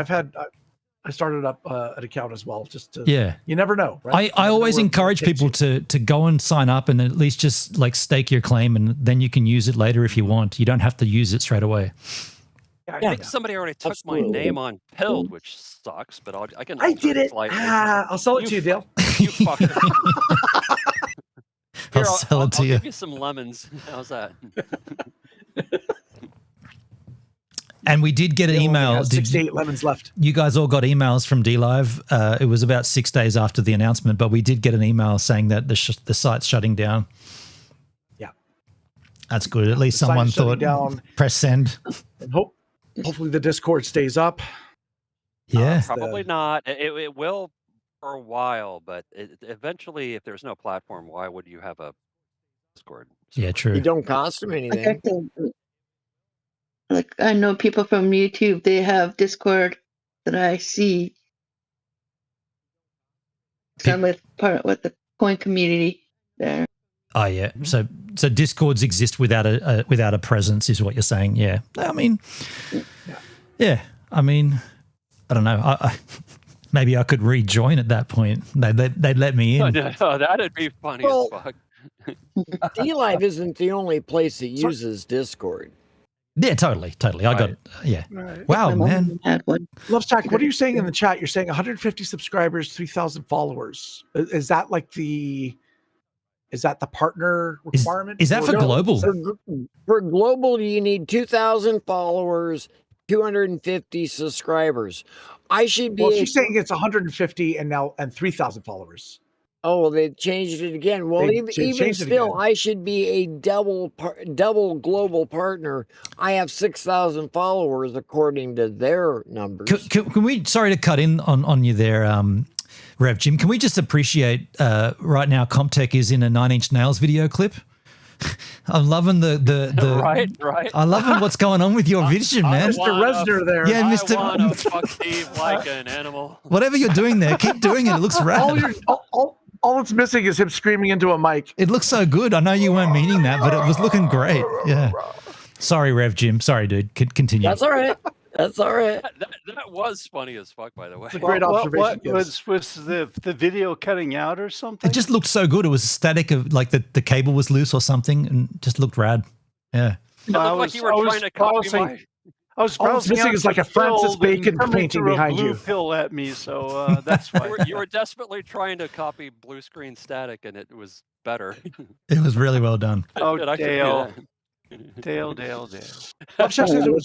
I started up an account as well, just to. Yeah. You never know, right? I always encourage people to go and sign up and at least just like stake your claim, and then you can use it later if you want. You don't have to use it straight away. I think somebody already took my name on Pilled, which sucks, but I can. I did it. Slightly. I'll sell it to you, Dale. You fucker. I'll sell it to you. I'll give you some lemons. How's that? And we did get an email. 6 to 8 lemons left. You guys all got emails from DLive. It was about 6 days after the announcement, but we did get an email saying that the site's shutting down. Yeah. That's good. At least someone thought, press send. And hopefully the Discord stays up. Yeah. Probably not. It will for a while, but eventually, if there's no platform, why would you have a Discord? Yeah, true. It don't cost them anything. Like I know people from YouTube, they have Discord that I see. So I'm with the coin community there. Oh yeah. So Discords exist without a presence, is what you're saying? Yeah. I mean, yeah. I mean, I don't know. I maybe I could rejoin at that point. They'd let me in. Oh, that'd be funny as fuck. DLive isn't the only place that uses Discord. Yeah, totally. I got yeah. Right. Wow, man. Love Stack, what are you saying in the chat? You're saying 150 subscribers, 3,000 followers. Is that like the partner requirement? Is that for global? For global, you need 2,000 followers, 250 subscribers. I should be. Well, she's saying it's 150 and 3,000 followers. Oh, well, they changed it again. Well, even still, I should be a double global partner. I have 6,000 followers according to their numbers. Can we? Sorry to cut in on you there, Rev Jim. Can we just appreciate right now? Comptech is in a 9 Inch Nails video clip. I'm loving the right. I loving what's going on with your vision, man. Mr. Resner there. Yeah, Mr. I wanna fuck Steve like an animal. Whatever you're doing there, keep doing it. It looks rad. All it's missing is him screaming into a mic. It looks so good. I know you weren't meaning that, but it was looking great. Yeah. Sorry, Rev Jim. Sorry, dude. Continue. That's all right. That's all right. That was funny as fuck, by the way. It's a great observation. What was the video cutting out or something? It just looked so good. It was static of like the cable was loose or something, and just looked rad. Yeah. It looked like you were trying to copy my. I was all it's missing is like a Francis Bacon painting behind you. Blue pill at me, so that's why. You were desperately trying to copy blue screen static, and it was better. It was really well done. Oh, Dale. Dale. Love Shack says it was